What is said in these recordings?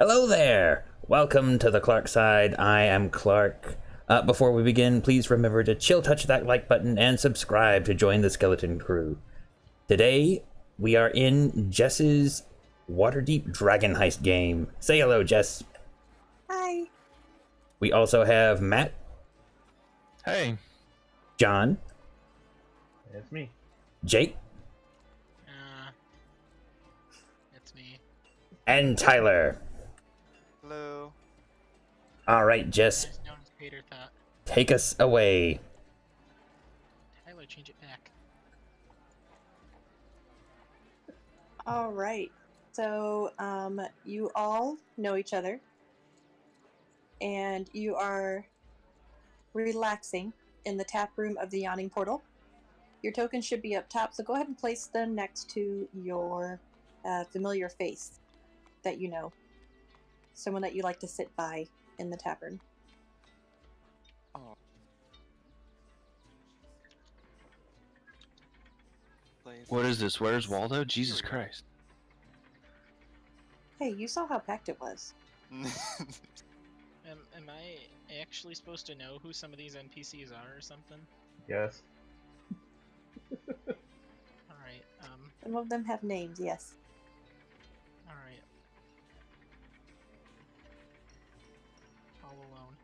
Hello there! Welcome to the Clark side. I am Clark. Before we begin, please remember to touch that like button and subscribe to join the skeleton crew. Today, we are in Jess's Waterdeep Dragon Heist game. Say hello, Jess. Hi. We also have Matt. Hey. John. It's me. Jake. It's me. And Tyler. Hello. Alright, Jess, Otherwise known as Peter Thought. take us away. Tyler, change it back. All right. So, you all know each other, and you are relaxing in the tap room of the Yawning Portal. Your tokens should be up top, so go ahead and place them next to your familiar face that you know. Someone that you like to sit by in the tavern. Oh. What is this? Where's Waldo? Jesus Christ. Hey, you saw how packed it was. Am I actually supposed to know who some of these NPCs are or something? Yes. Alright, Some of them have names, yes. alright. All alone.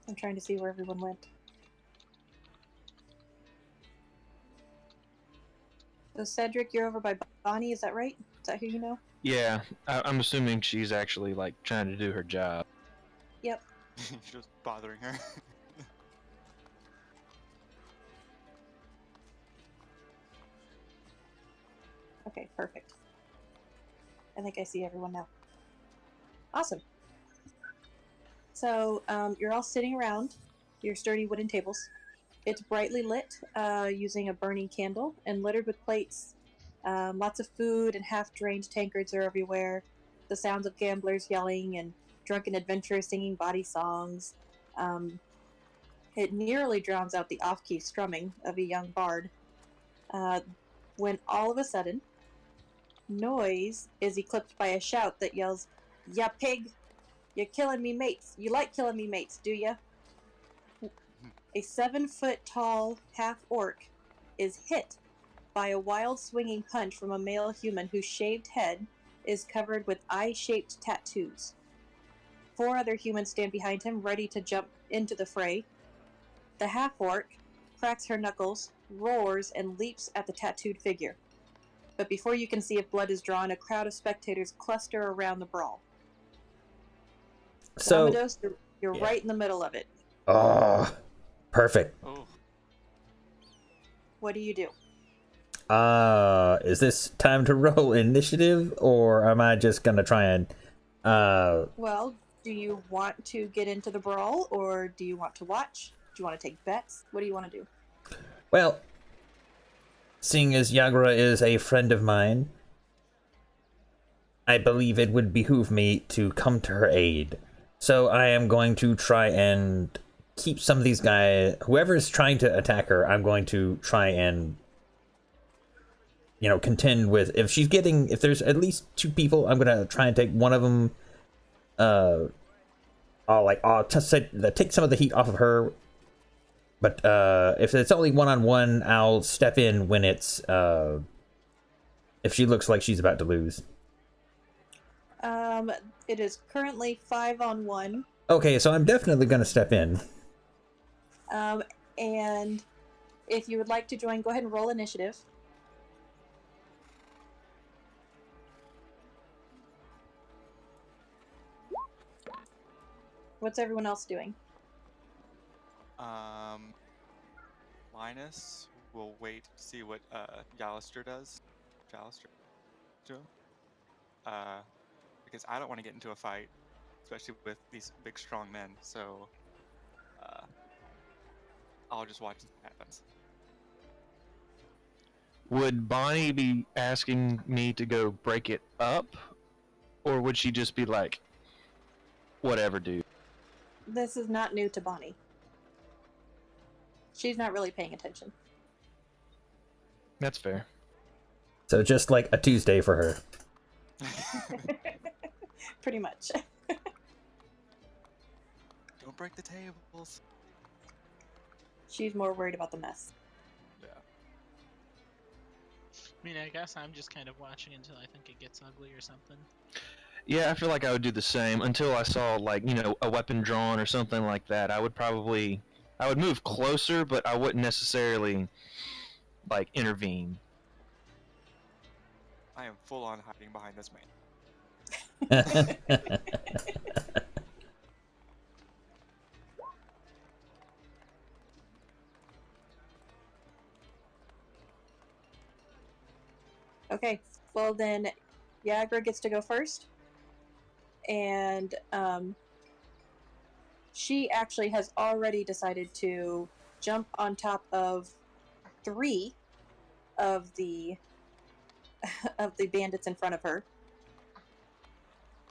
I'm trying to see where everyone went. So Cedric, you're over by Bonnie, is that right? Is that who you know? Yeah, I'm assuming she's actually, like, trying to do her job. Yep. Just bothering her. Okay, perfect. I think I see everyone now. Awesome. So, you're all sitting around your sturdy wooden tables. It's brightly lit, using a burning candle, and littered with plates. Lots of food and half-drained tankards are everywhere. The sounds of gamblers yelling and drunken adventurers singing bawdy songs. It nearly drowns out the off-key strumming of a young bard. When all of a sudden, noise is eclipsed by a shout that yells, "Ya pig! You're killing me mates! You like killing me mates, do ya?" A 7-foot-tall half-orc is hit by a wild swinging punch from a male human whose shaved head is covered with eye-shaped tattoos. 4 other humans stand behind him, ready to jump into the fray. The half-orc cracks her knuckles, roars, and leaps at the tattooed figure. But before you can see if blood is drawn, a crowd of spectators cluster around the brawl. So, Amados, you're yeah. right in the middle of it. Oh, perfect. Oh. What do you do? Is this time to roll initiative, or am I just gonna try and, Well, do you want to get into the brawl, or do you want to watch? Do you want to take bets? What do you want to do? well, seeing as Yagra is a friend of mine, I believe it would behoove me to come to her aid. So I am going to try and keep some of these guys, whoever is trying to attack her, I'm going to try and, contend with. If there's at least 2 people, I'm going to try and take one of them. I'll take some of the heat off of her. But if it's only one-on-one, I'll step in when it's, if she looks like she's about to lose. It is currently 5-on-1. Okay, so I'm definitely going to step in. And if you would like to join, go ahead and roll initiative. What's everyone else doing? Linus will wait to see what Yalister does. Jalister to him. Because I don't want to get into a fight, especially with these big strong men, so I'll just watch what happens. Would Bonnie be asking me to go break it up? Or would she just be like, whatever, dude? This is not new to Bonnie. She's not really paying attention. That's fair. So just like a Tuesday for her. Pretty much. Don't break the tables. She's more worried about the mess. Yeah. I mean, I guess I'm just kind of watching until I think it gets ugly or something. Yeah, I feel like I would do the same until I saw, like, you know, a weapon drawn or something like that. I would move closer, but I wouldn't necessarily, like, intervene. I am full on hiding behind this man. Okay, well then, Yagra gets to go first. And she actually has already decided to jump on top of 3 of the of the bandits in front of her.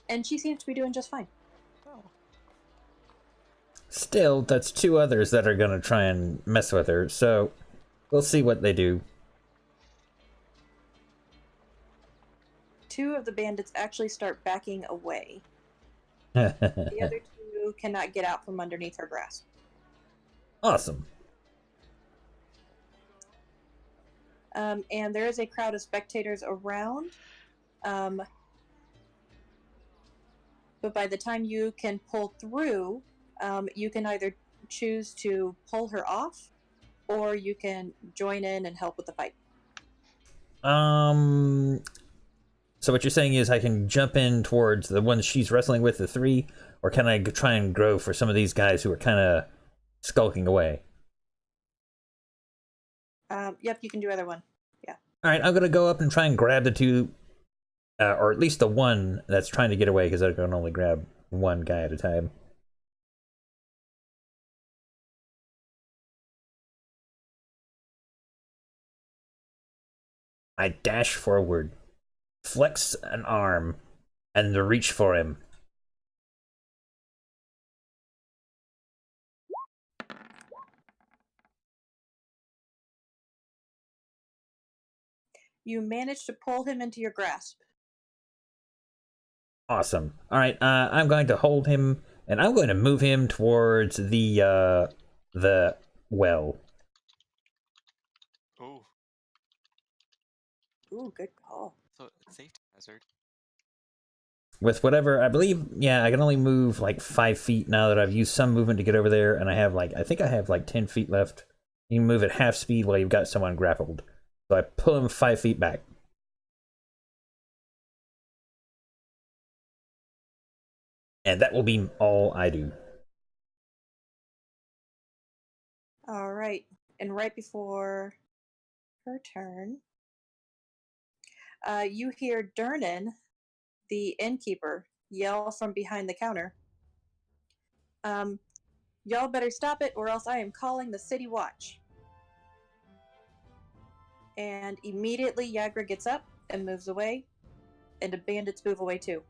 And she seems to be doing just fine. Oh. Still, that's 2 others that are gonna try and mess with her, so we'll see what they do. 2 of the bandits actually start backing away. The other 2 cannot get out from underneath her grasp. Awesome. And there is a crowd of spectators around. But by the time you can pull through, you can either choose to pull her off, or you can join in and help with the fight. So what you're saying is I can jump in towards the ones she's wrestling with, the 3, or can I try and grow for some of these guys who are kind of skulking away? Yep, you can do either one. Yeah. All right, I'm gonna go up and try and grab the 2, or at least the one that's trying to get away, because I can only grab one guy at a time. I dash forward, flex an arm, and reach for him. You managed to pull him into your grasp. Awesome. All right, I'm going to hold him, and I'm going to move him towards the well. Oh. Ooh, good call. So safety hazard. With whatever, I believe, yeah, I can only move like 5 feet now that I've used some movement to get over there, and I have I think I have like 10 feet left. You can move at half speed while you've got someone grappled. So I pull him 5 feet back. And that will be all I do. All right. And right before her turn, you hear Durnan, the innkeeper, yell from behind the counter. Y'all better stop it, or else I am calling the city watch. And immediately Yagra gets up and moves away, and the bandits move away too.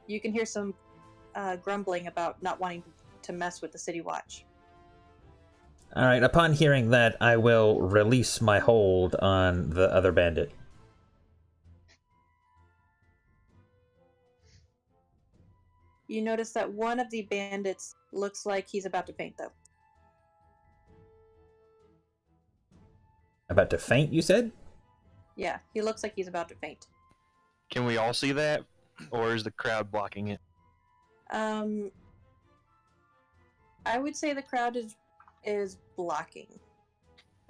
You can hear some grumbling about not wanting to mess with the city watch. All right, upon hearing that, I will release my hold on the other bandit. You notice that one of the bandits looks like he's about to faint, though. About to faint, you said? Yeah, he looks like he's about to faint. Can we all see that? Or is the crowd blocking it? I would say the crowd is blocking.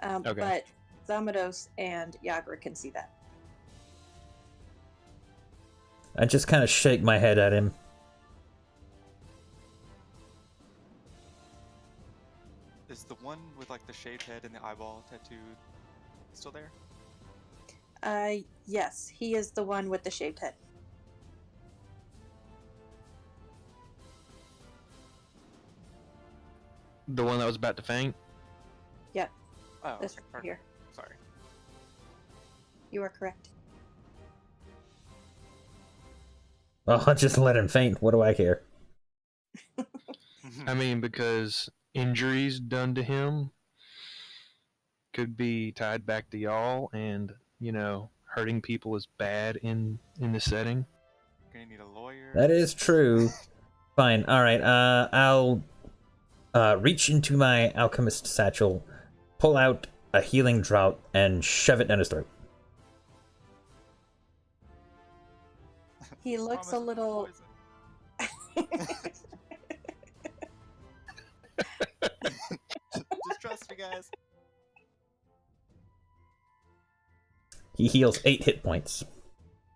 Okay. But Zamados and Yagra can see that. I just kind of shake my head at him. Is the one with like the shaved head and the eyeball tattooed still there? Yes, he is the one with the shaved head. The one that was about to faint? Yep, Oh, this okay. right here. Sorry. You are correct. Well, I'll just let him faint. What do I care? I mean, because injuries done to him could be tied back to y'all, and hurting people is bad in this setting. Gonna need a lawyer. That is true. Fine. All right. I'll reach into my alchemist satchel, pull out a healing draught, and shove it down his throat. He looks Promise a it's not little. poison. Just trust me, guys. He heals 8 hit points.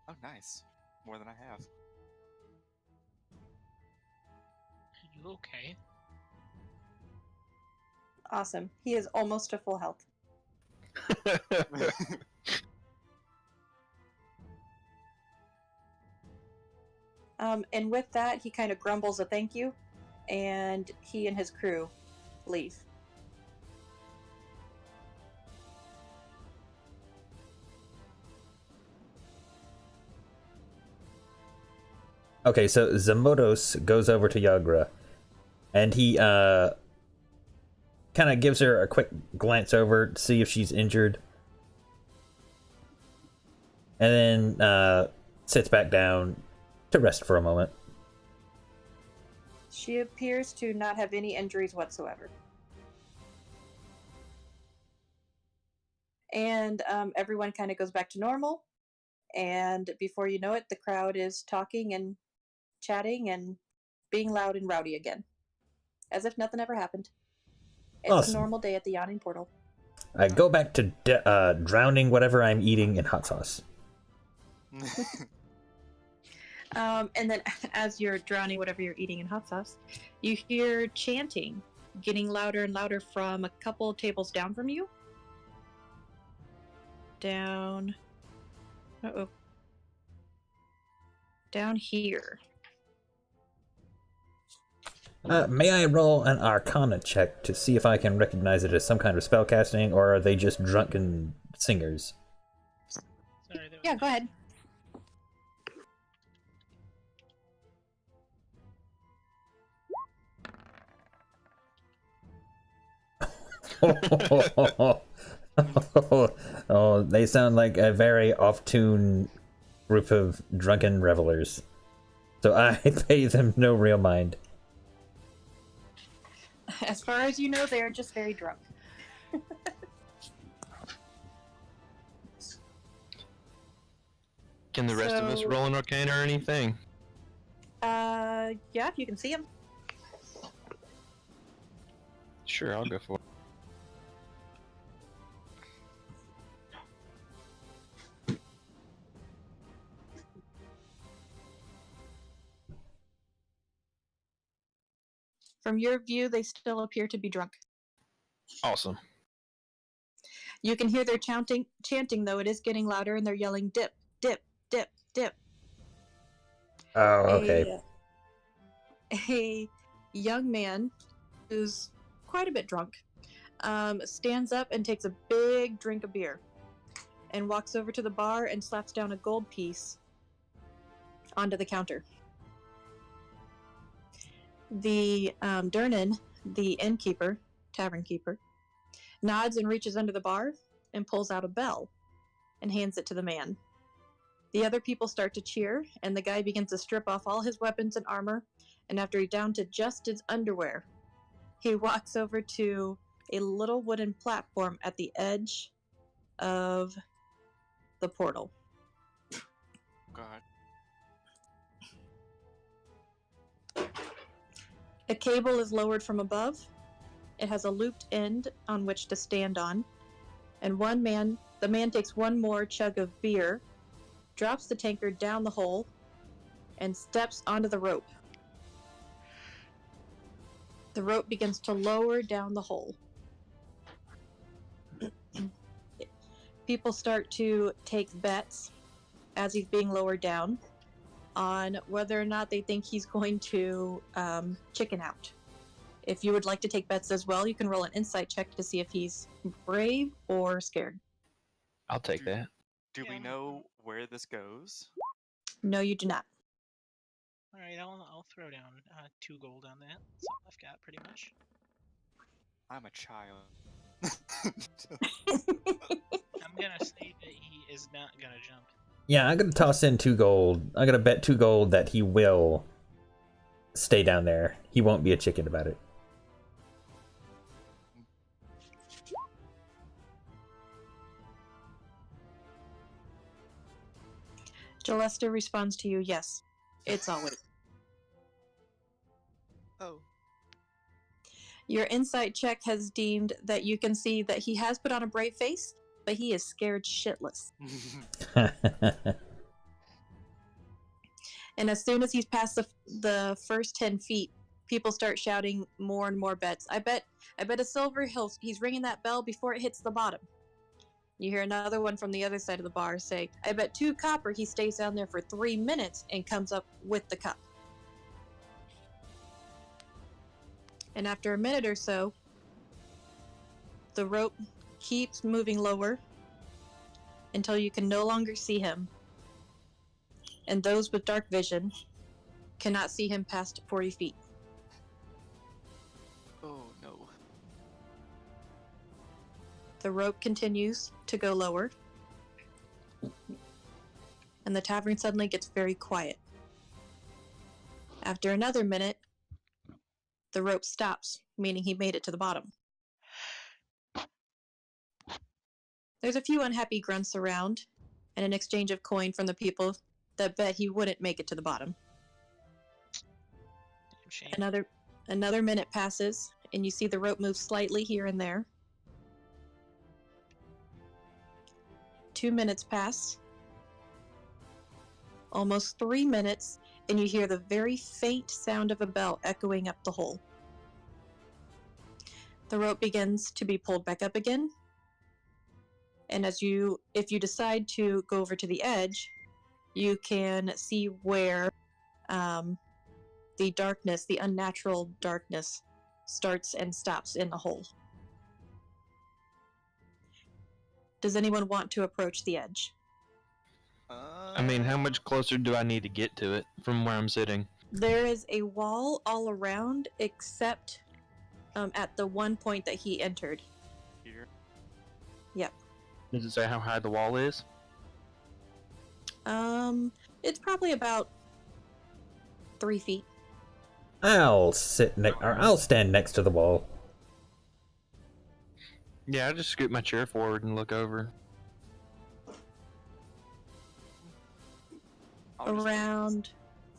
Oh, nice. More than I have. Are you okay? Awesome. He is almost to full health. And with that, he kind of grumbles a thank you, and he and his crew leave. Okay, so Zamodos goes over to Yagra, and he kind of gives her a quick glance over to see if she's injured, and then sits back down to rest for a moment. She appears to not have any injuries whatsoever. And everyone kind of goes back to normal, and before you know it, the crowd is talking and chatting and being loud and rowdy again, as if nothing ever happened. It's Awesome. a normal day at the Yawning Portal. I go back to drowning whatever I'm eating in hot sauce. And then as you're drowning whatever you're eating in hot sauce, you hear chanting getting louder and louder from a couple tables down from you. Down. Uh-oh. Down here. May I roll an Arcana check to see if I can recognize it as some kind of spellcasting, or are they just drunken singers? Sorry, that was Yeah, go ahead. Oh, they sound like a very off-tune group of drunken revelers. So I pay them no real mind. As far as you know, they are just very drunk. Can the rest of us So- roll an Arcana or anything? Yeah, if you can see him. Sure, I'll go for it. From your view, they still appear to be drunk. Awesome. You can hear their chanting, though it is getting louder, and they're yelling, "Dip, dip, dip, dip." Oh, okay. A young man who's quite a bit drunk stands up and takes a big drink of beer and walks over to the bar and slaps down a gold piece onto the counter. The Durnan, the innkeeper, tavern keeper, nods and reaches under the bar and pulls out a bell and hands it to the man. The other people start to cheer, and the guy begins to strip off all his weapons and armor, and after he's down to just his underwear, he walks over to a little wooden platform at the edge of the portal. God. A cable is lowered from above. It has a looped end on which to stand on, and the man takes one more chug of beer, drops the tankard down the hole, and steps onto the rope. The rope begins to lower down the hole. People start to take bets as he's being lowered down on whether or not they think he's going to chicken out. If you would like to take bets as well, you can roll an insight check to see if he's brave or scared. I'll take that. Do Yeah, we I'm- know where this goes? No, you do not. All right, I'll throw down 2 gold on that. That's all I've got, pretty much. I'm a child. I'm gonna say that he is is not gonna jump. Yeah, I'm gonna toss in 2 gold. I'm gonna bet 2 gold that he will stay down there. He won't be a chicken about it. Jalester responds to you, yes. It's always. Oh. Your insight check has deemed that you can see that he has put on a brave face, but he is scared shitless. And as soon as he's past the first 10 feet, people start shouting more and more bets. I bet a silver he's ringing that bell before it hits the bottom. You hear another one from the other side of the bar say, I bet 2 copper he stays down there for 3 minutes and comes up with the cup. And after a minute or so, the rope keeps moving lower until you can no longer see him. And those with dark vision cannot see him past 40 feet. Oh no. The rope continues to go lower, and the tavern suddenly gets very quiet. After another minute, the rope stops, meaning he made it to the bottom. There's a few unhappy grunts around, and an exchange of coin from the people that bet he wouldn't make it to the bottom. Shame. Another minute passes, and you see the rope move slightly here and there. 2 minutes pass. Almost 3 minutes, and you hear the very faint sound of a bell echoing up the hole. The rope begins to be pulled back up again, and if you decide to go over to the edge, you can see where the darkness, the unnatural darkness, starts and stops in the hole. Does anyone want to approach the edge? I mean, how much closer do I need to get to it from where I'm sitting? There is a wall all around except at the one point that he entered. Here. Yep. Does it say how high the wall is? It's probably about 3 feet. I'll stand next to the wall. Yeah, I just scoot my chair forward and look over. I'll just- Around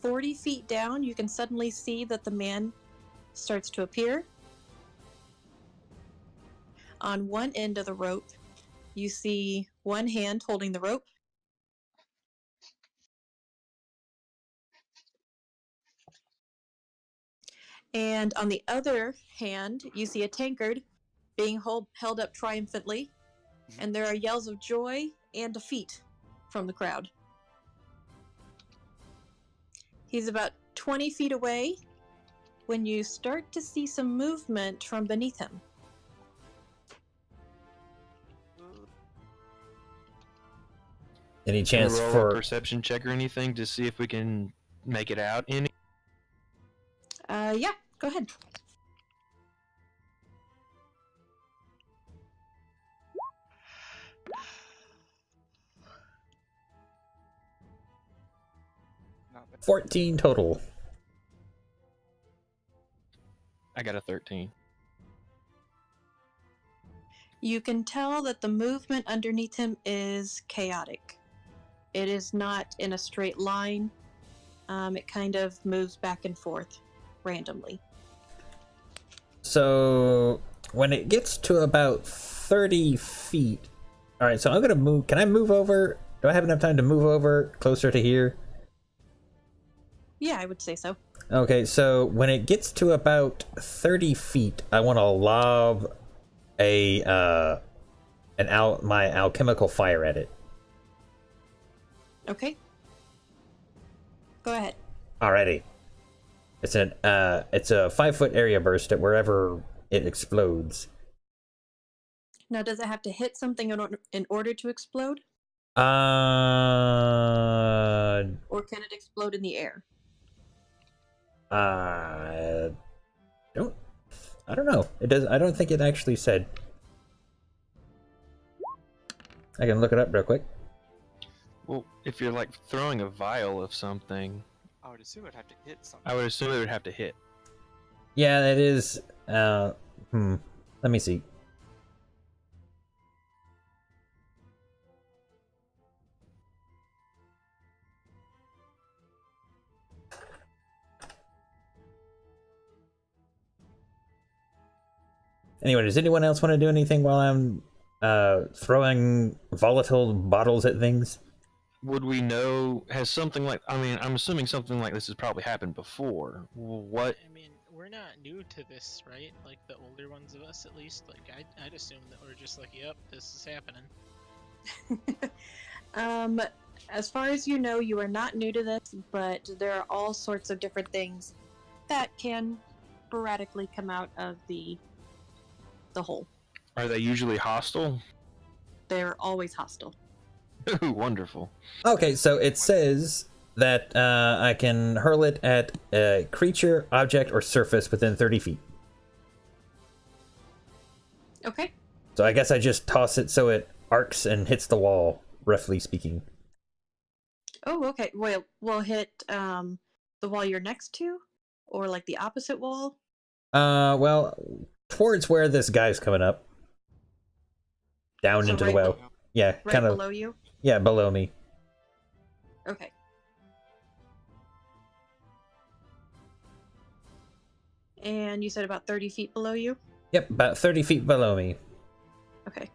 40 feet down, you can suddenly see that the man starts to appear. On one end of the rope, you see one hand holding the rope. And on the other hand, you see a tankard being held up triumphantly. And there are yells of joy and defeat from the crowd. He's about 20 feet away when you start to see some movement from beneath him. Any Can we chance roll a for perception check or anything to see if we can make it out any? Yeah, go ahead. Not bad. 14 total? I got a 13. You can tell that the movement underneath him is chaotic. It is not in a straight line. It kind of moves back and forth randomly. So when it gets to about 30 feet, all right, so I'm gonna move. Can I move over? Do I have enough time to move over closer to here? Yeah, I would say so. Okay, so when it gets to about 30 feet, I want to lob my alchemical fire at it. Okay. Go ahead. Alrighty. It's a 5-foot area burst at wherever it explodes. Now, does it have to hit something in order to explode? Uh, Or can it explode in the air? I don't know. It does. I don't think it actually said. I can look it up real quick. Well, if you're like throwing a vial of something, I would assume it'd have to hit something. I would assume it would have to hit. Yeah, it is. Let me see. Anyway, does anyone else want to do anything while I'm throwing volatile bottles at things? Would we know? Has something like? I mean, I'm assuming something like this has probably happened before. What? I mean, we're not new to this, right? Like the older ones of us, at least. Like I'd assume that we're just like, yep, this is happening. As far as you know, you are not new to this, but there are all sorts of different things that can sporadically come out of the hole. Are they usually hostile? They're always hostile. Ooh, wonderful. Okay, so it says that I can hurl it at a creature, object, or surface within 30 feet. Okay. So I guess I just toss it so it arcs and hits the wall, roughly speaking. Oh, okay. Well, we'll hit the wall you're next to, or like the opposite wall. Well, towards where this guy's coming up. Down So into right the well. Yeah, Right kind of. below you. Yeah, below me. Okay. And you said about 30 feet below you? Yep, about 30 feet below me. Okay.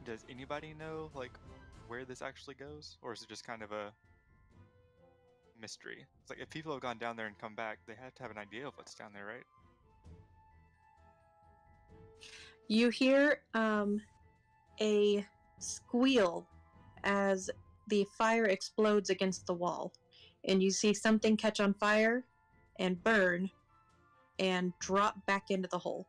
Does anybody know like where this actually goes, or is it just kind of a mystery? It's like if people have gone down there and come back, they have to have an idea of what's down there, right? You hear a squeal as the fire explodes against the wall, and you see something catch on fire and burn and drop back into the hole.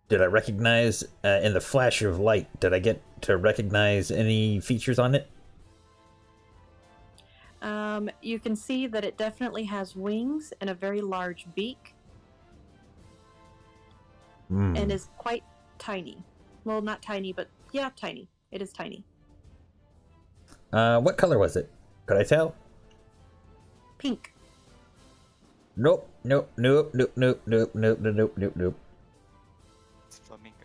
Did I recognize, in the flash of light, did I get to recognize any features on it? You can see that it definitely has wings and a very large beak, and is quite tiny. Well, not tiny, but yeah, tiny. It is tiny. What color was it? Could I tell? Pink. Nope, nope, nope, nope, nope, nope, nope, nope, nope, nope. It's flamingo.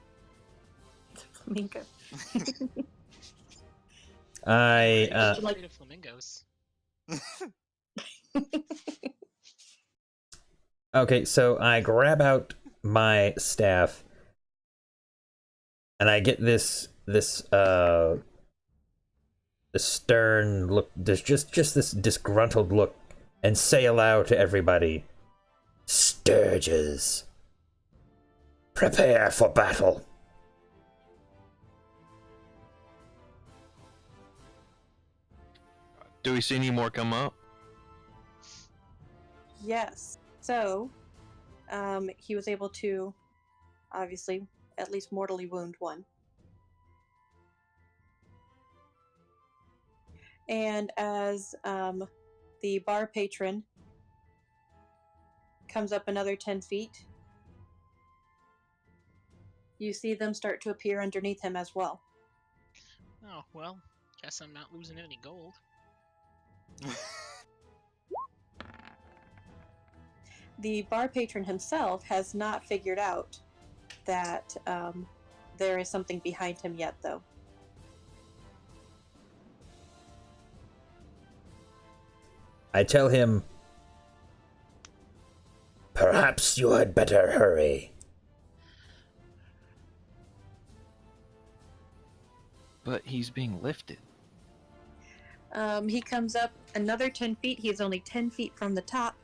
It's a flamingo. I, I'm afraid of flamingos. okay, so I grab out my staff, and I get this stern look, there's just this disgruntled look, and say aloud to everybody, Sturges, prepare for battle. Do we see any more come up? Yes. So, he was able to, obviously, at least mortally wound one. And as the bar patron comes up another 10 feet, you see them start to appear underneath him as well. Oh, well, guess I'm not losing any gold. The bar patron himself has not figured out that there is something behind him yet, though. I tell him, perhaps you had better hurry. But he's being lifted. He comes up another 10 feet. He is only 10 feet from the top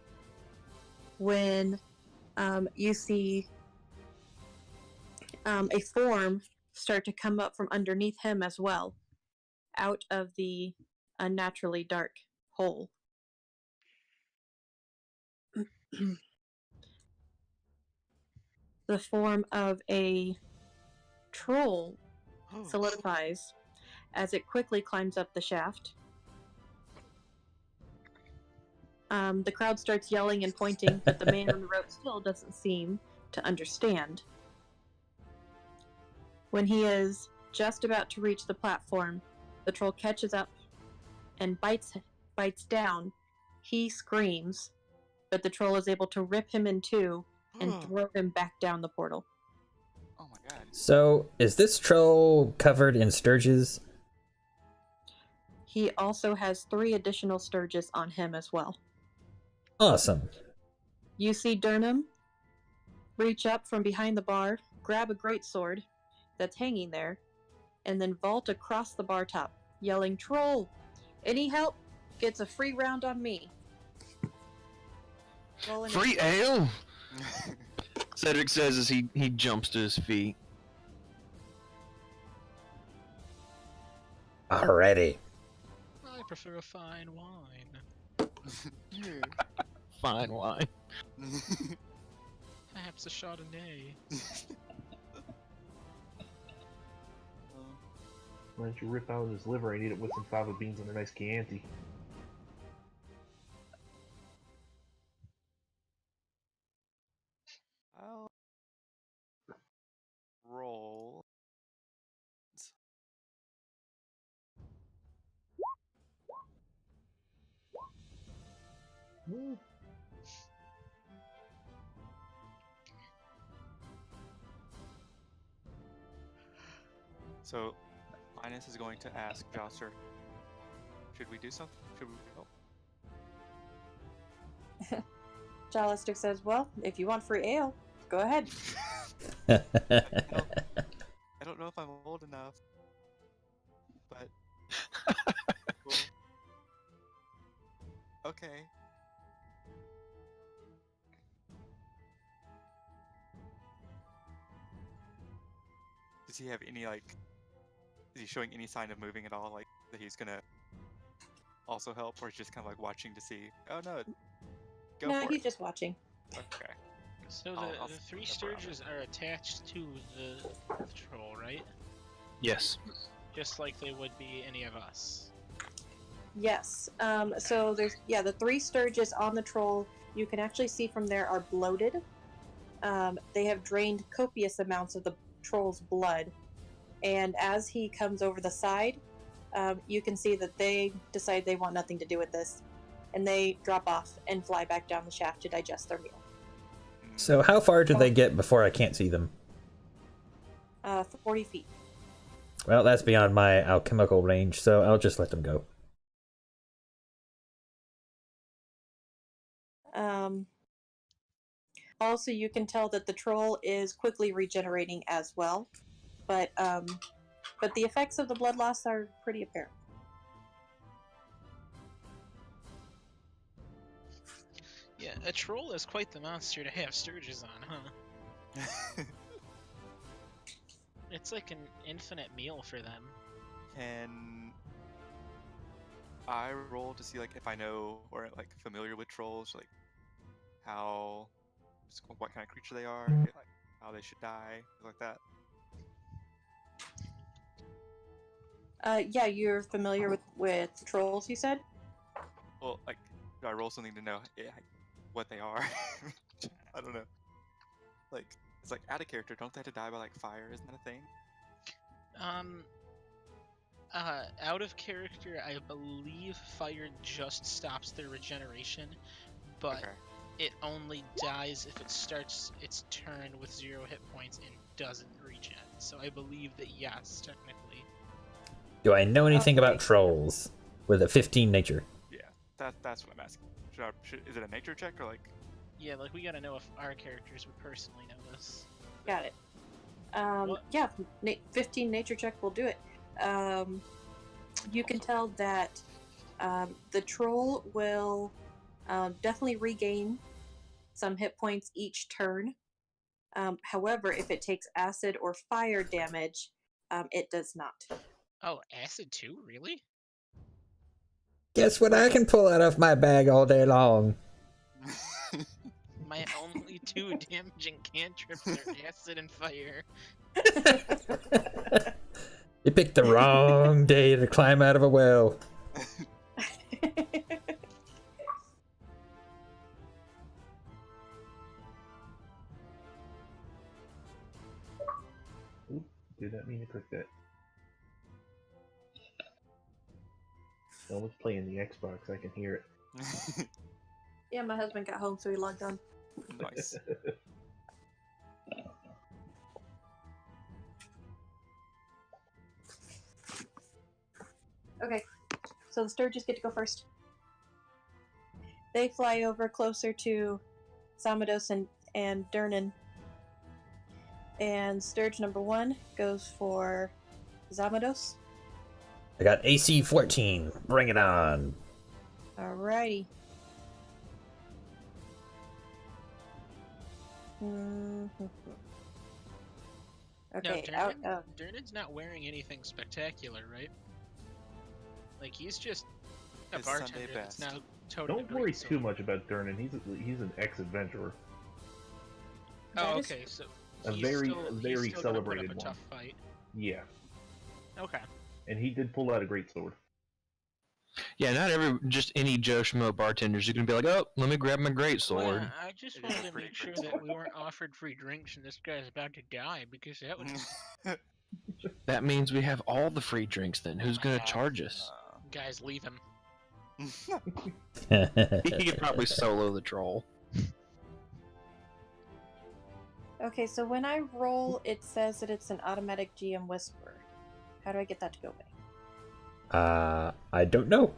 when you see a form start to come up from underneath him as well, out of the unnaturally dark hole. The form of a troll solidifies as it quickly climbs up the shaft. The crowd starts yelling and pointing, but the man on the rope still doesn't seem to understand. When he is just about to reach the platform, the troll catches up and bites down. He screams, but the troll is able to rip him in two and throw him back down the portal. Oh my god. So, is this troll covered in sturges? He also has 3 additional sturges on him as well. Awesome. You see Durnham reach up from behind the bar, grab a greatsword that's hanging there, and then vault across the bar top, yelling, "Troll! Any help gets a free round on me." Free ale? Cedric says as he jumps to his feet. Already. I prefer a fine wine. Fine wine. Perhaps a Chardonnay. Why don't you rip out his liver and eat it with some fava beans and a nice Chianti? I'll roll. So, Linus is going to ask Joster, should we do something? Should we help? Jalister says, "Well, if you want free ale, go ahead." I don't know if I'm old enough, but cool. Okay. Does he have any is he showing any sign of moving at all, like that he's gonna also help, or is just kind of like watching to see? Oh no, go No, for he's it. just watching. Okay. So I'll the 3 step around sturges are attached to the troll, right? Yes. Just like they would be any of us. Yes. So there's the 3 sturges on the troll. You can actually see from there are bloated. They have drained copious amounts of the troll's blood, and as he comes over the side, you can see that they decide they want nothing to do with this, and they drop off and fly back down the shaft to digest their meal. So, how far do they get before I can't see them? 40 feet. Well, that's beyond my alchemical range, so I'll just let them go. Also, you can tell that the troll is quickly regenerating as well, but the effects of the blood loss are pretty apparent. Yeah, a troll is quite the monster to have sturges on, huh? It's like an infinite meal for them. Can I roll to see like if I know or like familiar with trolls, like what kind of creature they are, like how they should die, things like that? Yeah, you're familiar with trolls, you said? Well, like, do I roll something to know what they are? I don't know. Like, it's like out of character. Don't they have to die by like fire? Isn't that a thing? Out of character, I believe fire just stops their regeneration, but Okay. it only dies if it starts its turn with 0 hit points and doesn't regen. So I believe that yes, technically. Do I know anything Okay. about trolls with a 15 nature? Yeah, that's what I'm asking. Is it a nature check or like? Yeah, like we gotta know if our characters would personally know this. Got it. What? Yeah, 15 nature check will do it. You can tell that the troll will definitely regain some hit points each turn. However, if it takes acid or fire damage, it does not. Oh, acid too? Really? Guess what I can pull out of my bag all day long? My only 2 damaging cantrips are acid and fire. You picked the wrong day to climb out of a well. Did not mean to click that. Someone's playing the Xbox. I can hear it. Yeah, my husband got home, so he logged on. Nice. Okay, so the Sturges get to go first. They fly over closer to Zamados and Durnan. And Sturge number 1 goes for Zamados. I got AC 14. Bring it on. Alrighty. Mm-hmm. Okay, now, out. Durnan's not wearing anything spectacular, right? Like, he's just a His Sunday bartender that's best. now toting Don't a worry great too sword. much about Durnan. He's an ex-adventurer. Oh, That is okay, so A he's very- still, very he's still gonna put up celebrated a one. tough fight. Yeah, Okay. and he did pull out a great sword. Yeah, not just any Joe Schmo bartenders. You can be like, oh, let me grab my great sword. Well, I just It is wanted a to free make sure drink that sword. we weren't offered free drinks and this guy's about to die, because that would... That means we have all the free drinks then. Who's gonna charge us? Guys, leave him. He could probably solo the troll. Okay, so when I roll, it says that it's an automatic GM whisper. How do I get that to go away? I don't know.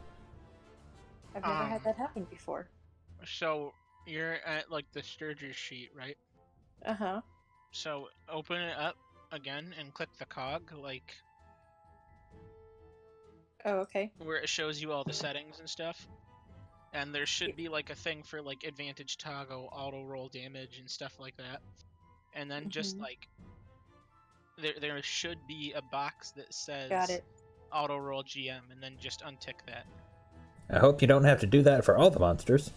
I've never had that happen before. So, you're at, like, the Sturgis sheet, right? Uh-huh. So, open it up again and click the cog, like, Oh, okay. where it shows you all the settings and stuff. And there should be, like, a thing for, like, advantage toggle, auto roll damage, and stuff like that. And then just, Mhm. like, there should be a box that says Got it. auto roll GM, and then just untick that. I hope you don't have to do that for all the monsters.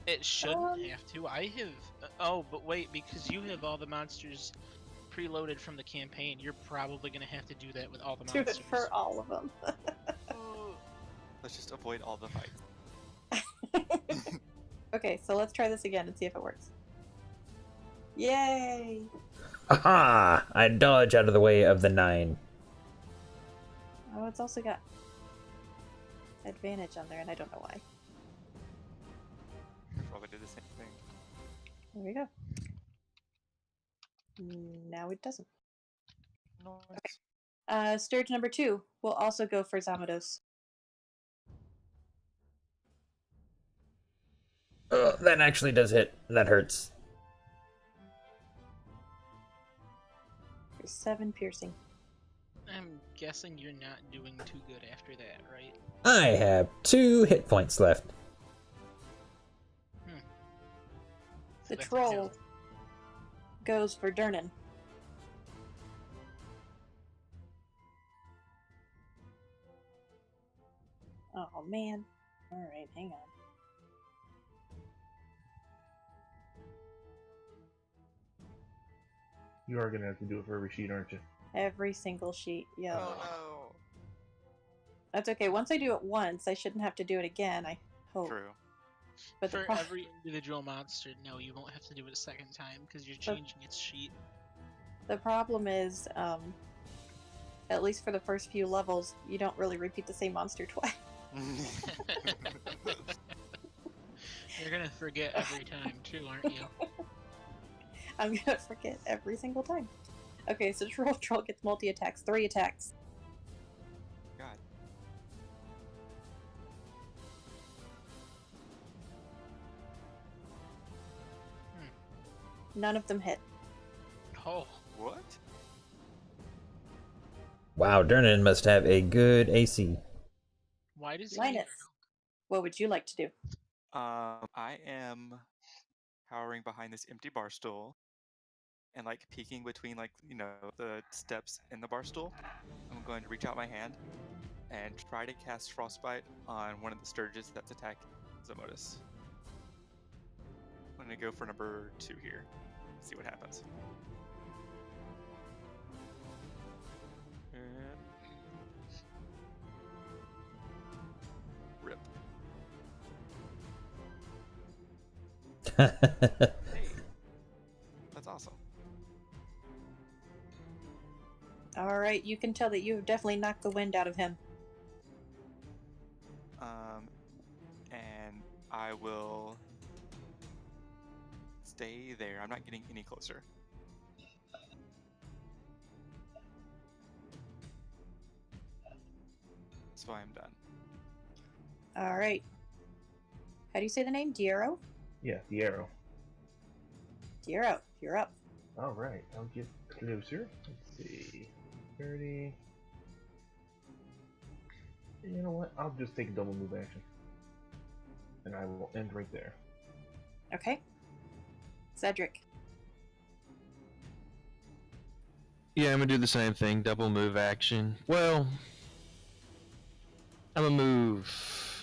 It shouldn't Um. have to. I have. Oh, but wait, because you have all the monsters preloaded from the campaign, you're probably gonna have to do that with all the Do monsters. it for all of them. Let's just avoid all the fights. Okay, so let's try this again and see if it works. Yay! Aha! I dodge out of the way of the 9. Oh, it's also got advantage on there, and I don't know why. Probably did the same thing. There we go. Now it doesn't. Nice. Sturge number 2 will also go for Zamados. Ugh, that actually does hit. That hurts. For 7 piercing. I'm guessing you're not doing too good after that, right? I have 2 hit points left. The That's troll good. goes for Durnan. Oh man. Alright, hang on. You are gonna have to do it for every sheet, aren't you? Every single sheet, yeah. Oh no. That's okay. Once I do it once, I shouldn't have to do it again, I hope. True. But the For pro- every individual monster, no, you won't have to do it a second time because you're changing its sheet. the problem is, at least for the first few levels, you don't really repeat the same monster twice. You're gonna forget every time too, aren't you? I'm gonna forget every single time. Okay, so troll gets multi-attacks, 3 attacks. God. None of them hit. Oh, What? Wow, Durnan must have a good AC. why does he? Linus, what would you like to do? I am cowering behind this empty bar stool and like peeking between like, the steps in the bar stool. I'm going to reach out my hand and try to cast Frostbite on one of the Sturges that's attacking Zamodus. I'm gonna go for number 2 here. See what happens. And... Rip. Hey, that's awesome. All right, you can tell that you have definitely knocked the wind out of him. And I will stay there. I'm not getting any closer. So I am done. All right. How do you say the name? Diero? Yeah, the arrow. Diero, you're up. All right, I'll get closer. Let's see, 30. You know what? I'll just take a double move action, and I will end right there. Okay. Cedric. Yeah, I'm gonna do the same thing. Double move action. Well, I'm gonna move.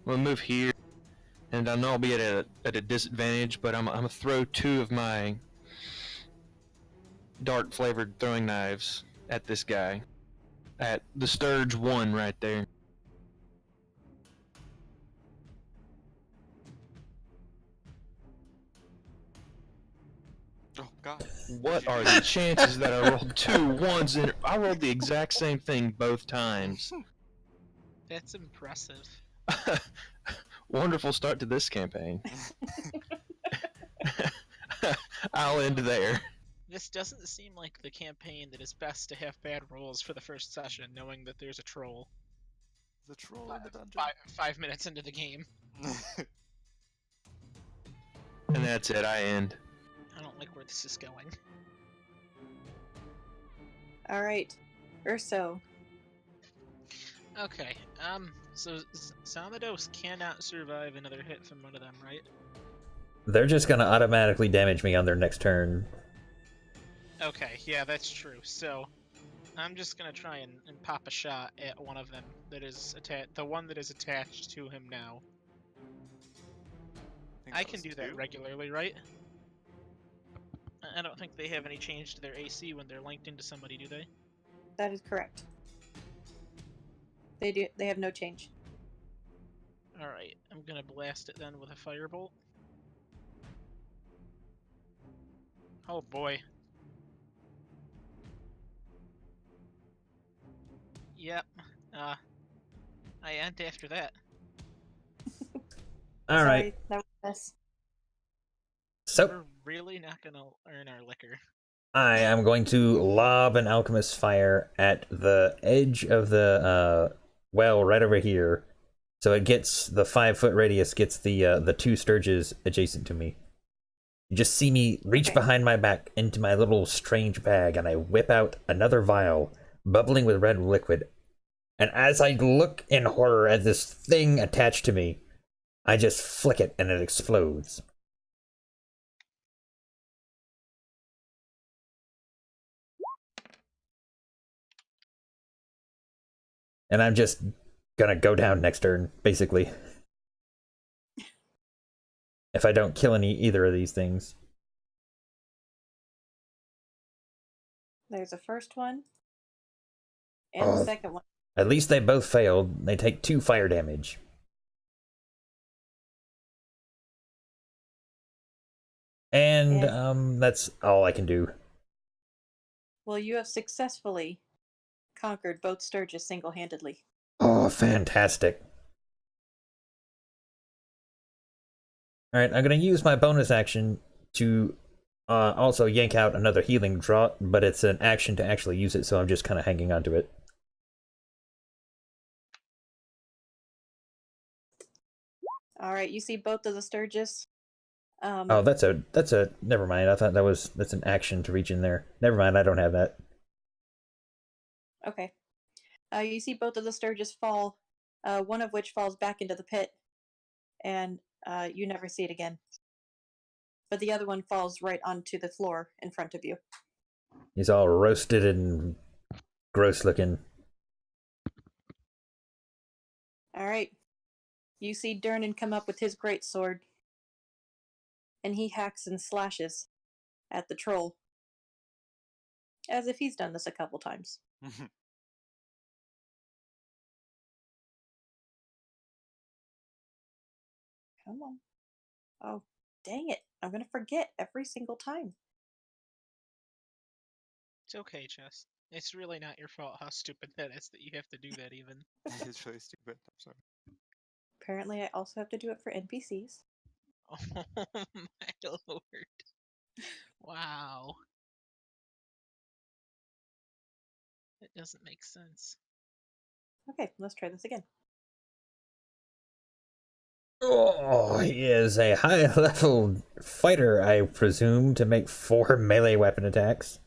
I'm gonna move here, and I know I'll be at a disadvantage, but I'm gonna throw 2 of my dark flavored throwing knives at this guy, at the Sturge 1 right there. Oh God. What are the chances that I rolled 2 ones in? I rolled the exact same thing both times. That's impressive. Wonderful start to this campaign. I'll end there. This doesn't seem like the campaign that is best to have bad rolls for the first session, knowing that there's a troll. The troll in the dungeon. 5 minutes into the game. And that's it, I end. I don't like where this is going. All right. Urso. Okay, so Zamados cannot survive another hit from one of them, right? They're just gonna automatically damage me on their next turn. Okay, yeah, that's true. So, I'm just gonna try and pop a shot at one of them that is the one that is attached to him now. I can do that regularly, right? I don't think they have any change to their AC when they're linked into somebody, do they? That is correct. They have no change. Alright, I'm gonna blast it then with a firebolt. Oh boy. Yep. I end after that. All right. Sorry, that was this. So We're really not gonna earn our liquor. I am going to lob an alchemist fire at the edge of the well right over here. So it gets the 5-foot radius, gets the 2 sturges adjacent to me. You just see me reach behind my back into my little strange bag, and I whip out another vial, bubbling with red liquid. And as I look in horror at this thing attached to me, I just flick it and it explodes. And I'm just gonna go down next turn, basically. If I don't kill either of these things. There's a first one. And the second one. At least they both failed. They take 2 fire damage. And that's all I can do. Well, you have successfully conquered both Sturges single-handedly. Oh, fantastic. Alright, I'm gonna use my bonus action to also yank out another healing draught, but it's an action to actually use it, so I'm just kind of hanging on to it. Alright, you see both of the Sturges. Oh, that's a never mind. I thought that's an action to reach in there. Never mind, I don't have that. Okay. You see both of the Sturges fall, one of which falls back into the pit, and you never see it again. But the other one falls right onto the floor in front of you. He's all roasted and gross looking. Alright. You see Durnan come up with his great sword, and he hacks and slashes at the troll, as if he's done this a couple times. Come on. Oh, Dang it. I'm going to forget every single time. It's okay, Jess. It's really not your fault how stupid that is that you have to do that even. It's really stupid. I'm sorry. Apparently, I also have to do it for NPCs. Oh my lord. Wow. That doesn't make sense. Okay, let's try this again. Oh, he is a high-level fighter, I presume, to make 4 melee weapon attacks.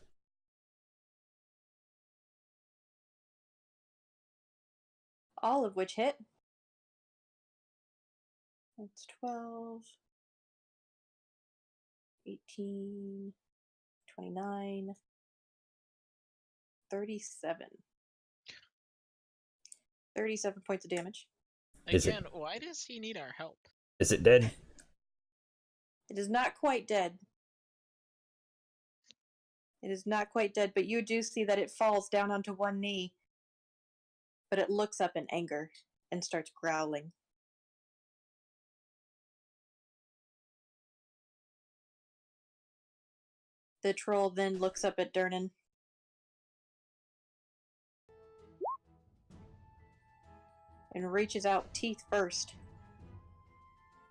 All of which hit. That's 12, 18, 29, 37. 37 points of damage. Is it- Again, why does he need our help? Is it dead? It is not quite dead. It is not quite dead, but you do see that it falls down onto one knee. But it looks up in anger and starts growling. The troll then looks up at Durnan. And reaches out teeth first.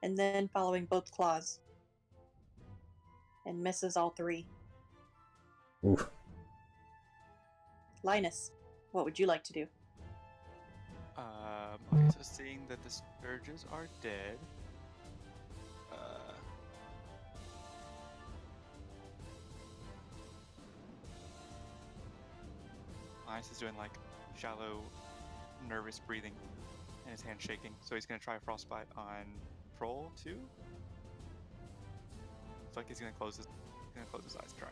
And then following both claws. And misses all 3. Oof. Linus, what would you like to do? Okay, so seeing that the Sturges are dead, Linus is doing like shallow, nervous breathing, and his hand shaking. So he's gonna try frostbite on Troll too. Looks like he's gonna close his eyes dry.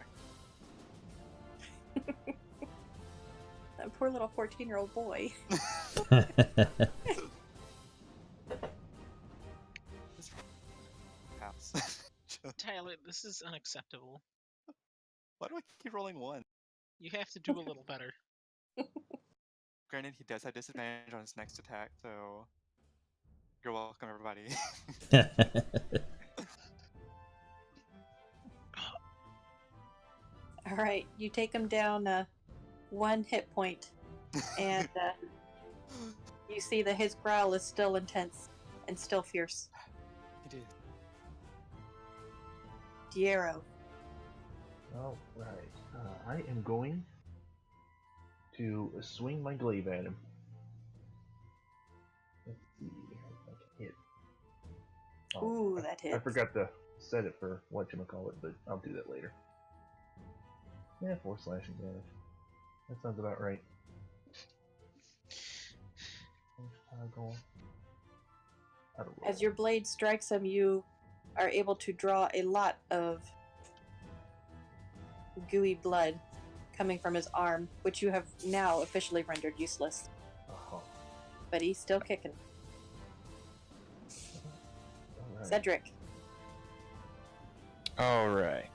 That poor little 14-year-old boy. House. Tyler, this is unacceptable. Why do I keep rolling 1? You have to do a little better. Granted, he does have disadvantage on his next attack, so you're welcome, everybody. Alright, you take him down 1 hit point, and you see that his growl is still intense and still fierce. He did. Diero. Alright. I am going to swing my glaive at him. Let's see if I can hit. Ooh, I- that I hits. forgot to set it for whatchamacallit, but I'll do that later. Yeah, 4 slashing damage. That sounds about right. As your blade strikes him, you are able to draw a lot of gooey blood coming from his arm, which you have now officially rendered useless. Uh-huh. But he's still kicking. Alright. Cedric. All right.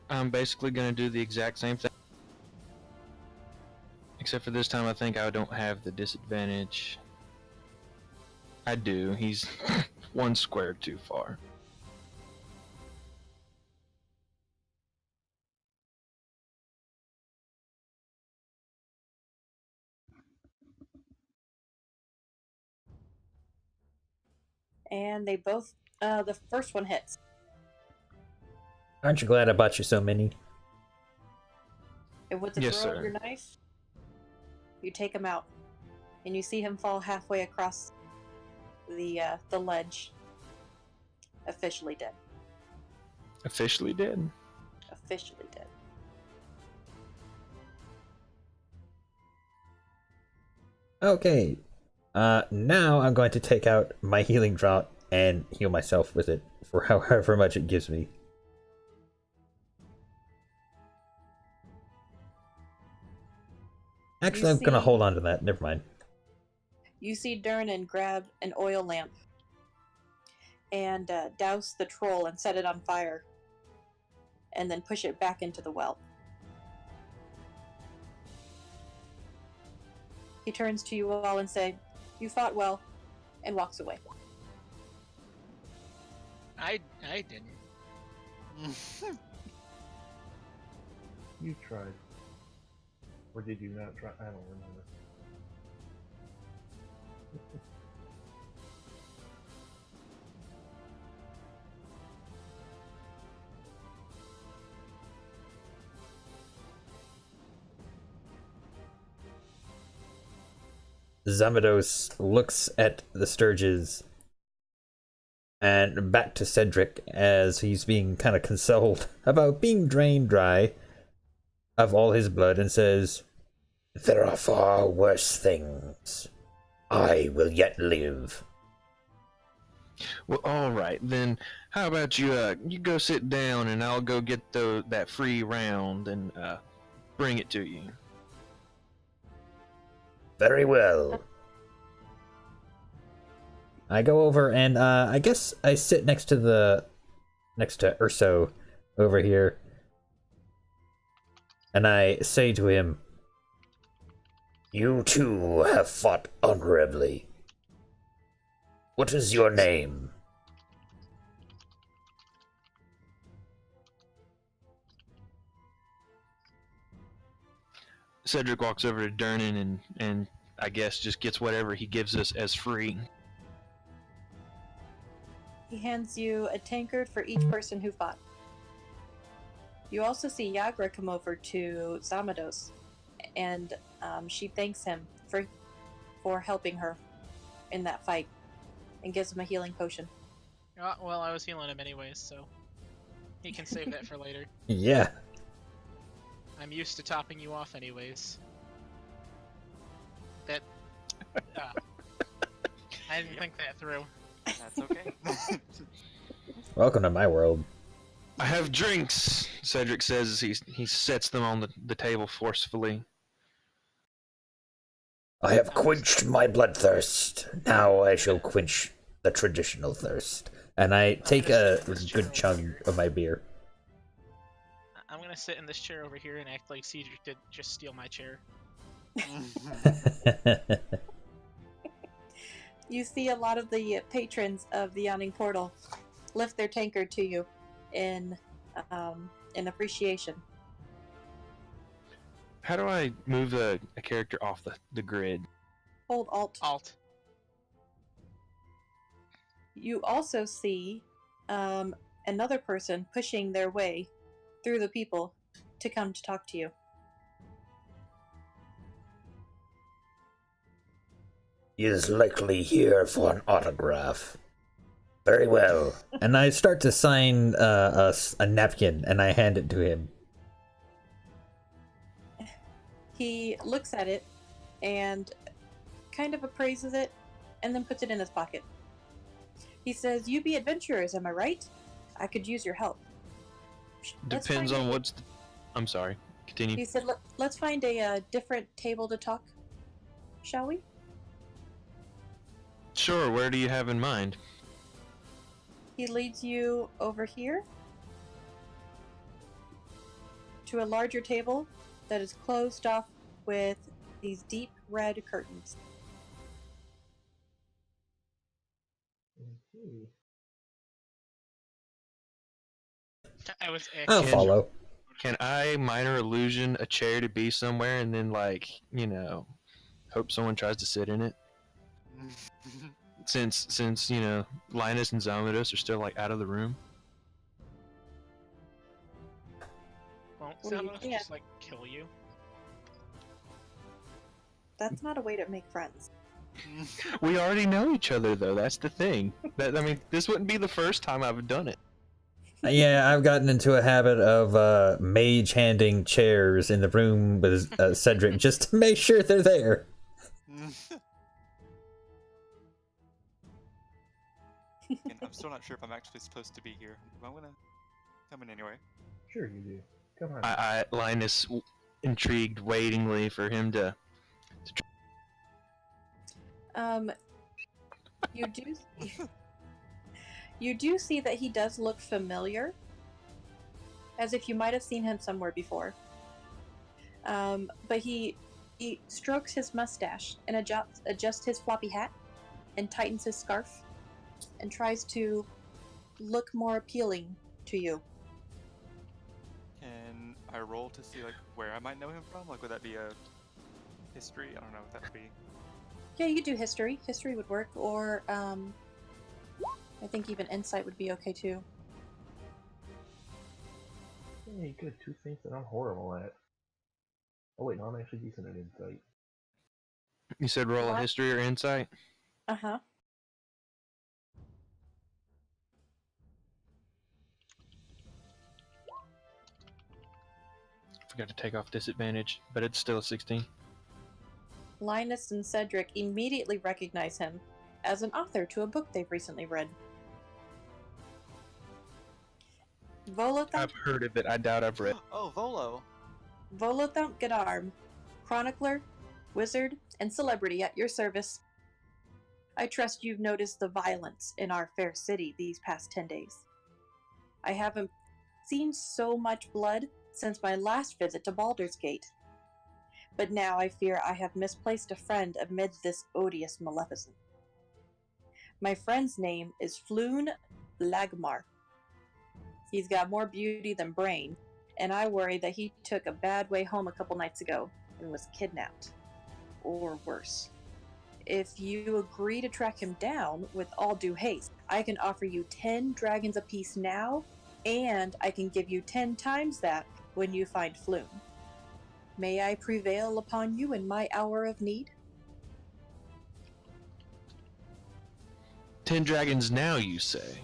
I'm basically going to do the exact same thing. Except for this time, I think I don't have the disadvantage. I do. He's 1 square too far. And they both, the first one hits. Aren't you glad I bought you so many? And with the Yes, throw of sir. your knife, you take him out. And you see him fall halfway across the ledge. Officially dead. Officially dead. Officially dead. Okay. Now I'm going to take out my healing draught and heal myself with it for however much it gives me. Actually, You I'm gonna see- hold on to that. Never mind. You see Durnan grab an oil lamp and douse the troll and set it on fire. And then push it back into the well. He turns to you all and say, "You fought well," and walks away. I didn't. You tried. Or did you not try? I don't remember. Zamados looks at the Sturges and back to Cedric as he's being kind of consoled about being drained dry of all his blood and says, "There are far worse things. I will yet live." Well, all right then. How about you go sit down and I'll go get that free round and bring it to you. Very well. I go over and I guess I sit next to Urso over here, and I say to him, "You too have fought honorably. What is your name?" Cedric walks over to Durnan and I guess just gets whatever he gives us as free. He hands you a tankard for each person who fought. You also see Yagra come over to Zamados, and she thanks him for helping her in that fight, and gives him a healing potion. Well, I was healing him anyways, so he can save that for later. Yeah. I'm used to topping you off anyways. That... I didn't think that through. That's okay. Welcome to my world. I have drinks, Cedric says as he sets them on the table forcefully. I have quenched my bloodthirst. Now I shall quench the traditional thirst. And I take a good chunk of my beer. I'm gonna sit in this chair over here and act like Cedric did just steal my chair. You see a lot of the patrons of the Yawning Portal lift their tankard to you in appreciation. How do I move a character off the grid? Hold Alt. Alt. You also see another person pushing their way through the people to come to talk to you. He is likely here for an autograph. Very well. And I start to sign a napkin, and I hand it to him. He looks at it and kind of appraises it, and then puts it in his pocket. He says, "You be adventurers, am I right? I could use your help." Depends on what's... I'm sorry. Continue. He said, "Let's find a different table to talk, shall we?" Sure, where do you have in mind? He leads you over here to a larger table that is closed off with these deep red curtains. I was I'll actually... follow. Can I minor illusion a chair to be somewhere and then, hope someone tries to sit in it? Since Linus and Zamados are still, out of the room? Won't Well, you Zamados can't. just, kill you? That's not a way to make friends. We already know each other, though. That's the thing. This wouldn't be the first time I've done it. Yeah, I've gotten into a habit of mage handing chairs in the room with Cedric just to make sure they're there. And I'm still not sure if I'm actually supposed to be here. I'm gonna come in anyway. Sure you do. Come on. Linus, intrigued, waitingly for him to... You do you do see that he does look familiar, as if you might have seen him somewhere before. But he He strokes his mustache and adjusts his floppy hat and tightens his scarf and tries to look more appealing to you. Can I roll to see like where I might know him from? Like, would that be a history? I don't know what that would be. Yeah, you could do history. History would work, or I think even insight would be okay too. Hey, good. Two things that I'm horrible at. Oh wait, no, I'm actually decent at insight. You said roll a What? history or insight? Uh-huh. Forgot to take off disadvantage, but it's still a 16. Linus and Cedric immediately recognize him as an author to a book they've recently read. Volothump, I've heard of it. I doubt I've read. Oh, Volo. Volothump Godarm, chronicler, wizard, and celebrity at your service. I trust you've noticed the violence in our fair city these past 10 days. I haven't seen so much blood since my last visit to Baldur's Gate. But now I fear I have misplaced a friend amid this odious maleficence. My friend's name is Floon Lagmar. He's got more beauty than brain, and I worry that he took a bad way home a couple nights ago and was kidnapped. Or worse. If you agree to track him down with all due haste, I can offer you 10 dragons apiece now, and I can give you 10 times that when you find Floon. May I prevail upon you in my hour of need? 10 dragons now, you say?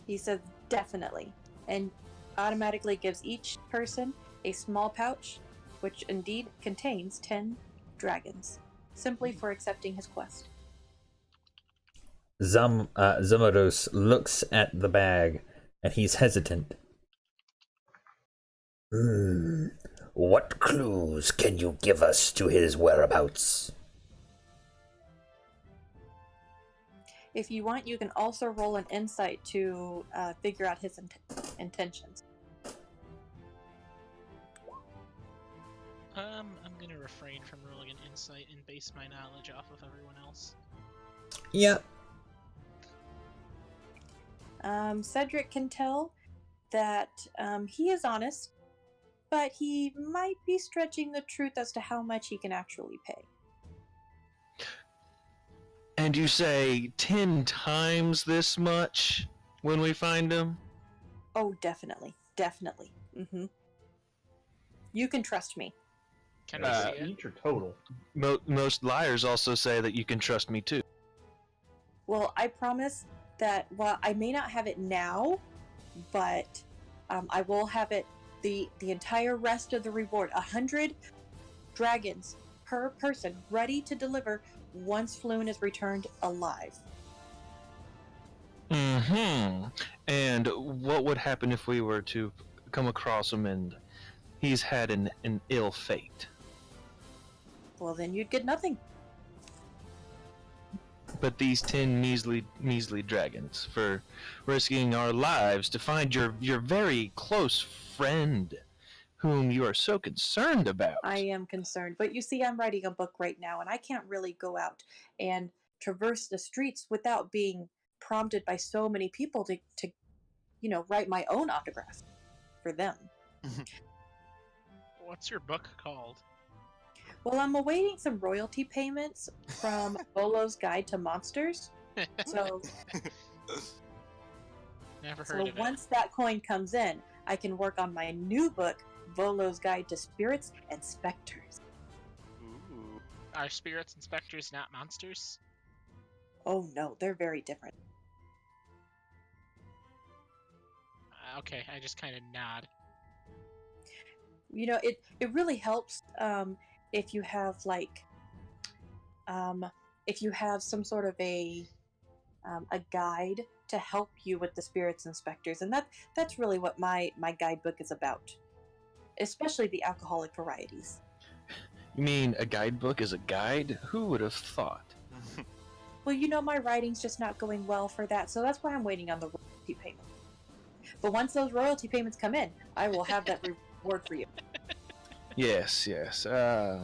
He says definitely, and automatically gives each person a small pouch, which indeed contains 10 dragons, simply for accepting his quest. Zamaros looks at the bag, and he's hesitant. What clues can you give us to his whereabouts? If you want, you can also roll an insight to figure out his intentions. I'm gonna refrain from rolling an insight and base my knowledge off of everyone else. Yeah. Cedric can tell that he is honest, but he might be stretching the truth as to how much he can actually pay. And you say 10 times this much when we find him? Oh, definitely. Definitely. Mm-hmm. You can trust me. Can I see it? Each or total? Most liars also say that you can trust me too. Well, I promise that while I may not have it now, but I will have it the entire rest of the reward. 100 dragons per person ready to deliver once Floon is returned alive. Mm-hmm. And what would happen if we were to come across him and he's had an ill fate? Well, then you'd get nothing. But these 10 measly dragons for risking our lives to find your very close friend whom you are so concerned about. I am concerned. But you see, I'm writing a book right now, and I can't really go out and traverse the streets without being prompted by so many people to write my own autograph for them. What's your book called? Well, I'm awaiting some royalty payments from Bolo's Guide to Monsters. So Never heard of it. once that coin comes in, I can work on my new book, Volo's Guide to Spirits and Specters. Ooh. Are spirits and specters not monsters? Oh no, they're very different. Okay, I just kind of nod. You know, it really helps if you have if you have some sort of a guide to help you with the spirits and specters, and that's really what my guidebook is about, especially the alcoholic varieties. You mean a guidebook is a guide? Who would have thought? Well, you know, my writing's just not going well for that, so that's why I'm waiting on the royalty payment. But once those royalty payments come in, I will have that reward for you. Yes, yes. But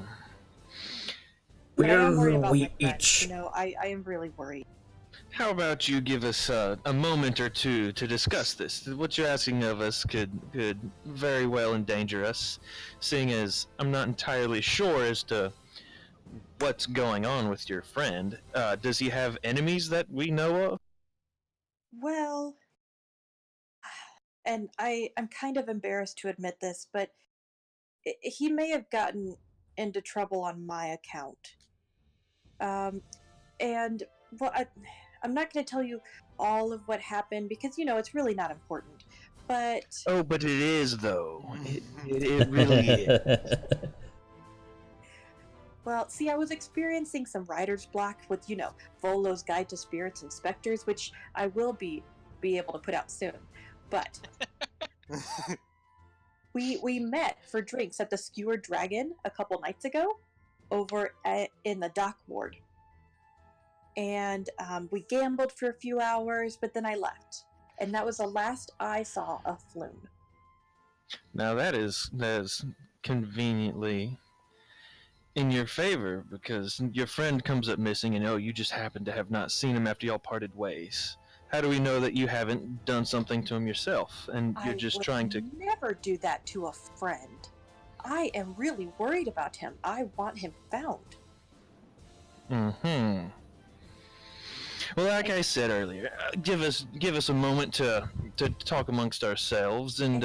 I am worried Will about we my friend. each? You know, I am really worried. How about you give us a moment or two to discuss this? What you're asking of us could very well endanger us, seeing as I'm not entirely sure as to what's going on with your friend. Does he have enemies that we know of? Well, and I'm kind of embarrassed to admit this, but he may have gotten into trouble on my account. And well, I'm not going to tell you all of what happened because you know it's really not important. But Oh, but it is though. It really is. well, see, I was experiencing some writer's block with Volo's Guide to Spirits and Specters, which I will be able to put out soon. But we met for drinks at the Skewered Dragon a couple nights ago, in the dock ward. And we gambled for a few hours, but then I left. And that was the last I saw of Floon. Now that is conveniently in your favor because your friend comes up missing and you just happen to have not seen him after y'all parted ways. How do we know that you haven't done something to him yourself and you're just would trying to never do that to a friend. I am really worried about him. I want him found. Mm-hmm. Well, like I said earlier, give us a moment to talk amongst ourselves and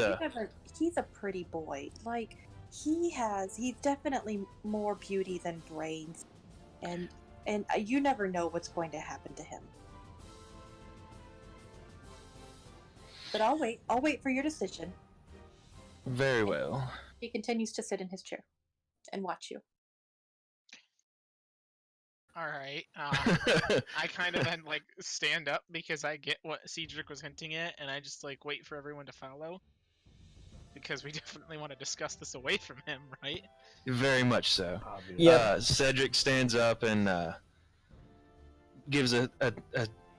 he's a pretty boy. Like he's definitely more beauty than brains. And you never know what's going to happen to him. But I'll wait for your decision. very well. He continues to sit in his chair and watch you. All right. I kind of then like stand up because I get what Cedric was hinting at, and I just like wait for everyone to follow because we definitely want to discuss this away from him, right? Very much so. Obviously. Yep. Cedric stands up and gives a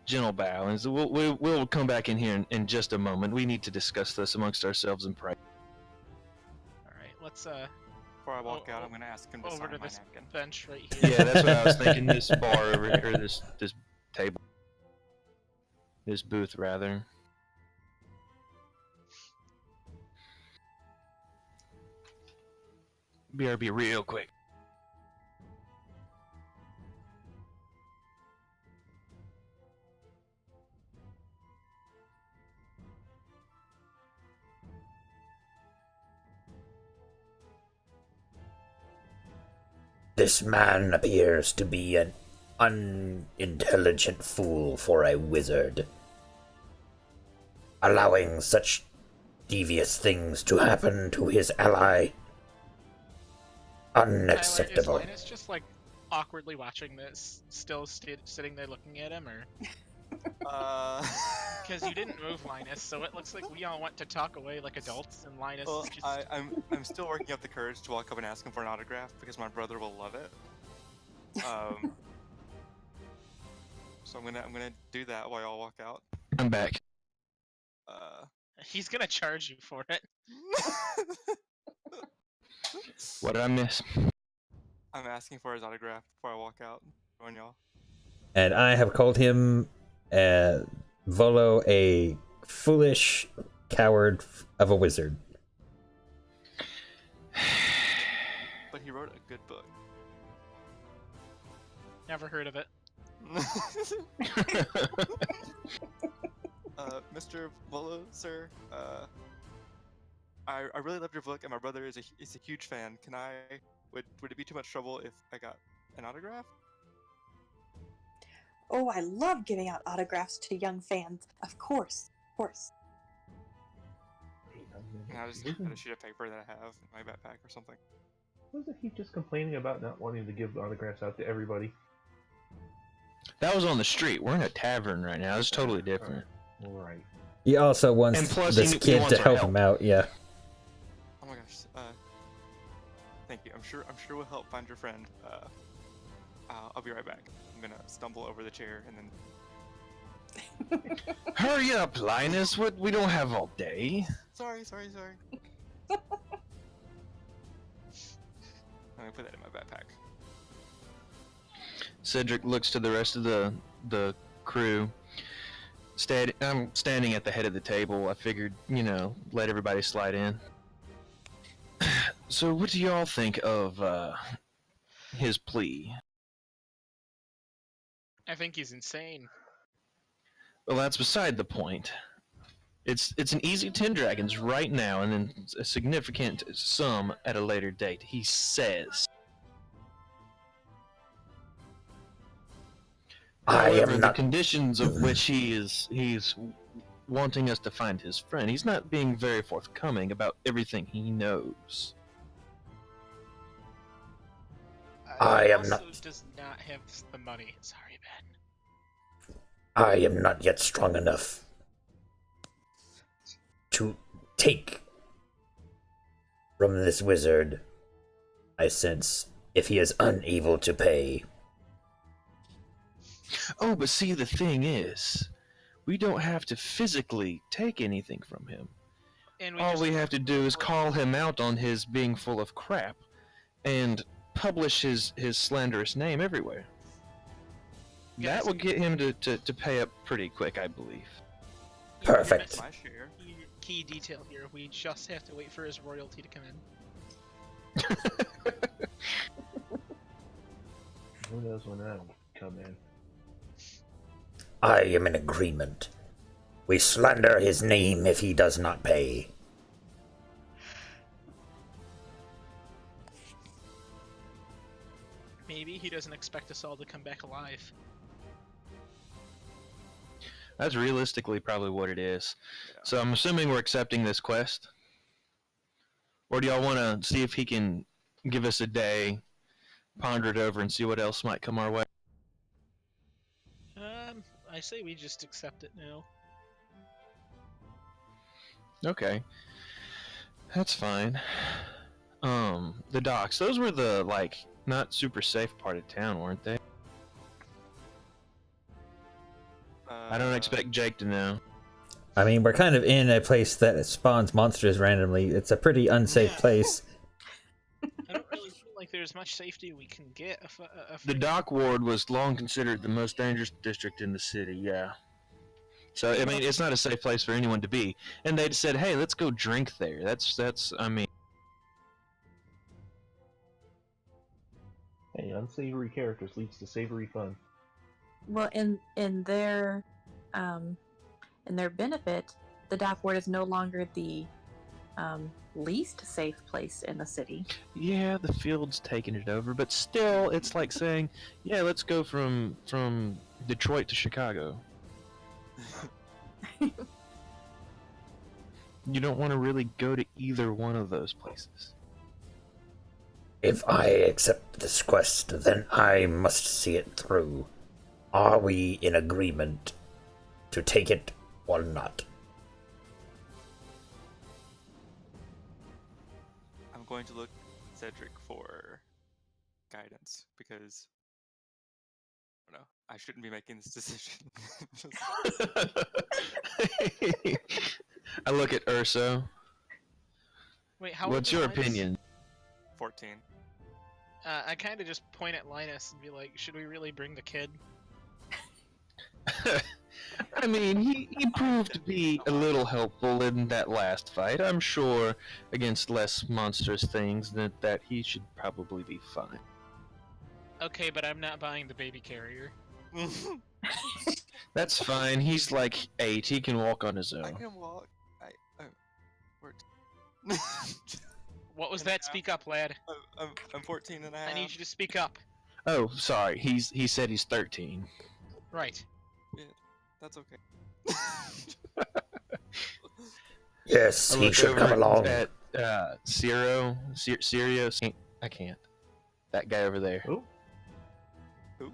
gentle bow and says, we'll come back in here in just a moment. We need to discuss this amongst ourselves and pray. All right. Let's Before I walk out, I'm gonna ask him to over sign to my this napkin. bench right here. Yeah, that's what I was thinking. This bar over here, this table, this booth rather. BRB real quick. This man appears to be an unintelligent fool for a wizard. Allowing such devious things to happen to his ally. Unacceptable. Tyler, is Linus just like awkwardly watching this, still sitting there looking at him, or? Because you didn't move, Linus, so it looks like we all went to talk away like adults, and Linus Well, is just. I'm still working up the courage to walk up and ask him for an autograph because my brother will love it. So I'm gonna do that while y'all walk out. I'm back. He's gonna charge you for it. What did I miss? I'm asking for his autograph before I walk out. Join y'all. And I have called him Volo a foolish coward of a wizard. But he wrote a good book. Never heard of it. Mr. Volo, sir, I really loved your book, and my brother is a huge fan. Would it be too much trouble if I got an autograph? Oh, I love giving out autographs to young fans. Of course. And I just had a sheet of paper that I have in my backpack or something. Wasn't he just complaining about not wanting to give autographs out to everybody? That was on the street. We're in a tavern right now. It's totally different. Right. He also wants And plus this he kid wants to our help help. him out, yeah. Oh my gosh. Thank you. I'm sure we'll help find your friend. I'll be right back. I'm gonna stumble over the chair and then. Hurry up, Linus. We don't have all day. Sorry. gonna put that in my backpack. Cedric looks to the rest of the crew. I'm standing at the head of the table. I figured, let everybody slide in. So, what do y'all think of his plea? I think he's insane. Well, that's beside the point. It's an easy 10 dragons right now, and then a significant sum at a later date. He says. However, the conditions of which he's wanting us to find his friend, he's not being very forthcoming about everything he knows. I am also not. Does not have the money. Sorry, Ben. I am not yet strong enough to take from this wizard. I sense if he is unable to pay. Oh, but see, the thing is, we don't have to physically take anything from him. And All we have to do is call him out on his being full of crap, and publish his slanderous name everywhere. Yeah, That will get him to pay up pretty quick, I believe. Perfect. My share. Key detail here. We just have to wait for his royalty to come in. Who knows when that'll come in? I am in agreement. We slander his name if he does not pay. Maybe he doesn't expect us all to come back alive. That's realistically probably what it is. Yeah. So I'm assuming we're accepting this quest. Or do y'all want to see if he can give us a day, ponder it over, and see what else might come our way? I say we just accept it now. Okay. That's fine. The docks, those were the, not super safe part of town, weren't they? I don't expect Jake to know. I mean, we're kind of in a place that spawns monsters randomly. It's a pretty unsafe place. I don't really feel like there's much safety we can get. The dock ward was long considered the most dangerous district in the city, yeah. So, I mean, it's not a safe place for anyone to be. And they said, hey, let's go drink there. That's I mean... Hey, unsavory characters leads to savory fun. Well, in their benefit, the dock ward is no longer the least safe place in the city. Yeah, the field's taking it over, but still, it's like saying, yeah, let's go from Detroit to Chicago. You don't want to really go to either one of those places. If I accept this quest, then I must see it through. Are we in agreement to take it or not? I'm going to look Cedric for guidance because I don't know. I shouldn't be making this decision. I look at Urso. Wait, how? What's your opinion? 14. I kind of just point at Linus and be like, "Should we really bring the kid?" I mean, he proved to be a little helpful in that last fight. I'm sure against less monstrous things that he should probably be fine. Okay, but I'm not buying the baby carrier. That's fine. He's like 8. He can walk on his I own. can walk. What was that? Speak up, lad. I'm 14 and a half. I need you to speak up. Oh, sorry. He said he's 13. Right. Yeah, that's okay. Yes, I he look should over come along. at Sirio. I can't. That guy over there. Who? Who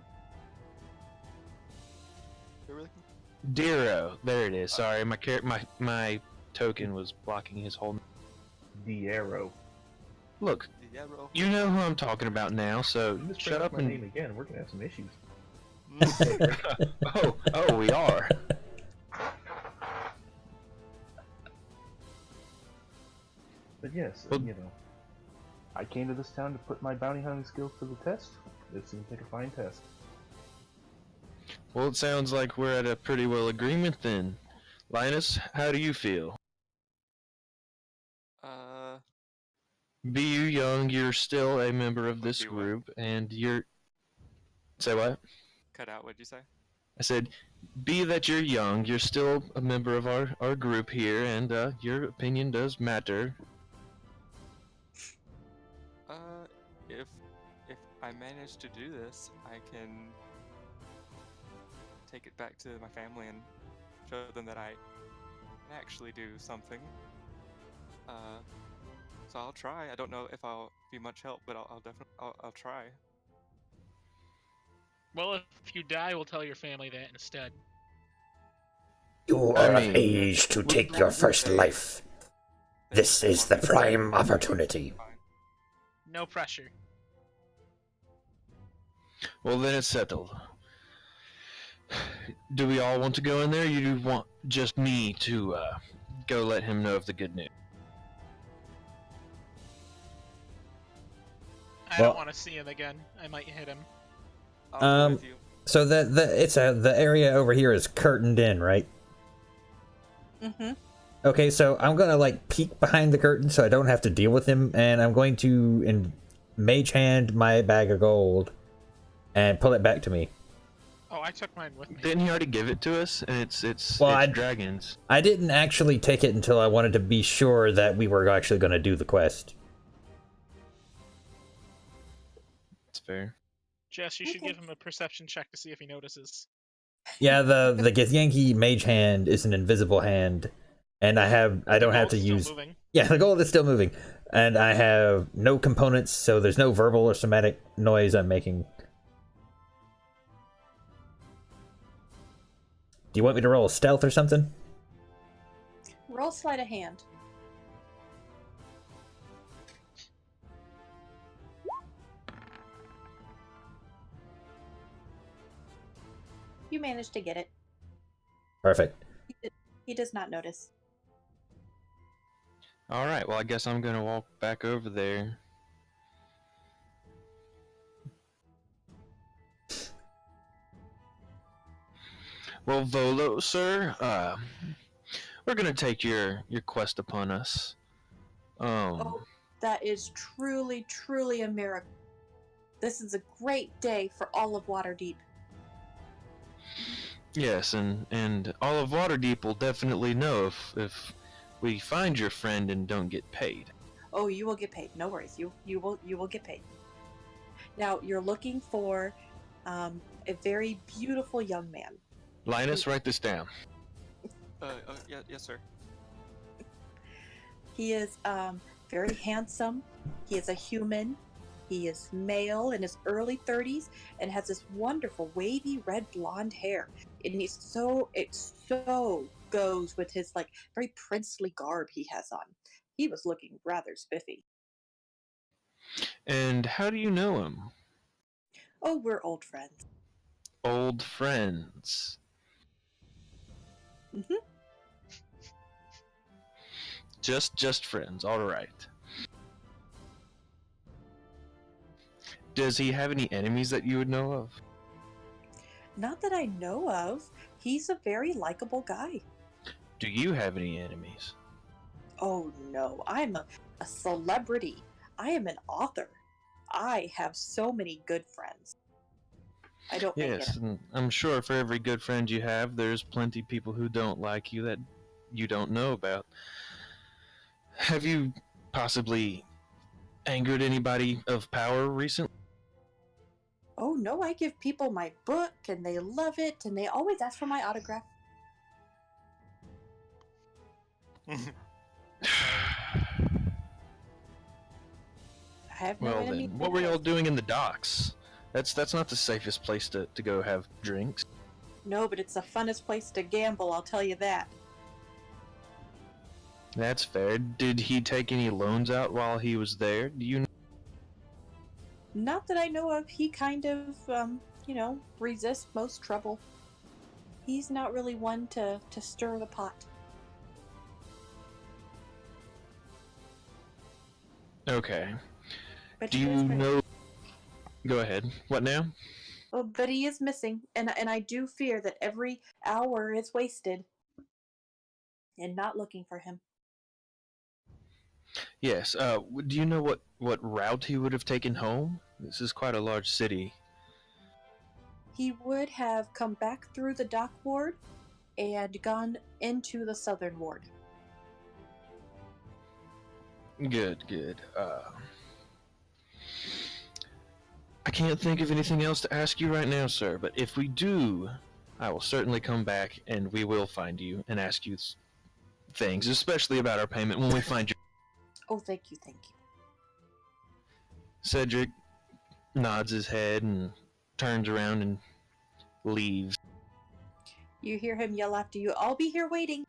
are we looking? Diro. There it is. Sorry, my token was blocking his whole. The arrow. Look, Yeah, bro. you know who I'm talking about now, so You just shut up my and. name again. We're gonna have some issues. Oh, we are. But yes, Well- I came to this town to put my bounty hunting skills to the test. It seems like a fine test. Well, it sounds like we're at a pretty well agreement then. Linus, how do you feel? Uh, Be you young, you're still a member of this Be what? group, and you're... Say what? cut out. What'd you say? I said, be that you're young, you're still a member of our group here, and your opinion does matter. If I manage to do this, I can take it back to my family and show them that I can actually do something. So I'll try. I don't know if I'll be much help, but I'll definitely I'll try. Well, if you die, we'll tell your family that instead. You I are of mean, age to would take you your like to first say life. that This you is want the me to- prime opportunity. Fine. No pressure. Well, then it's settled. Do we all want to go in there, or you want just me to go let him know of the good news? I Well- don't want to see him again. I might hit him. I'll go with you. So the area over here is curtained in, right? Mm-hmm. Okay, so I'm gonna like peek behind the curtain so I don't have to deal with him, and I'm going to mage hand my bag of gold and pull it back to me. Oh, I took mine with me. Didn't he already give it to us? And it's Well, dragons. I didn't actually take it until I wanted to be sure that we were actually going to do the quest. It's fair. Jess, you should Okay. give him a perception check to see if he notices. Yeah, the Githyanki mage hand is an invisible hand, and I don't have to Gold's still use. moving. Yeah, the gold is still moving, and I have no components, so there's no verbal or somatic noise I'm making. Do you want me to roll stealth or something? Roll sleight of hand. You managed to get it. Perfect. He does not notice. All right. Well, I guess I'm gonna walk back over there. Well, Volo, sir, we're gonna take your quest upon us. Oh, that is truly, truly a miracle. This is a great day for all of Waterdeep. Yes, and all of Waterdeep will definitely know if we find your friend and don't get paid. Oh, you will get paid. No worries. You will get paid. Now you're looking for a very beautiful young man. Linus, write this down. Yeah, yes, sir. He is very handsome. He is a human. He is male in his early 30s and has this wonderful wavy red blonde hair. And it so goes with his like very princely garb he has on. He was looking rather spiffy. And how do you know him? Oh, we're old friends. Old friends. Mhm. Just friends. All right. Does he have any enemies that you would know of? Not that I know of. He's a very likable guy. Do you have any enemies? Oh no, I'm a celebrity. I am an author. I have so many good friends. I don't make Yes, it. and I'm sure for every good friend you have, there's plenty people who don't like you that you don't know about. Have you possibly angered anybody of power recently? Oh no, I give people my book and they love it and they always ask for my autograph. I have no Well enemies. then, what were y'all doing in the docks? That's not the safest place to go have drinks. No, but it's the funnest place to gamble, I'll tell you that. That's fair. Did he take any loans out while he was there? Do you know? Not that I know of. He kind of, resists most trouble. He's not really one to stir the pot. Okay. But Do he is you right. know? Go ahead. What now? Oh, but he is missing, and I do fear that every hour is wasted in not looking for him. Yes. Do you know what route he would have taken home? This is quite a large city. He would have come back through the dock ward and gone into the southern ward. Good, good. I can't think of anything else to ask you right now, sir, but if we do, I will certainly come back and we will find you and ask you things, especially about our payment when we find you. Oh, thank you, thank you. Cedric nods his head and turns around and leaves. You hear him yell after you, "I'll be here waiting."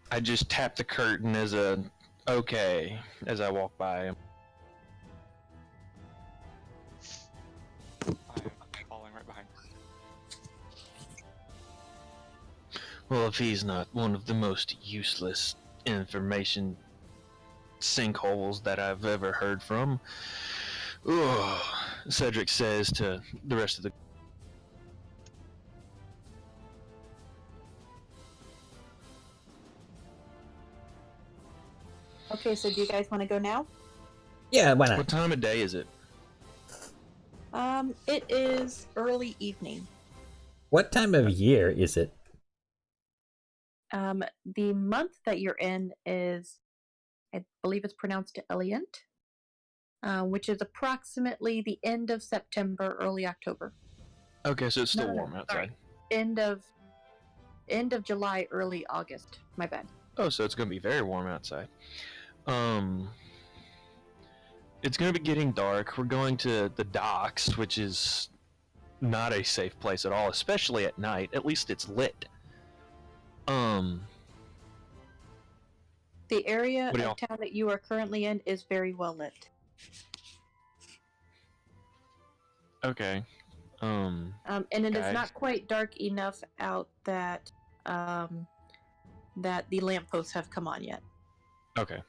I just tap the curtain as a okay as I walk by him. I'm falling right behind. Well, if he's not one of the most useless information sinkholes that I've ever heard from, Cedric says to the rest of the. Okay, so do you guys want to go now? Yeah, why What not? time of day is it? It is early evening. What time of year is it? The month that you're in is, I believe it's pronounced Eliant, which is approximately the end of September, early October. Okay, so it's still No, warm sorry. outside. End of July, early August. My bad. Oh, so it's gonna be very warm outside. It's gonna be getting dark. We're going to the docks, which is not a safe place at all, especially at night. At least it's lit. The area What do of town that you are currently in is very well lit. Okay. And it is Guys. not quite dark enough out that that the lampposts have come on yet. Okay.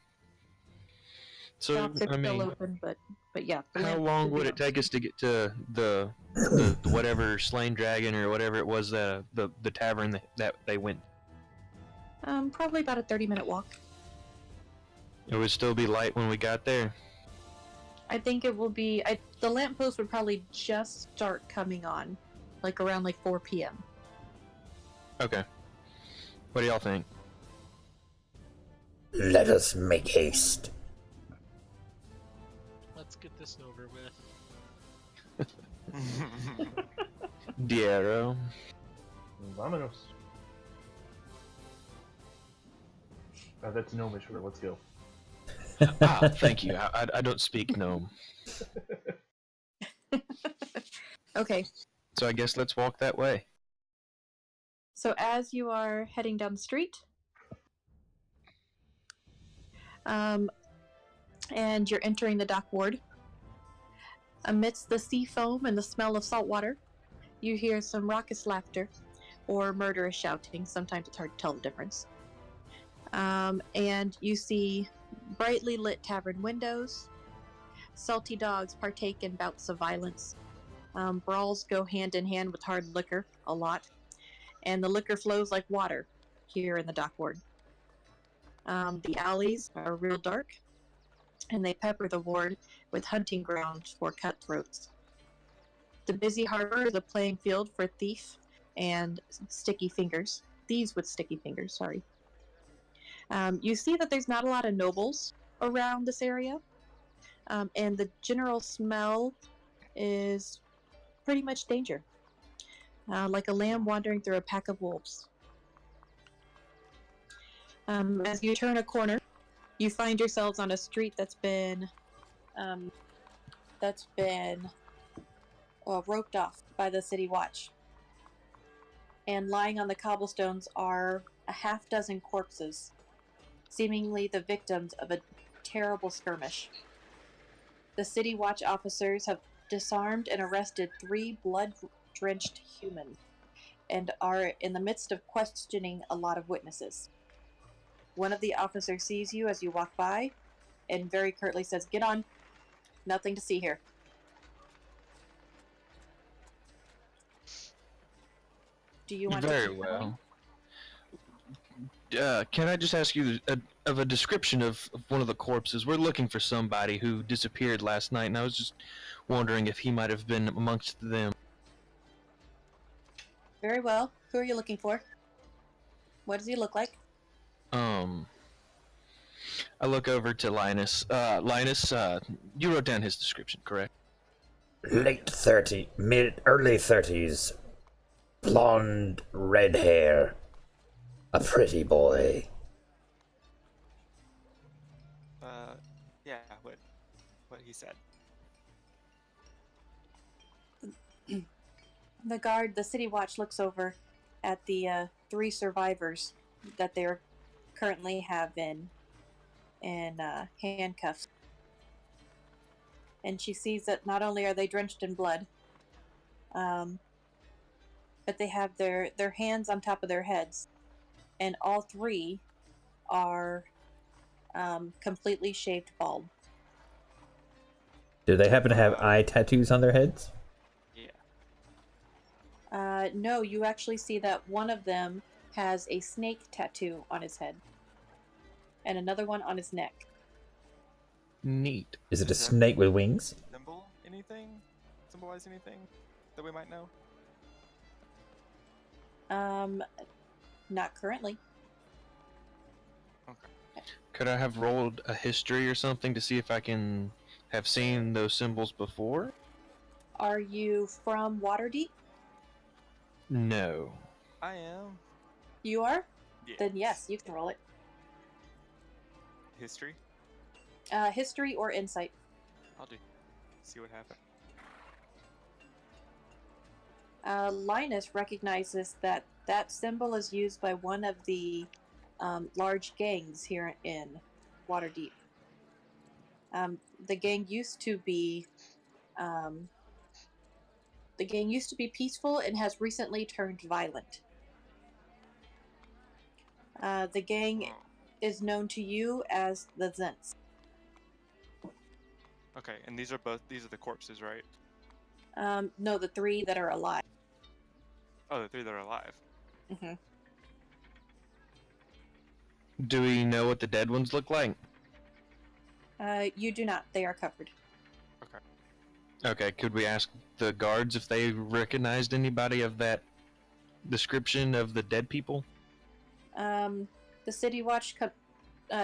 So Shops are I still mean, open, but yeah. the how lamp long should would be it take us to get to the whatever slain dragon or whatever it was, the tavern that they went? Probably about a 30-minute walk. It would still be light when we got there. I think it will be. The lamppost would probably just start coming on, like around 4 p.m. Okay. What do y'all think? Let us make haste. Let's get this over with. Diero. Vámonos. That's gnomish for let's go. Thank you. I don't speak gnome. Okay. So I guess let's walk that way. So as you are heading down the street, and you're entering the dock ward, amidst the sea foam and the smell of salt water, you hear some raucous laughter or murderous shouting. Sometimes it's hard to tell the difference. And you see brightly lit tavern windows. Salty dogs partake in bouts of violence. Brawls go hand in hand with hard liquor a lot. And the liquor flows like water here in the dock ward. The alleys are real dark, and they pepper the ward with hunting grounds for cutthroats. The busy harbor is a playing field for thief and sticky fingers. Thieves with sticky fingers, sorry. You see that there's not a lot of nobles around this area, and the general smell is pretty much danger, like a lamb wandering through a pack of wolves. As you turn a corner, you find yourselves on a street that's been roped off by the city watch. And lying on the cobblestones are a half dozen corpses, seemingly the victims of a terrible skirmish. The city watch officers have disarmed and arrested 3 blood-drenched humans and are in the midst of questioning a lot of witnesses. One of the officers sees you as you walk by and very curtly says, "Get on. Nothing to see here." Do you want to Very keep going? well. Can I just ask you of a description of one of the corpses? We're looking for somebody who disappeared last night, and I was just wondering if he might have been amongst them. Very well. Who are you looking for? What does he look like? I look over to Linus. Linus, you wrote down his description, correct? Early 30s, blonde, red hair, a pretty boy. Yeah, what he said. The city watch looks over at the 3 survivors that they currently have in handcuffs. And she sees that not only are they drenched in blood, but they have their hands on top of their heads. And all 3 are completely shaved bald. Do they happen to have eye tattoos on their heads? Yeah. No, you actually see that one of them has a snake tattoo on his head. And another one on his neck. Neat. Is it a snake with wings? Symbolize anything that we might know? Not currently. Okay. Could I have rolled a history or something to see if I can have seen those symbols before? Are you from Waterdeep? No. I am. You are? Yeah. Then yes, you can roll it. History? History or insight. I'll do. See what happens. Linus recognizes that symbol is used by one of the large gangs here in Waterdeep. The gang used to be peaceful and has recently turned violent. The gang is known to you as the Zents. Okay, and these are the corpses, right? No, the 3 that are alive. Oh, the 3 that are alive. Mm-hmm. Do we know what the dead ones look like? You do not. They are covered. Okay, could we ask the guards if they recognized anybody of that description of the dead people? The city watch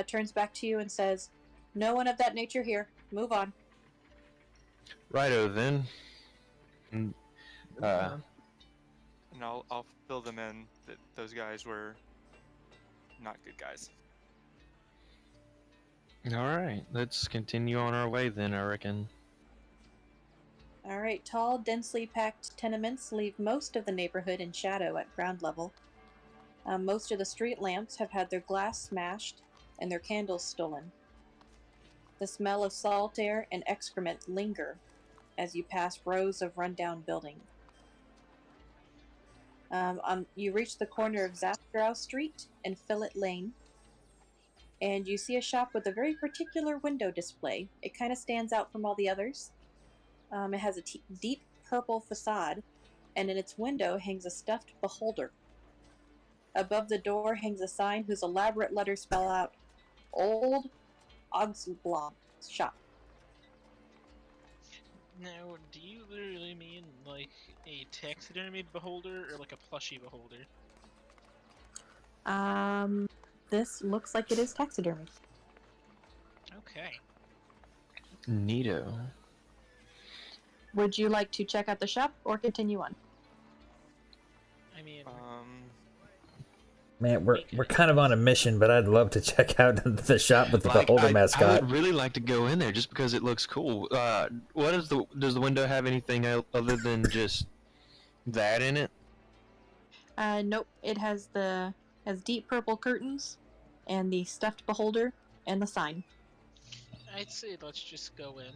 turns back to you and says, "No one of that nature here. Move on." Righto then. And I'll fill them in that those guys were not good guys. Alright, let's continue on our way then, I reckon. Alright, tall, densely packed tenements leave most of the neighborhood in shadow at ground level. Most of the street lamps have had their glass smashed and their candles stolen. The smell of salt air and excrement linger as you pass rows of rundown buildings. You reach the corner of Zastrow Street and Fillet Lane, and you see a shop with a very particular window display. It kind of stands out from all the others. It has a deep purple facade, and in its window hangs a stuffed beholder. Above the door hangs a sign whose elaborate letters spell out Old Ogsblom Shop. Now, do you literally mean like a taxidermied beholder or like a plushie beholder? This looks like it is taxidermy. Okay. Neato. Would you like to check out the shop or continue on? I mean, Man, we're kind of on a mission, but I'd love to check out the shop with the beholder mascot. I would really like to go in there just because it looks cool. Does the window have anything other than just that in it? Nope. It has deep purple curtains, and the stuffed beholder, and the sign. I'd say let's just go in.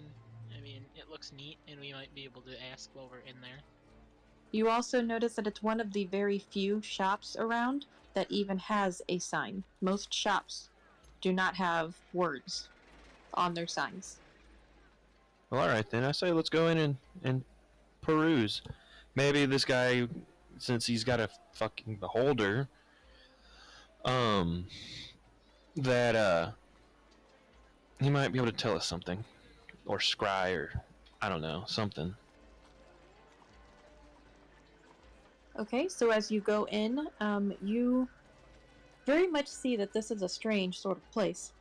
I mean, it looks neat, and we might be able to ask while we're in there. You also notice that it's one of the very few shops around that even has a sign. Most shops do not have words on their signs. Well, all right then. I say let's go in and peruse. Maybe this guy, since he's got a fucking beholder, that he might be able to tell us something, or scry, or I don't know, something. Okay, so as you go in, you very much see that this is a strange sort of place.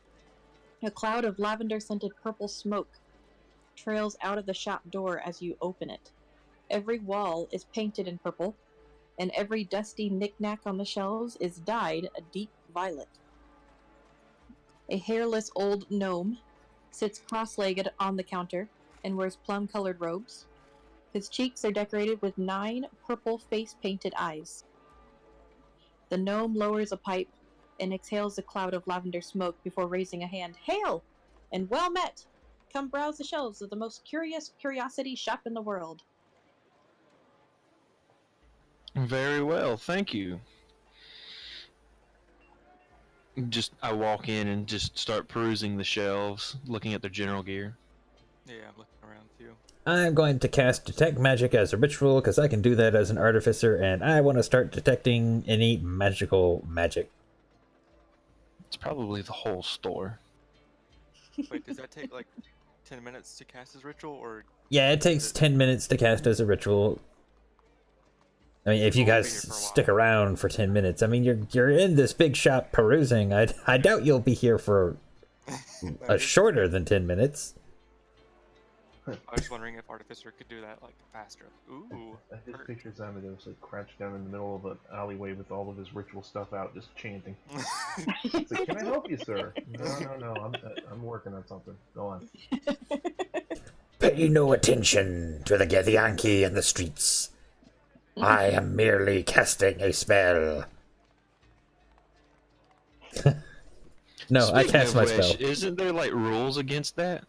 A cloud of lavender-scented purple smoke trails out of the shop door as you open it. Every wall is painted in purple, and every dusty knick-knack on the shelves is dyed a deep violet. A hairless old gnome sits cross-legged on the counter and wears plum-colored robes. His cheeks are decorated with 9 purple face-painted eyes. The gnome lowers a pipe and exhales a cloud of lavender smoke before raising a hand. Hail! And well met! Come browse the shelves of the most curious curiosity shop in the world. Very well, thank you. I walk in and just start perusing the shelves, looking at their general gear. Yeah, I'm looking around too. I'm going to cast Detect Magic as a ritual, because I can do that as an artificer, and I want to start detecting any magical magic. It's probably the whole store. Wait, does that take like 10 minutes to cast his ritual, or Yeah, it takes 10 minutes to cast as a ritual. I mean, if you We'll be guys here for a while. stick around for 10 minutes, I mean, you're in this big shop perusing. I doubt you'll be here for shorter than 10 minutes. I was just wondering if Artificer could do that like faster. Ooh. I just hurt. picture Zamados like crouched down in the middle of an alleyway with all of his ritual stuff out, just chanting. It's like, can I help you, sir? No. I'm working on something. Go on. Pay no attention to the Githyanki in the streets. I am merely casting a spell. No, I Speaking cast of my which, spell. Isn't there like rules against that?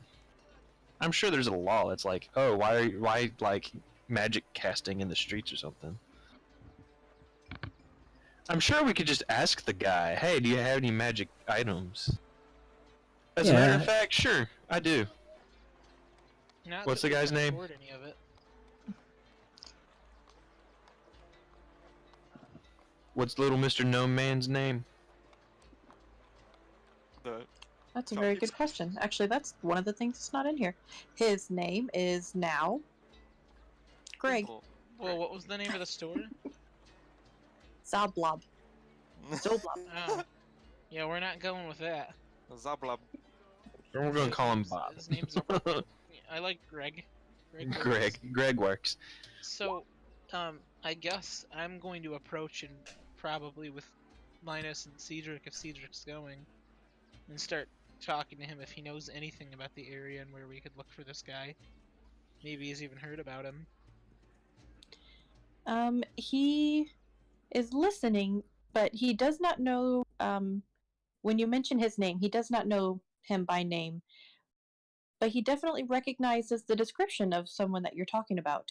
I'm sure there's a law. It's like, oh, why like magic casting in the streets or something? I'm sure we could just ask the guy, hey, do you have any magic items? As a matter of Yeah. fact, sure, I do. Not What's that the we guy's can name? afford any of it. What's little Mr. Gnome Man's name? The That's a very good question. Actually, that's one of the things that's not in here. His name is now Greg Twinkle. Well, what was the name of the store? Zablob. Zoblob. Oh. Yeah, we're not going with that. Zablob. We're gonna call him Bob. His name's I like Greg. Greg works. So, I guess I'm going to approach and probably with Linus and Cedric if Cedric's going, and start talking to him if he knows anything about the area and where we could look for this guy. Maybe he's even heard about him. He is listening, but he does not know, when you mention his name, he does not know him by name. But he definitely recognizes the description of someone that you're talking about.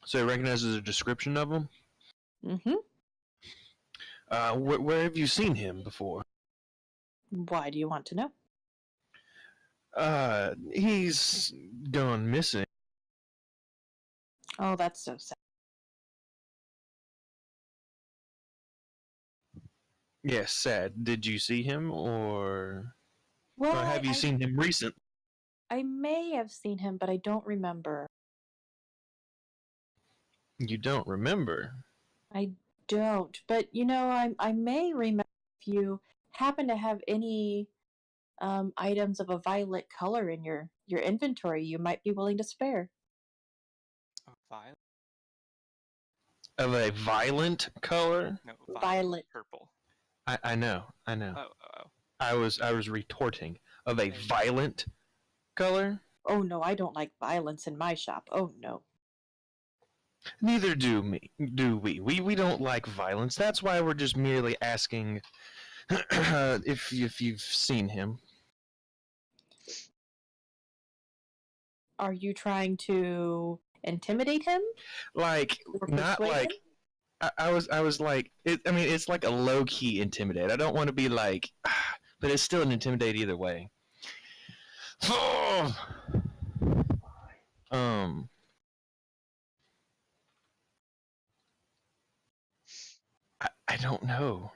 So he recognizes a description of him? Mm-hmm. Where have you seen him before? Why do you want to know? He's gone missing. Oh, that's so sad. Yes, sad. Did you see him, or Well, have you seen him recent? I may have seen him, but I don't remember. You don't remember? I don't. But, I may remember if you happen to have any items of a violet color in your inventory you might be willing to spare. Violet? Of a violent color? No, Violet. Purple. I know. Oh. I was retorting. Of a violent color? Oh no, I don't like violence in my shop. Oh no. Neither do we. We don't like violence. That's why we're just merely asking if you've seen him. Are you trying to Intimidate him Like, or not persuade like him? I was like, I mean, it's like a low key intimidate. I don't want to be like, but it's still an intimidate either way. um, I don't know.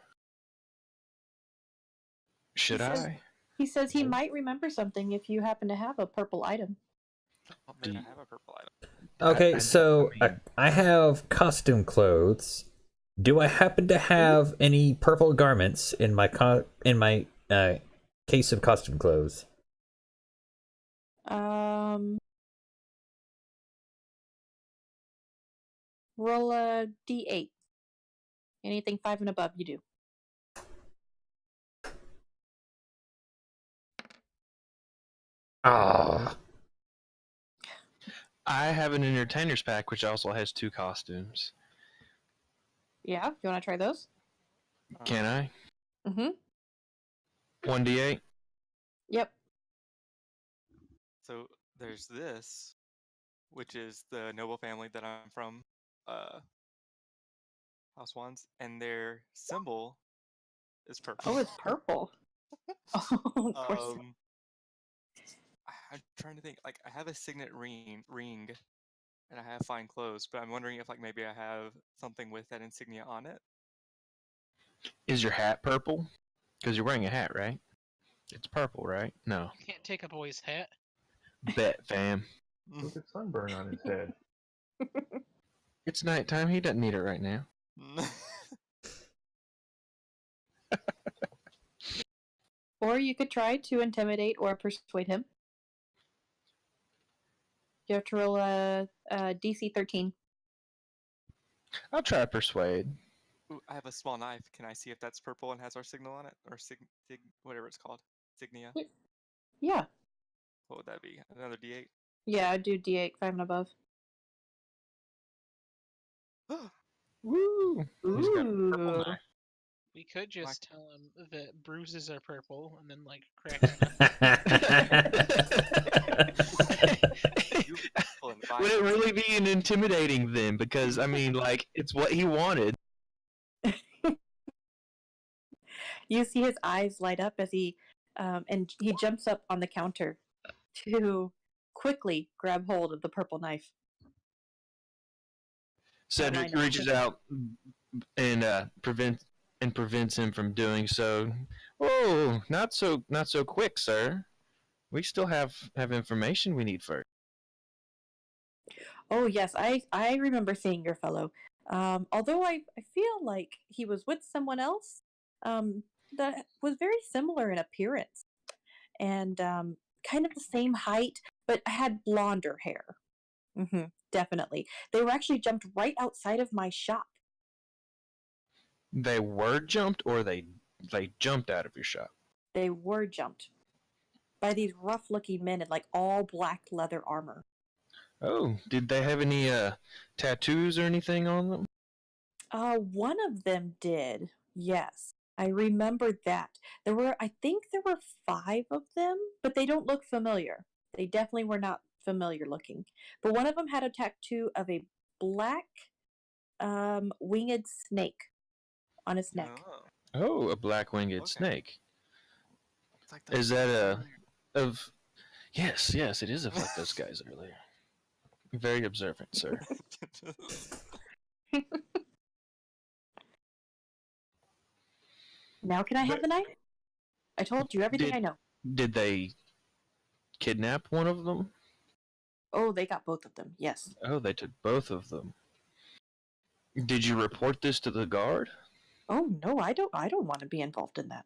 Should says- I? He says he might remember something if you happen to have a purple item. Oh, maybe Do I you- have a purple item. Okay, I so mean- I have costume clothes. Do I happen to have any purple garments in my case of costume clothes? Roll a d8. Anything 5 and above, you do. Ah, I have an entertainer's pack, which also has 2 costumes. Yeah, you want to try those? Can I? Mm-hmm. 1d8. Yep. So there's this, which is the noble family that I'm from, House Wands, and their symbol is purple. Oh, it's purple. Oh, of course. I'm trying to think. Like, I have a signet ring, and I have fine clothes, but I'm wondering if, like, maybe I have something with that insignia on it. Is your hat purple? Because you're wearing a hat, right? It's purple, right? No. You can't take a boy's hat. Bet, fam. Look at sunburn on his head. It's nighttime. He doesn't need it right now. Or you could try to intimidate or persuade him. You have to roll a DC 13. I'll try persuade. Ooh, I have a small knife. Can I see if that's purple and has our signal on it, or whatever it's called, signia? Yeah. What would that be? Another D8. Yeah, I'd do D8 5 and above. Woo! He's got a purple Ooh. knife. We could just tell him that bruises are purple and then like crack Would it really be an intimidating then? Because I mean, like, it's what he wanted. You see his eyes light up as he jumps up on the counter to quickly grab hold of the purple knife. Cedric Mine reaches out and prevents him from doing so. Oh, not so quick, sir. We still have information we need first. Oh yes, I remember seeing your fellow. Although I feel like he was with someone else that was very similar in appearance and kind of the same height, but had blonder hair. Definitely, they were actually jumped right outside of my shop. They were jumped, or they jumped out of your shop. They were jumped by these rough-looking men in like all black leather armor. Oh, did they have any tattoos or anything on them? One of them did. Yes, I remembered that. I think there were 5 of them, but they don't look familiar. They definitely were not familiar looking. But one of them had a tattoo of a black, winged snake on his neck. Oh, a black-winged snake. It's like Is that of? Yes, it is of like those guys earlier. Very observant, sir. Now can I have the knife? I told you everything I know. Did they kidnap one of them? Oh, they got both of them. Yes. Oh, they took both of them. Did you report this to the guard? Oh no, I don't want to be involved in that.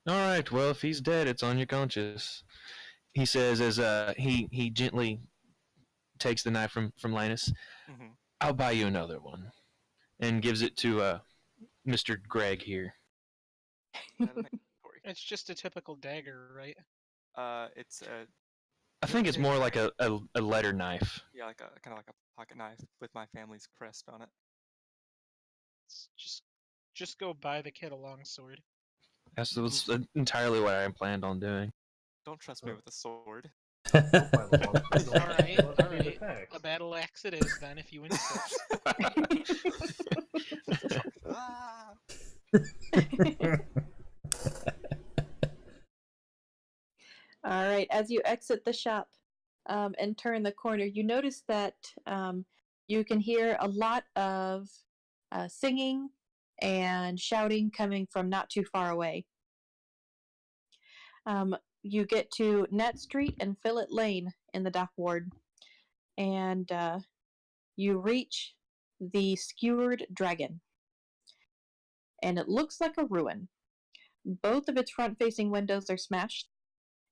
All right. Well, if he's dead, it's on your conscience. He says as he gently takes the knife from Linus. Mm-hmm. I'll buy you another one, and gives it to Mr. Greg here. It's just a typical dagger, right? It's a. I think it's more like a letter knife. Yeah, like a kind of like a pocket knife with my family's crest on it. It's just go buy the kid a longsword. That's entirely what I planned on doing. Don't trust me with a sword. Don't buy the wrong thing. All right, Don't all pay the right. tax. A battle axe it is then, if you insist. Ah! All right, as you exit the shop and turn the corner, you notice that you can hear a lot of singing and shouting coming from not too far away. You get to Net Street and Fillet Lane in the dock ward, and you reach the Skewered Dragon. And it looks like a ruin. Both of its front facing windows are smashed,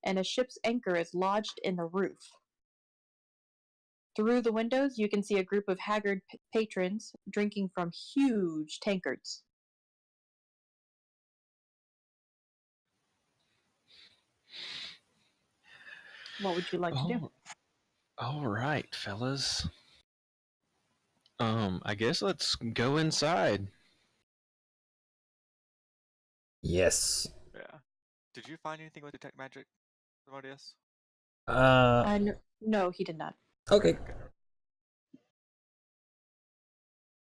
and a ship's anchor is lodged in the roof. Through the windows, you can see a group of haggard patrons drinking from huge tankards. What would you like to do? All right, fellas. I guess let's go inside. Yes. Yeah. Did you find anything with detect magic, Remodius? No, he did not. Okay.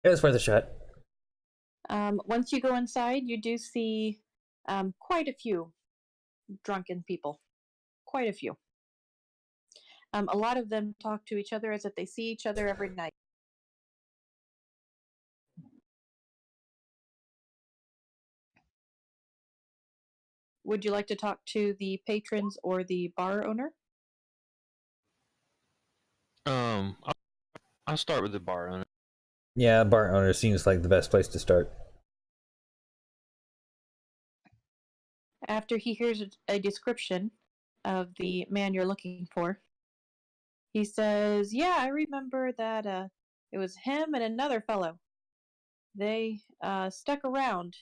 It was worth a shot. Once you go inside, you do see quite a few drunken people. Quite a few. A lot of them talk to each other as if they see each other every night. Would you like to talk to the patrons or the bar owner? I'll start with the bar owner. Yeah, bar owner seems like the best place to start. After he hears a description of the man you're looking for, he says, "Yeah, I remember that it was him and another fellow. They stuck around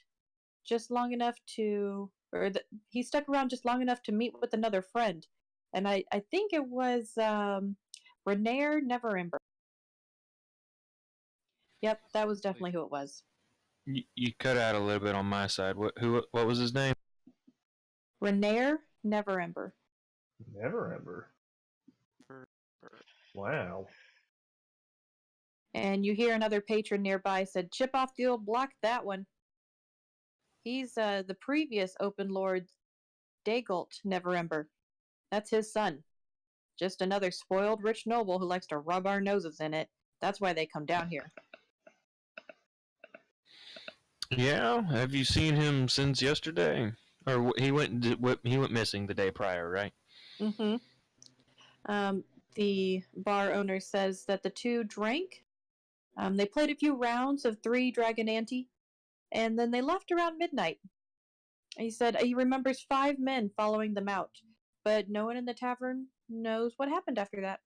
just long enough to, he stuck around just long enough to meet with another friend, and I think it was Renair Neverember. Yep, that was definitely who it was. You cut out a little bit on my side. What was his name? Renair Neverember. Never ever. Wow. And you hear another patron nearby said, "Chip off the old block, that one. He's the previous Open Lord Dagult Neverember. That's his son. Just another spoiled rich noble who likes to rub our noses in it. That's why they come down here." Yeah, have you seen him since yesterday? Or he went missing the day prior, right? Mm-hmm. The bar owner says that the two drank. They played a few rounds of 3 Dragon Ante, and then they left around midnight. He said he remembers 5 men following them out, but no one in the tavern knows what happened after that.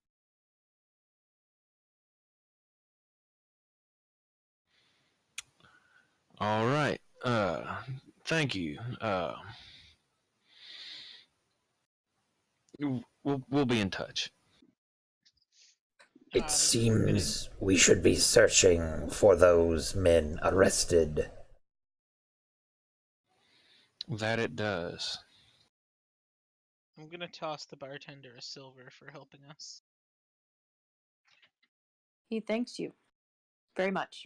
All right. Thank you. We'll be in touch. It seems we should be searching for those men arrested. That it does. I'm gonna toss the bartender a silver for helping us. He thanks you very much.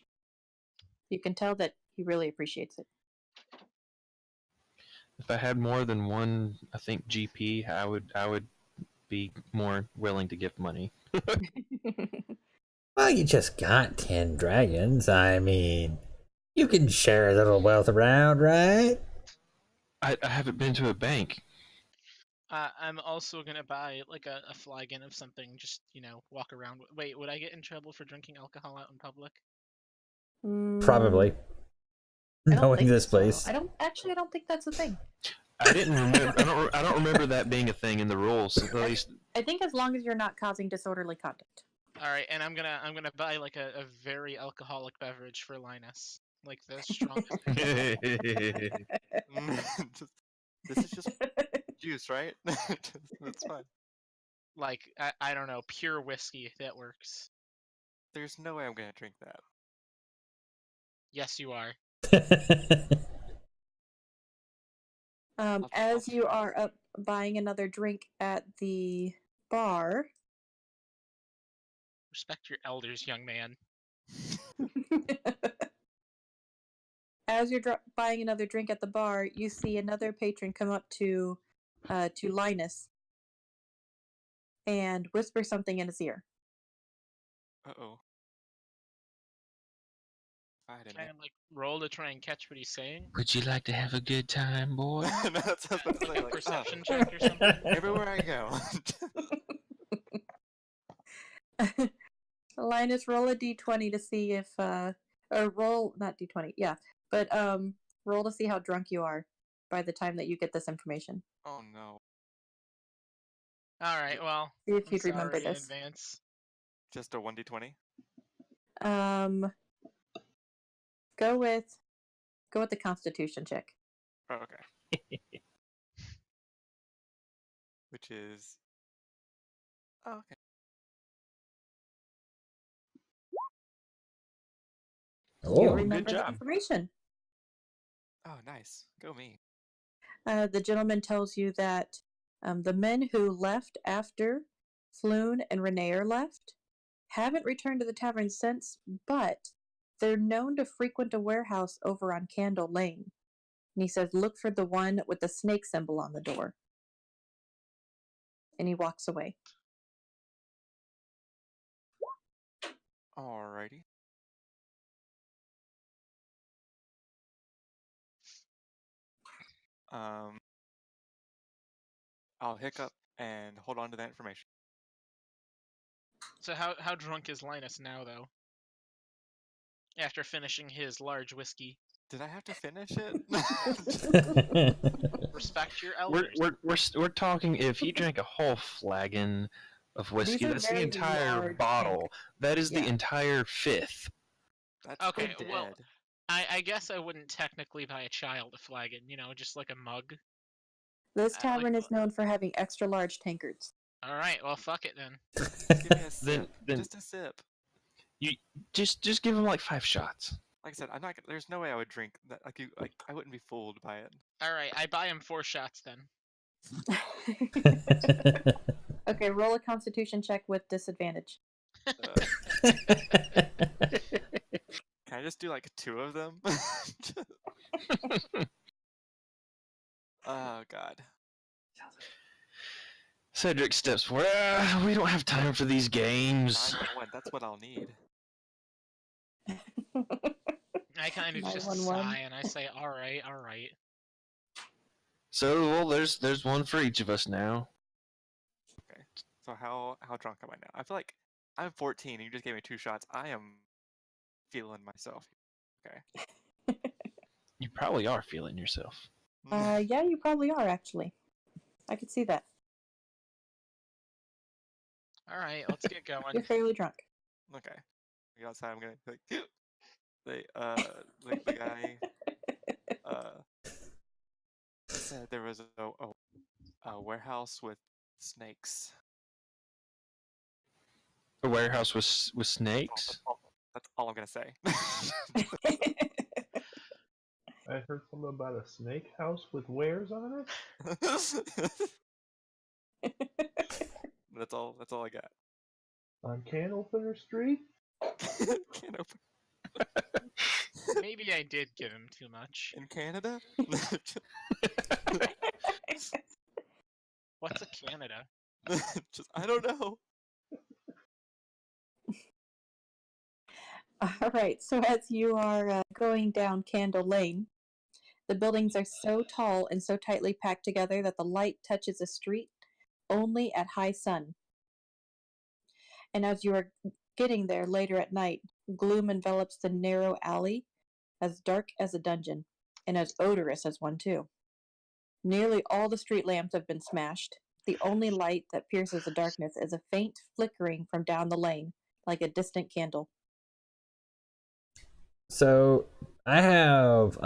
You can tell that he really appreciates it. If I had more than one, I think GP, I would be more willing to give money. Well, you just got 10 dragons. I mean, you can share a little wealth around, right? I haven't been to a bank. I'm also gonna buy like a flagon of something. Just walk around. Wait, would I get in trouble for drinking alcohol out in public? Probably. I don't Knowing think this so. place. I don't think that's a thing. I didn't remember. I don't remember that being a thing in the rules. At least I think as long as you're not causing disorderly conduct. All right, and I'm gonna buy like a very alcoholic beverage for Linus, like the strongest. This is just juice, right? That's fine. Like I don't know, pure whiskey that works. There's no way I'm gonna drink that. Yes, you are. As you are up buying another drink at the bar. Respect your elders, young man. As you're buying another drink at the bar, you see another patron come up to Linus and whisper something in his ear. Uh-oh. Can I like roll to try and catch what he's saying? Would you like to have a good time, boy? No, that's what I was Like a like, perception check or something? everywhere I go. Linus, roll a d20 to see if or roll not d20, yeah, but roll to see how drunk you are by the time that you get this information. Oh no. All right, well, See if I'm you'd remember sorry in this. advance. Just a 1d20? Go with the Constitution check. Oh, okay. Which is... Oh, okay. You Oh, remember the job. information. Oh, nice. Go me. The gentleman tells you that the men who left after Floon and Renaer left haven't returned to the tavern since, but they're known to frequent a warehouse over on Candle Lane. And he says, look for the one with the snake symbol on the door. And he walks away. Alrighty. I'll hiccup and hold on to that information. So how drunk is Linus now, though? After finishing his large whiskey. Did I have to finish it? Respect your We're, elders. we're talking, if he drank a whole flagon of whiskey, are that's the very entire large bottle. That is the Yeah. entire fifth. That's Okay, dead. well, I guess I wouldn't technically buy a child a flagon, just like a mug. This Like, tavern is known for having extra large tankards. Alright, well, fuck it then. Give me a sip. Then- Just a sip. You just give him like 5 shots. Like I said, I'm not. There's no way I would drink that. Like I wouldn't be fooled by it. Alright, I buy him 4 shots then. Okay, roll a Constitution check with disadvantage. Can I just do like 2 of them? Oh God. Cedric steps forward. We don't have time for these games. 911. That's what I'll need. I kind of just 911. sigh and I say, alright. So, well, there's one for each of us now. Okay. So how drunk am I now? I feel like I'm 14 and you just gave me 2 shots. I am feeling myself. Okay. You probably are feeling yourself. Yeah, you probably are, actually. I could see that. Alright, let's get You're going. fairly drunk. Okay. We go outside. I'm gonna like the guy said there was a warehouse with snakes. A warehouse with snakes? That's all I'm gonna say. I heard something about a snake house with wares on it. That's all I got. On Candlefair Street? Can't open Maybe I did give him too much. in Canada? What's a Canada? Just I don't know. All right, so as you are going down Candle Lane, the buildings are so tall and so tightly packed together that the light touches the street only at high sun. And as you are getting there later at night, gloom envelops the narrow alley, as dark as a dungeon, and as odorous as one too. Nearly all the street lamps have been smashed. The only light that pierces the darkness is a faint flickering from down the lane, like a distant candle. So I have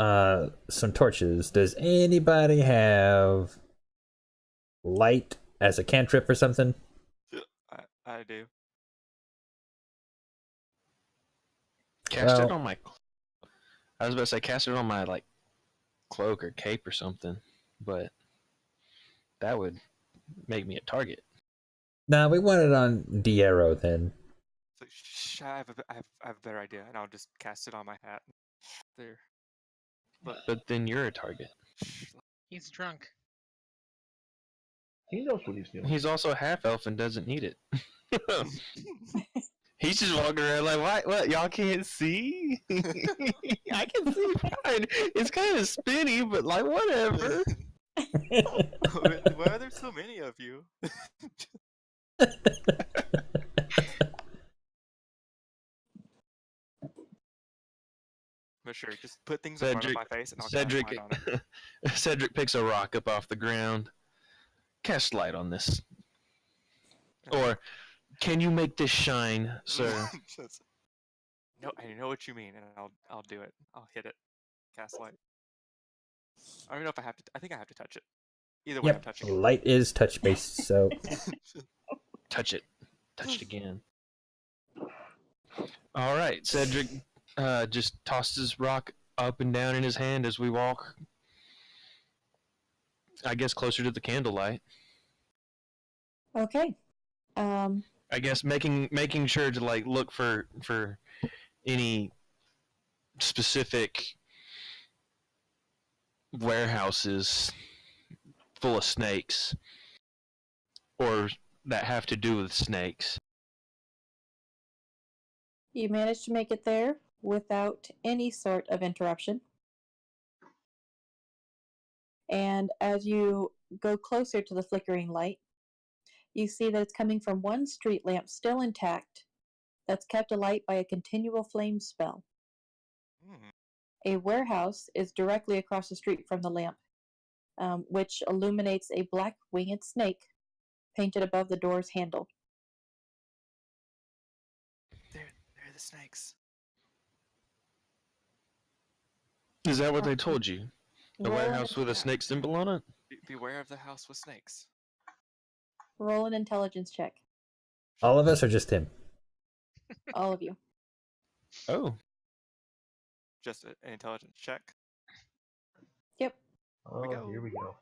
some torches. Does anybody have light as a cantrip or something? I do. Cast it Well- on my... I was about to say cast it on my, like, cloak or cape or something, but that would make me a target. Nah, we want it on Diero then. So, shh, I have a better idea, and I'll just cast it on my hat. There. But then you're a target. Shh. He's drunk. He knows what he's doing. He's also half elf and doesn't need it. He's just walking around like, what? Y'all can't see? I can see fine. It's kind of spinny, but like, whatever. Why are there so many of you? But sure, just put things in front of my face and I'll cast light on it. Cedric picks a rock up off the ground. Cast light on this. Or, can you make this shine, sir? No, I know what you mean, and I'll do it. I'll hit it. Cast light. I don't know if I have to. I think I have to touch it. Either way, I'm Yep, touching it. light is touch based, so Touch it. Touch it again. All right, Cedric just tosses his rock up and down in his hand as we walk, I guess, closer to the candlelight. Okay. I guess making sure to like look for any specific warehouses full of snakes or that have to do with snakes. You managed to make it there without any sort of interruption. And as you go closer to the flickering light, you see that it's coming from one street lamp still intact that's kept alight by a continual flame spell. A warehouse is directly across the street from the lamp, which illuminates a black winged snake painted above the door's handle. There are the snakes. Is that what they told you? A Roll an- warehouse with a snake symbol on it? Beware of the house with snakes. Roll an intelligence check, all of us or just him? all of you. Oh. Just an intelligence check. Yep. Oh, we go. here we go.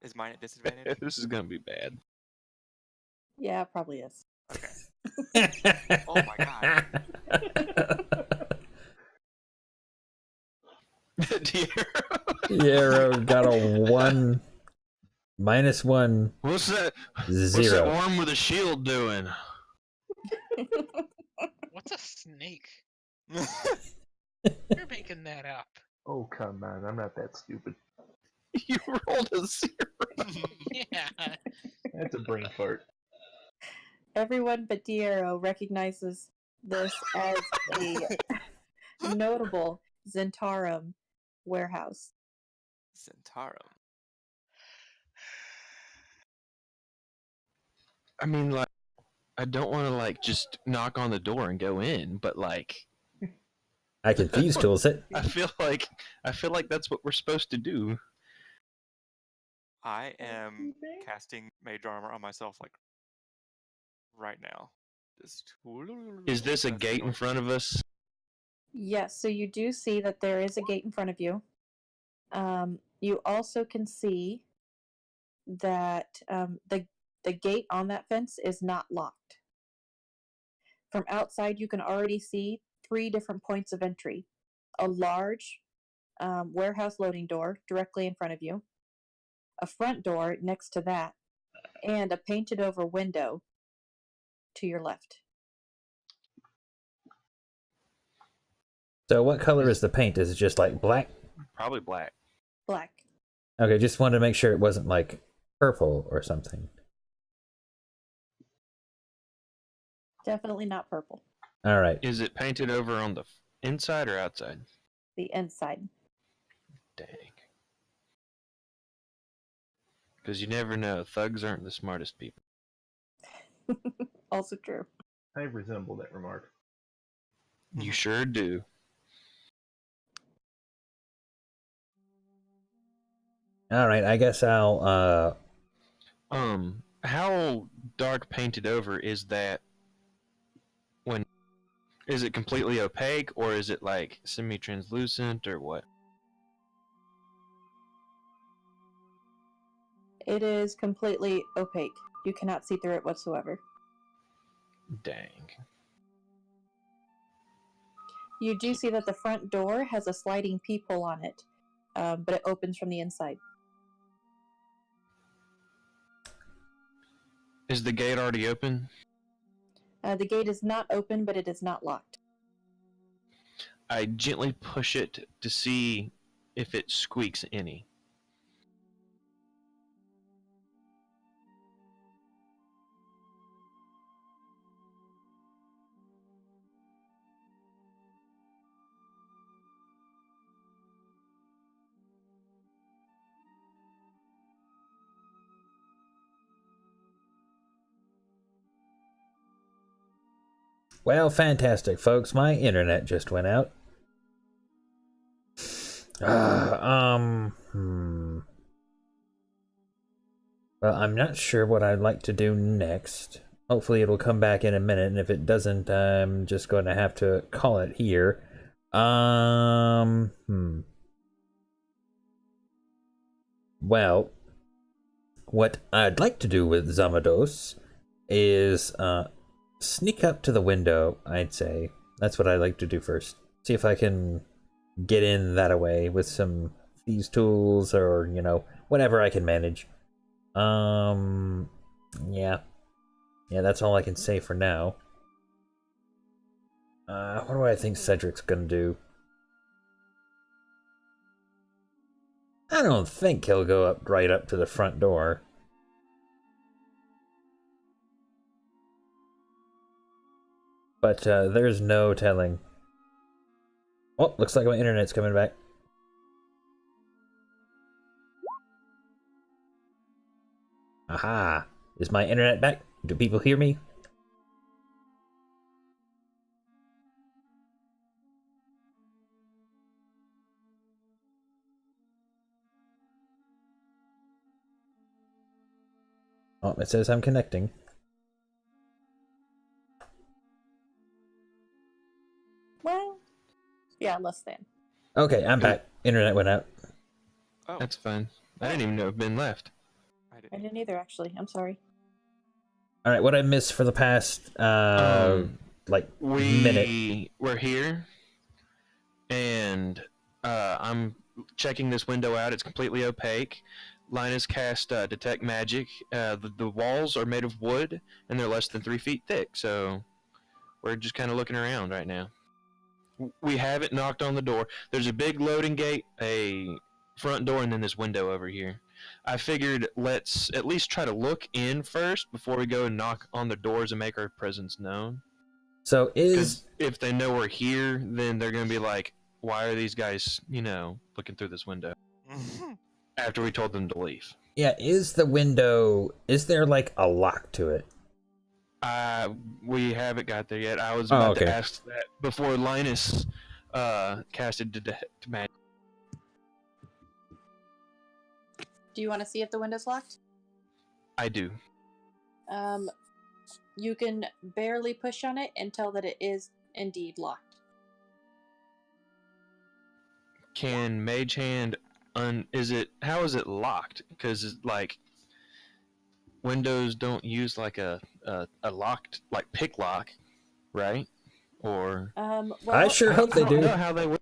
Is mine at disadvantage? This is gonna be bad. Yeah, it probably is. Okay. Oh my god. Diero got a 1, -1, What's that 0. worm with a shield doing? What's a snake? You're making that up. Oh, come on. I'm not that stupid. You rolled a 0. Yeah. That's a brain fart. Everyone but Diero recognizes this as a notable Zentarum warehouse. Zentarum. I mean, like, I don't want to like just knock on the door and go in, but like, I can thieves tools it. I feel like that's what we're supposed to do. I am casting mage armor on myself like right now. Just Is this a gate in front of us? Yes, so you do see that there is a gate in front of you. You also can see that the gate on that fence is not locked. From outside, you can already see 3 different points of entry. A large warehouse loading door directly in front of you, a front door next to that, and a painted over window to your left. So what color is the paint? Is it just like black? Probably black. Black. Okay, just wanted to make sure it wasn't like purple or something. Definitely not purple. All right. Is it painted over on the inside or outside? The inside. Dang. Because you never know. Thugs aren't the smartest people. Also true. I resemble that remark. You sure do. All right, I guess I'll How dark painted over is that? When is it completely opaque, or is it like semi-translucent, or what? It is completely opaque. You cannot see through it whatsoever. Dang. You do see that the front door has a sliding peephole on it, but it opens from the inside. Is the gate already open? The gate is not open, but it is not locked. I gently push it to see if it squeaks any. Well, fantastic, folks. My internet just went out. Well, I'm not sure what I'd like to do next. Hopefully it'll come back in a minute, and if it doesn't, I'm just going to have to call it here. Well, what I'd like to do with Zamados is sneak up to the window, I'd say. That's what I'd like to do first. See if I can get in that way with some thieves tools or, you know, whatever I can manage. Yeah. Yeah, that's all I can say for now. What do I think Cedric's gonna do? I don't think he'll go up right up to the front door. But there's no telling. Oh, looks like my internet's coming back. Aha! Is my internet back? Do people hear me? Oh, it says I'm connecting. Well, yeah, less than. Okay, I'm back. Internet went out. Oh, That's fine. I didn't even know Ben left. I I didn't. didn't either, actually. I'm sorry. All right, what I missed for the past like minute. We're here, and I'm checking this window out. It's completely opaque. Linus cast detect magic. The walls are made of wood, and they're less than 3 feet thick. So we're just kind of looking around right now. We haven't knocked on the door. There's a big loading gate, a front door, and then this window over here. I figured let's at least try to look in first before we go and knock on the doors and make our presence known. So Because if they know we're here, then they're going to be like, why are these guys, you know, looking through this window? After we told them to leave. yeah, is there like a lock to it? We haven't got there yet. I was about okay. to ask that before Linus casted detect magic. Do you want to see if the window's locked? I do. You can barely push on it and tell that it is indeed locked. Can Mage Hand how is it locked? Because like Windows don't use like a locked like pick lock, right? Or Well, I sure hope they I don't do. know how they would.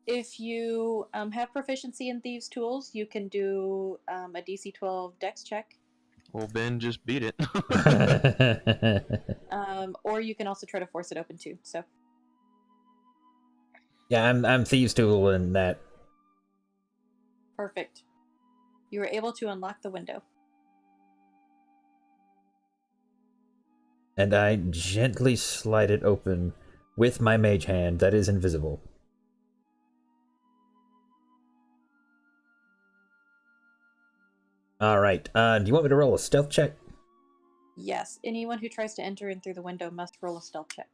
if you have proficiency in Thieves' Tools, you can do a DC 12 Dex check. Well, Ben just beat it. Or you can also try to force it open too. So Yeah, I'm thieves tool in that. perfect. You were able to unlock the window. And I gently slide it open with my mage hand that is invisible. Alright, do you want me to roll a stealth check? Yes, anyone who tries to enter in through the window must roll a stealth check.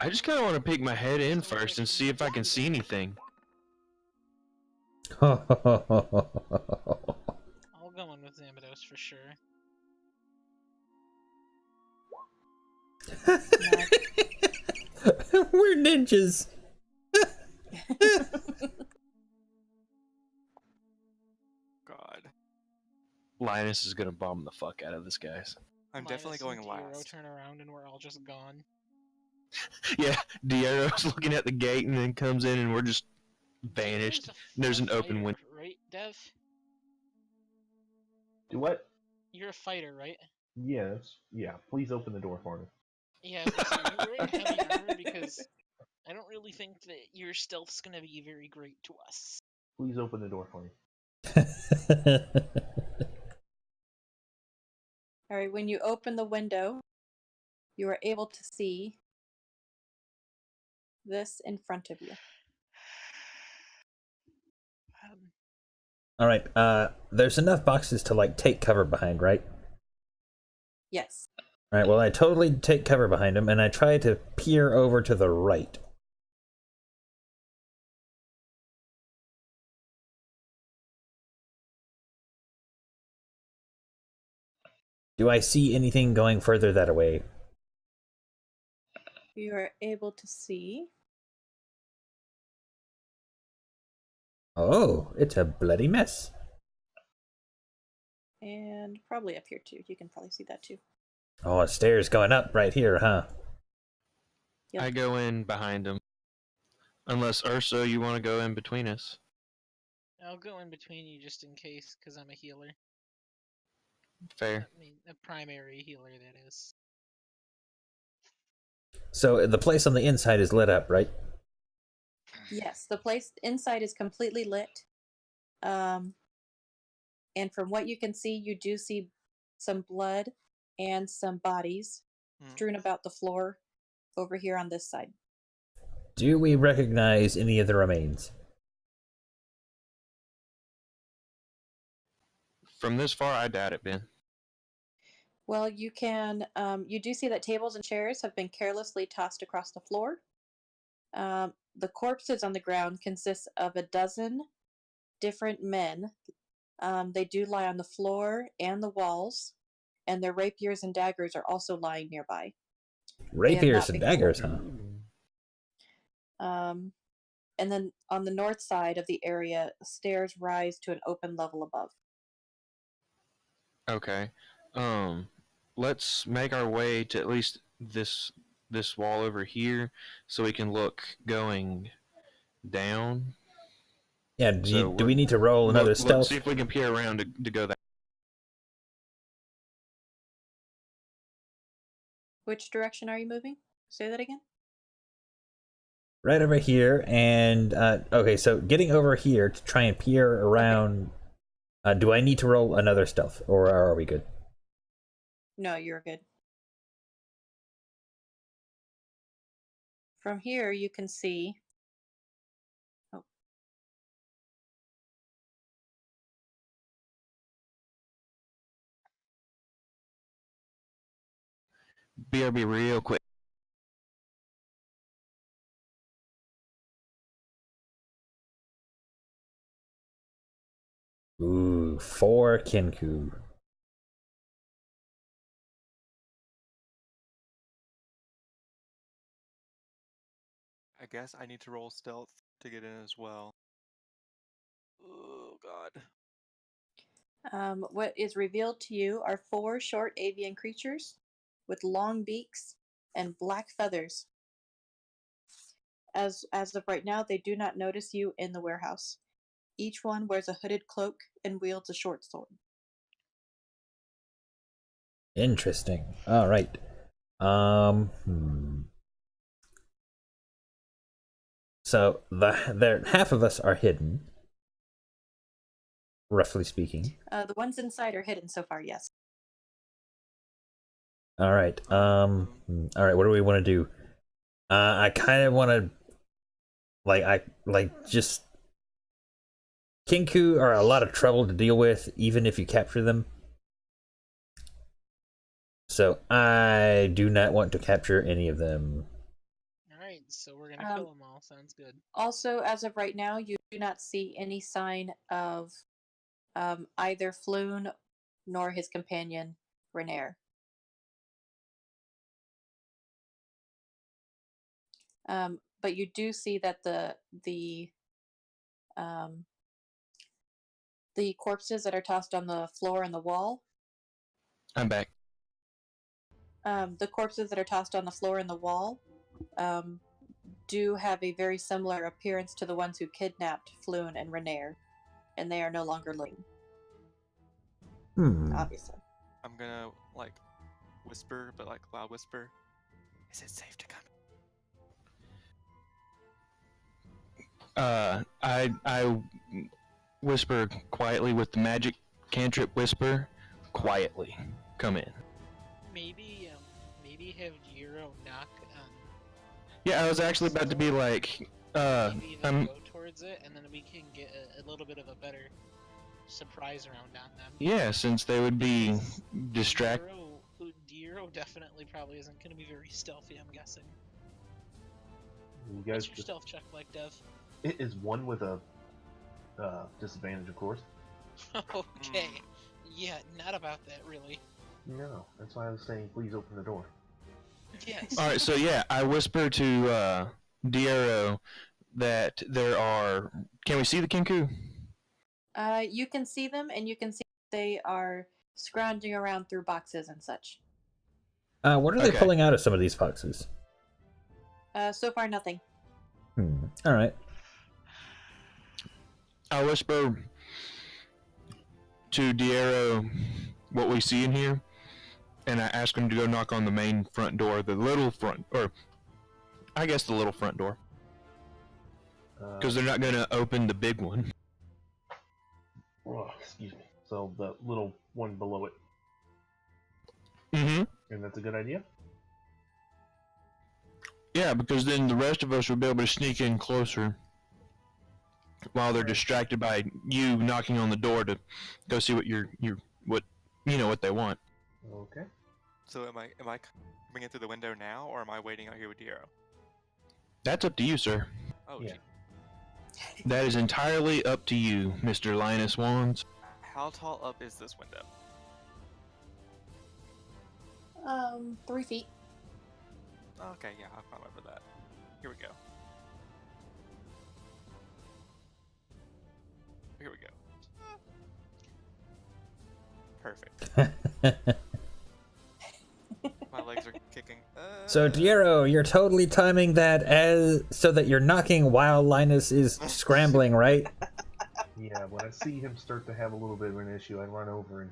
I just kind of want to peek my head in first and see if I can see anything. I'll go in with Zamados for sure. We're ninjas. God. Linus is gonna bomb the fuck out of this, guys. I'm definitely Linus and going Diero last. turn around and we're all just gone. Yeah, Diero's looking at the gate and then comes in and we're just Diero's vanished. a There's an open fighter, window. right, Dev? Do what? You're a fighter, right? Yes. Yeah. Please open the door for me. Yeah, I was gonna say, are you wearing heavy armor? Because I don't really think that your stealth's gonna be very great to us. Please open the door for me. All right, when you open the window, you are able to see this in front of you. All right. There's enough boxes to like take cover behind, right? Yes. All right. Well, I totally take cover behind them, and I try to peer over to the right. Do I see anything going further that way? You are able to see. Oh, it's a bloody mess. And probably up here too. You can probably see that too. Oh, stairs going up right here, huh? Yep. I go in behind him. Unless Urso, you want to go in between us. I'll go in between you just in case, because I'm a healer. Fair. I mean, a primary healer, that is. So the place on the inside is lit up, right? Yes, the place inside is completely lit. And from what you can see, you do see some blood and some bodies strewn about the floor over here on this side. Do we recognize any of the remains? From this far, I doubt it, Ben. Well, you can, you do see that tables and chairs have been carelessly tossed across the floor. The corpses on the ground consist of a dozen different men. They do lie on the floor and the walls, and their rapiers and daggers are also lying nearby. Rapiers and daggers, huh? And then on the north side of the area, stairs rise to an open level above. Okay. Let's make our way to at least this wall over here, so we can look going down. Yeah. Do we need to roll another Let's stealth? see if we can peer around to go that. Which direction are you moving? Say that again. Right over here, and okay. So getting over here to try and peer around. Okay. Do I need to roll another stealth, or are we good? No, you're good. From here, you can see. Oh. BRB real quick. Ooh, 4 Kinku. I guess I need to roll stealth to get in as well. Oh god. What is revealed to you are 4 short avian creatures with long beaks and black feathers. As of right now, they do not notice you in the warehouse. Each one wears a hooded cloak and wields a short sword. Interesting. All right. So there half of us are hidden, roughly speaking. The ones inside are hidden so far, yes. All right. All right. What do we want to do? I kind of want to, just. Kinku are a lot of trouble to deal with, even if you capture them. So I do not want to capture any of them. Alright, so we're gonna kill them all. Sounds good. Also, as of right now, you do not see any sign of either Floon nor his companion, Renair. But you do see that the the corpses that are tossed on the floor and the wall. I'm back. The corpses that are tossed on the floor and the wall do have a very similar appearance to the ones who kidnapped Floon and Renair, and they are no longer living. Obviously. I'm gonna like whisper, but like loud whisper. Is it safe to come? I whisper quietly with the magic cantrip whisper. Quietly, come in. Maybe have Jiro knock on. Yeah, I was actually about to be like, Maybe they go towards it, and then we can get a little bit of a better surprise round on them. yeah, since they would be distracted. Jiro definitely probably isn't going to be very stealthy. I'm guessing. You guys What's your just, stealth check like, Dev? it is one with a disadvantage, of course. Okay. Yeah, not about that really. No, that's why I was saying please open the door. Yes. All right, so yeah, I whisper to Diero that there are. Can we see the Kinku? You can see them, and you can see they are scrounging around through boxes and such. What are they Okay. pulling out of some of these boxes? So far, nothing. All right. I whisper to Diero what we see in here, and I ask him to go knock on the main front door, the little front, or I guess the little front door, because they're not gonna open the big one. Oh, excuse me. So the little one below it, Mm-hmm. and that's a good idea. Yeah, because then the rest of us will be able to sneak in closer while they're distracted by you knocking on the door to go see what what they want. So Okay. am I coming in through the window now, or am I waiting out here with Diero? That's up to you, sir. Oh, Yeah. gee. That is entirely up to you, Mr. Linus Wands. How tall up is this window? 3 feet. Okay, yeah, I'll climb over that. Here we go. Here we go. Perfect. My legs are kicking. So, Diero, you're totally timing that so that you're knocking while Linus is scrambling, right? Yeah, when I see him start to have a little bit of an issue, I run over and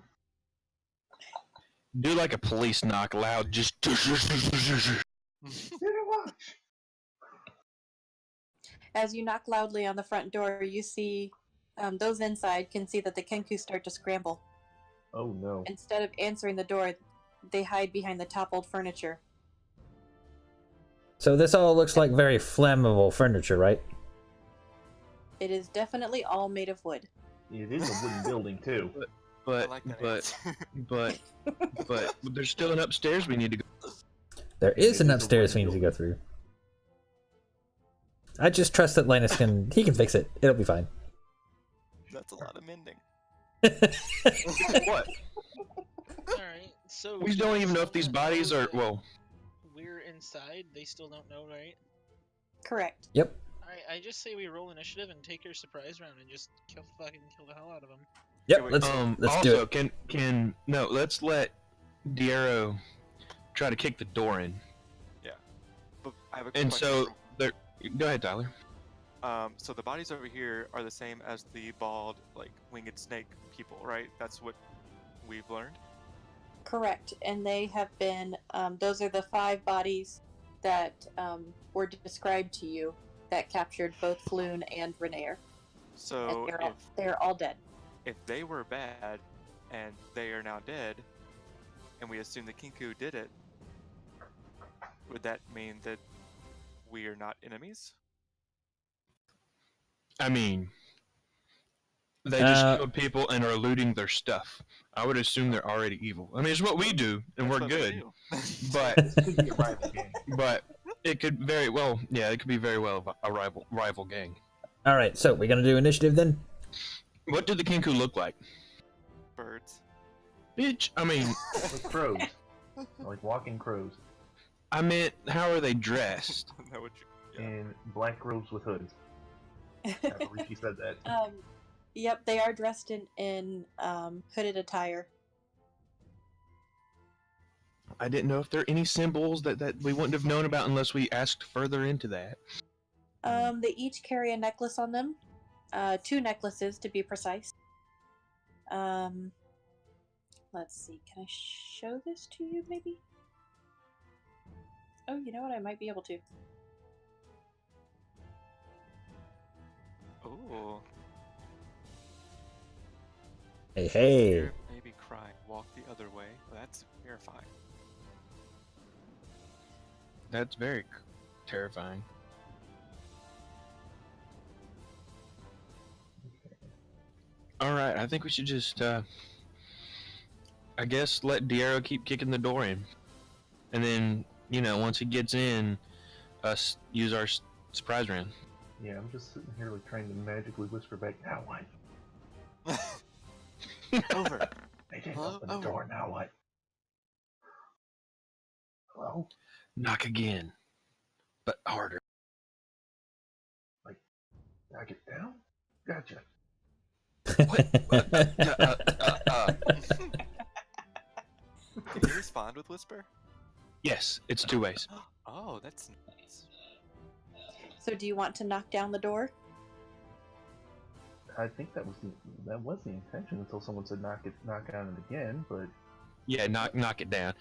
Do like a police knock loud, just. watch. As you knock loudly on the front door, you see those inside can see that the Kenku start to scramble. Oh no. Instead of answering the door, they hide behind the toppled furniture. So this all looks like very flammable furniture, right? It is definitely all made of wood. It is a wooden building too. I But like that but answer. but there's still an upstairs we need to go. There is It an is a upstairs we wooden need to go through. I just trust that Linus can fix it. It'll be fine. That's a lot of mending. What? Alright, so. We don't even know if these bodies are well. We're inside, they still don't know, right? Correct. Yep. Alright, I just say we roll initiative and take your surprise round and just kill the hell out of them. Yep. Let's do Also, it. can no? Let's let Diero try to kick the door in. But I have a And question. so there. Go ahead, Tyler. So the bodies over here are the same as the bald, like winged snake people, right? That's what we've learned. Correct. And they have been, those are the 5 bodies that were described to you that captured both Floon and Renair. So And they're all dead. if they were bad and they are now dead, and we assume the Kinku did it, would that mean that we are not enemies? I mean, they just killed people and are looting their stuff. I would assume they're already evil. I mean, it's what we do, and That's we're what we good. do. But This could be a rival game. but it could very well, yeah, it could be very well a rival gang. All right. So we're gonna do initiative then. What did the Kinku look like? Birds. Bitch, I mean, Like crows. Like walking crows. I meant, how are they dressed? That would yeah. And black robes with hoods. I believe she said that. Yep, they are dressed in hooded attire. I didn't know if there are any symbols that we wouldn't have known about unless we asked further into that. They each carry a necklace on them. 2 necklaces to be precise. Let's see. Can I show this to you, maybe? Oh, you know what? I might be able to. Ooh. Hey, hey. Hear baby cry. Walk the other way. That's terrifying. That's very terrifying. All right, I think we should just, I guess, let Diero keep kicking the door in, and then once he gets in, us use our surprise round. Yeah, I'm just sitting here like trying to magically whisper back, now what? Over. They didn't Hello? open the door, now what? Hello? Knock again, but harder. Knock it down? Gotcha. What? Can you respond with whisper? Yes, it's 2 ways. Oh, that's nice. So, do you want to knock down the door? I think that was the intention until someone said knock on it again, but Yeah, knock it down.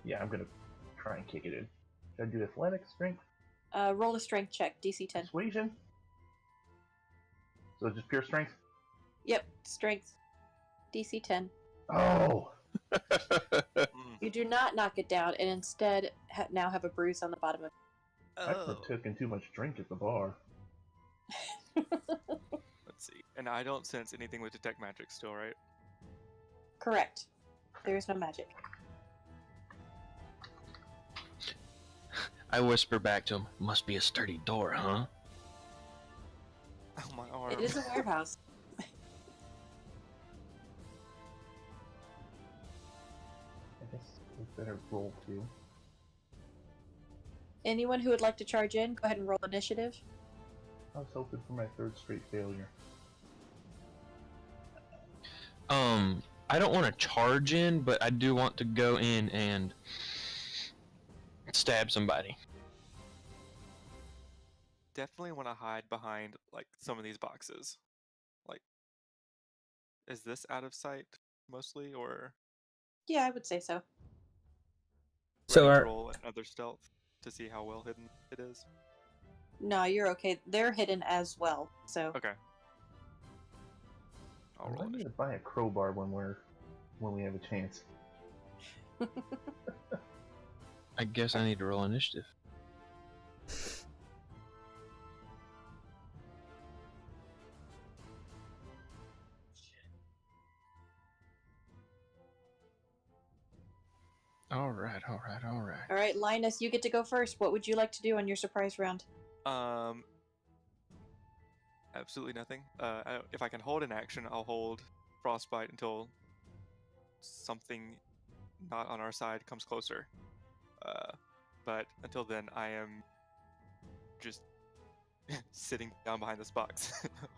yeah, I'm gonna try and kick it in. Should I do athletics, strength, Roll a strength check, DC 10. persuasion? So just pure strength? Yep, strength, DC 10. Oh! You do not knock it down, and instead now have a bruise on the bottom of I Oh. partook in too much drink at the bar. it. Let's see. And I don't sense anything with detect magic still, right? Correct. There is no magic. I whisper back to him, must be a sturdy door, huh? Oh, my arm. It is a warehouse. I guess we better roll too. Anyone who would like to charge in, go ahead and roll initiative. I was hoping for my 3rd straight failure. I don't want to charge in, but I do want to go in and stab somebody. Definitely want to hide behind, like, some of these boxes. Like, is this out of sight, mostly, or... Yeah, I would say so. So ready to are- roll another stealth to see how well hidden it is? No, you're okay. They're hidden as well, so. Okay. I'll I roll might need initiative. to buy a crowbar when we have a chance. I guess I need to roll initiative. All right. All right, Linus, you get to go first. What would you like to do on your surprise round? Absolutely nothing. If I can hold an action, I'll hold frostbite until something not on our side comes closer. But until then, I am just sitting down behind this box,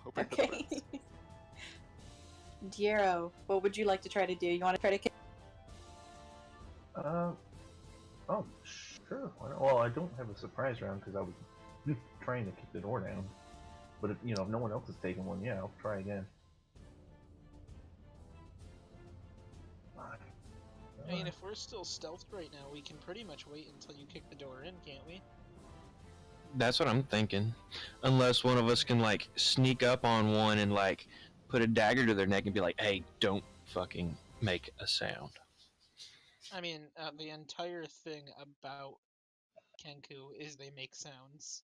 hoping for the Okay. best. Diero, what would you like to try to do? You want to try to kick? Oh, sure. Why not? Well, I don't have a surprise round because I was trying to kick the door down. But if no one else has taken one, yeah, I'll try again. I mean, if we're still stealthed right now, we can pretty much wait until you kick the door in, can't we? That's what I'm thinking. Unless one of us can, like, sneak up on one and, like, put a dagger to their neck and be like, hey, don't fucking make a sound. I mean, the entire thing about Kenku is they make sounds.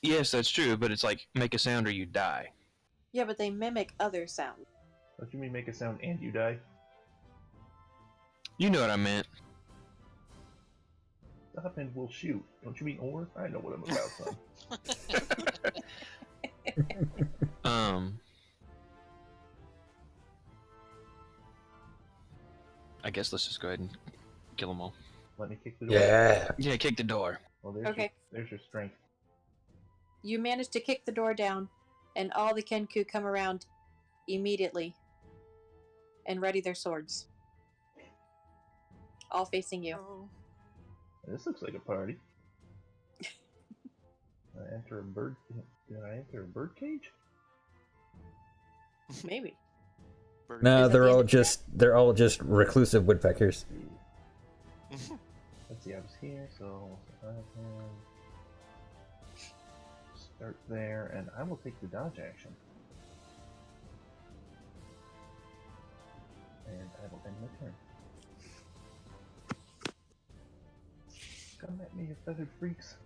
Yes, that's true, but it's like, make a sound or you die. Yeah, but they mimic other sounds. Don't you mean make a sound and you die? You know what I meant. Stop and we'll shoot. Don't you mean or? I know what I'm about, son. I guess let's just go ahead and kill them all. Let me kick the door. Yeah. Yeah, kick the door. Well, there's Okay. there's your strength. You manage to kick the door down, and all the Kenku come around immediately and ready their swords. All facing you. Oh. This looks like a party. I enter a bird. Did I enter a bird cage? Maybe. Bird No, Is that the end of they're all just reclusive woodpeckers. Let's see, I was here, so I can start there, and I will take the dodge action. And I will end my turn. Come at me, you feathered freaks.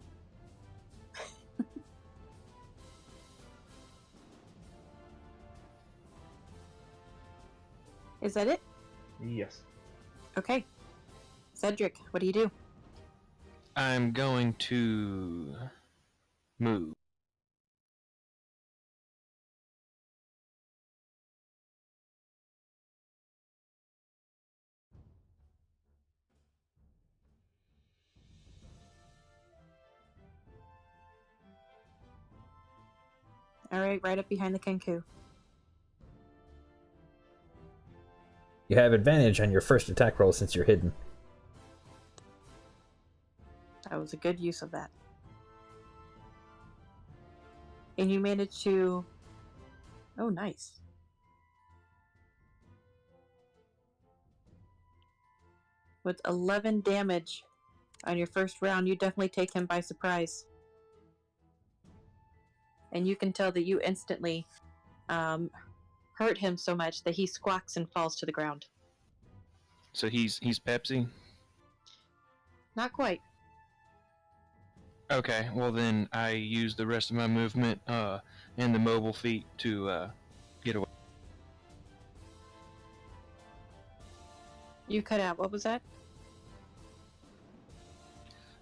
Is that it? Yes. Okay. Cedric, what do you do? I'm going to move. Alright, right up behind the Kenku. You have advantage on your first attack roll since you're hidden. That was a good use of that. And you managed to... Oh, nice. With 11 damage on your first round, you definitely take him by surprise. And you can tell that you instantly hurt him so much that he squawks and falls to the ground. So he's Pepsi? Not quite. Okay, well then I use the rest of my movement and the mobile feat to get away. You cut out. What was that?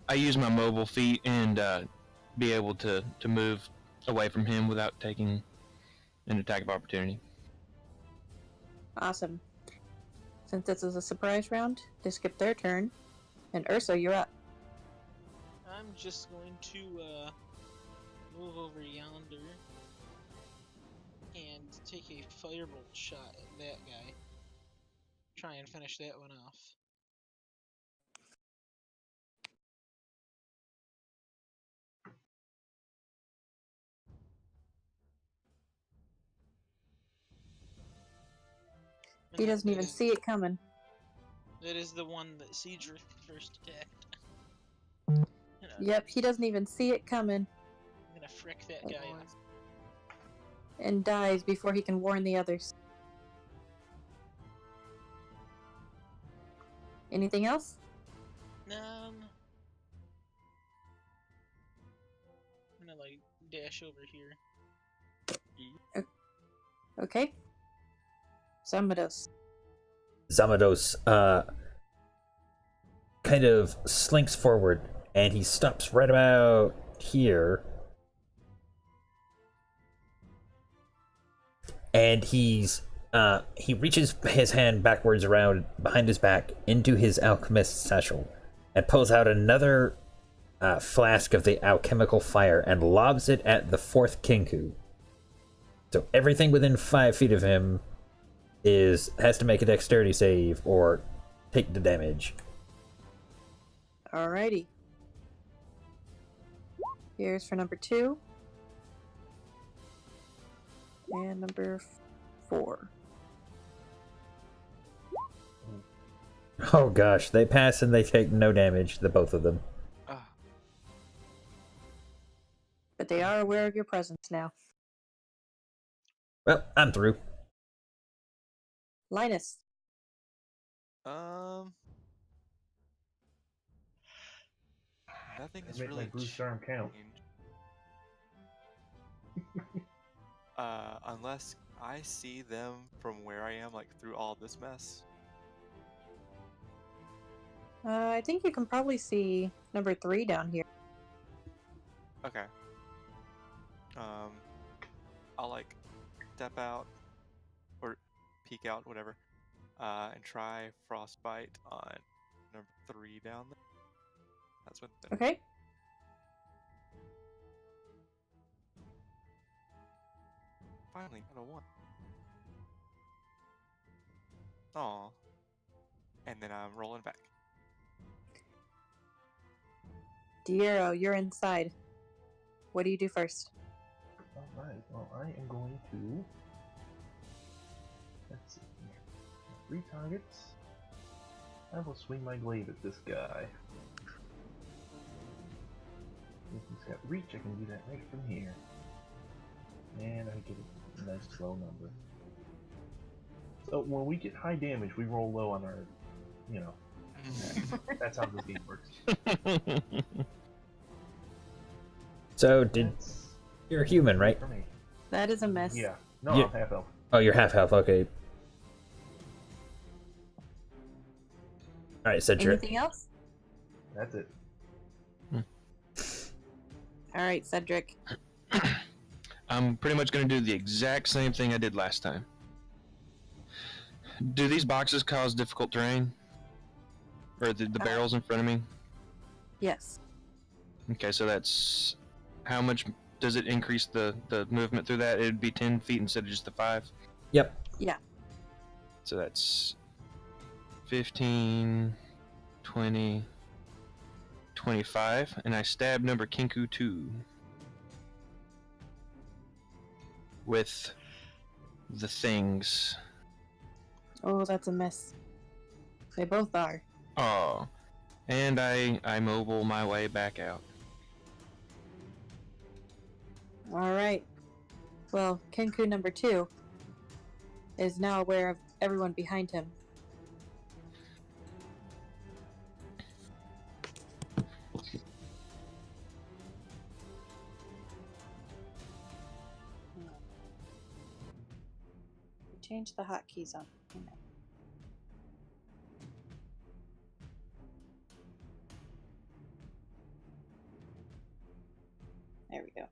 I use my mobile feat and be able to move away from him without taking an attack of opportunity. Awesome. Since this is a surprise round, they skip their turn. And Ursa, you're up. I'm just going to move over yonder and take a firebolt shot at that guy. Try and finish that one off. He doesn't even see it coming. That is the one that Cedric first attacked. Yep, he doesn't even see it coming I'm gonna frick that guy up. and dies before he can warn the others. Anything else? I'm gonna like dash over here. Okay. Zamados. Zamados kind of slinks forward, and he stops right about here. And he reaches his hand backwards around behind his back into his alchemist's satchel and pulls out another flask of the alchemical fire and lobs it at the fourth Kenku. So everything within 5 feet of him has to make a dexterity save or take the damage. Alrighty. Here's for number 2. And number 4. Oh gosh, they pass and they take no damage, the both of them. But they are aware of your presence now. Well, I'm through. Linus. Nothing I is make my really bruised arm count. changed. Unless I see them from where I am, like through all this mess. I think you can probably see number 3 down here. Okay. I'll like step out or peek out, whatever, and try frostbite on number 3 down there. That's what. Okay. Finally, got a 1. Aw. And then I'm rolling back. Diero, you're inside. What do you do first? Alright, well, I am going to... Let's see here. 3 targets. I will swing my glaive at this guy. If he's got reach, I can do that right from here. And I get a nice low number. So when we get high damage, we roll low on our, you know, that's how this game works. So That's you're a human, right? for me. That is a miss. Yeah. No, Yeah. I'm half elf. Oh, you're half health. Okay. All right, Cedric. Anything else? That's it. All right, Cedric. I'm pretty much going to do the exact same thing I did last time. Do these boxes cause difficult terrain? Or the barrels in front of me? Yes. Okay, so that's... How much does it increase the movement through that? It would be 10 feet instead of just the 5? Yep. Yeah. So that's 15, 20, 25, and I stab number Kinku 2 with the things. Oh, that's a miss. They both are. Oh, and I mobile my way back out. All right. Well, Kenku number 2 is now aware of everyone behind him. Change the hotkeys on. Hang on. There we go.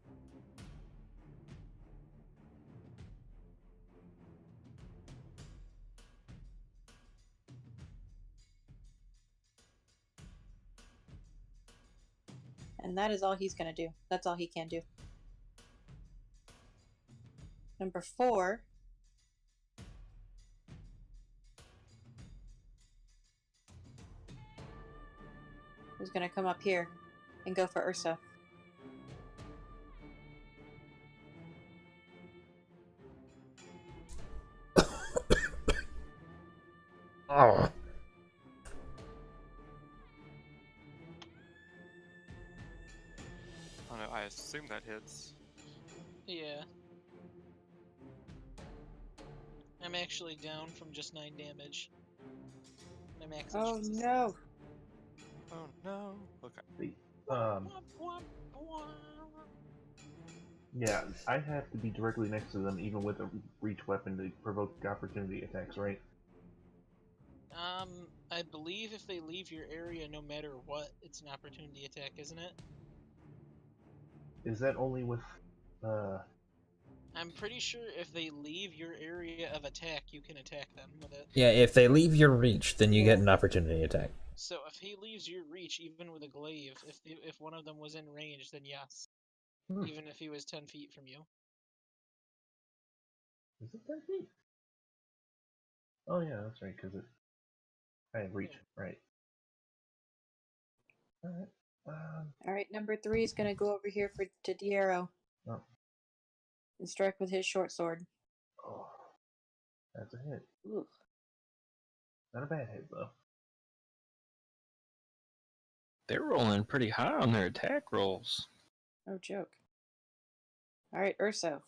And that is all he's going to do. That's all he can do. Number 4 is going to come up here and go for Ursa. Oh. I don't know, I assume that hits. Yeah. I'm actually down from just 9 damage. My max Oh is just no! Oh no. Okay. Yeah, I have to be directly next to them, even with a reach weapon to provoke opportunity attacks, right? I believe if they leave your area, no matter what, it's an opportunity attack, isn't it? Is that only with, I'm pretty sure if they leave your area of attack, you can attack them with it. Yeah, if they leave your reach, then you get an opportunity attack. So if he leaves your reach, even with a glaive, if one of them was in range, then yes. Even if he was 10 feet from you. Is it 10 feet? Oh yeah, that's right, because I have reach, right. Alright, Alright, number 3 is going to go over here to Diero oh. and strike with his short sword. Oh, that's a hit. Ooh. Not a bad hit, though. They're rolling pretty high on their attack rolls. No joke. Alright, Urso.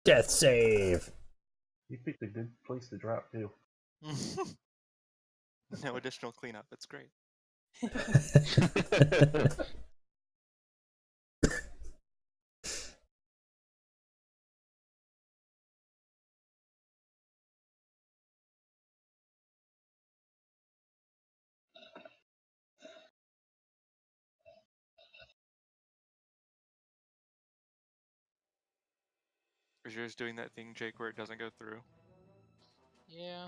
Death save. You picked a good place to drop, too. No additional cleanup. It's great. Is yours doing that thing, Jake, where it doesn't go through? Yeah.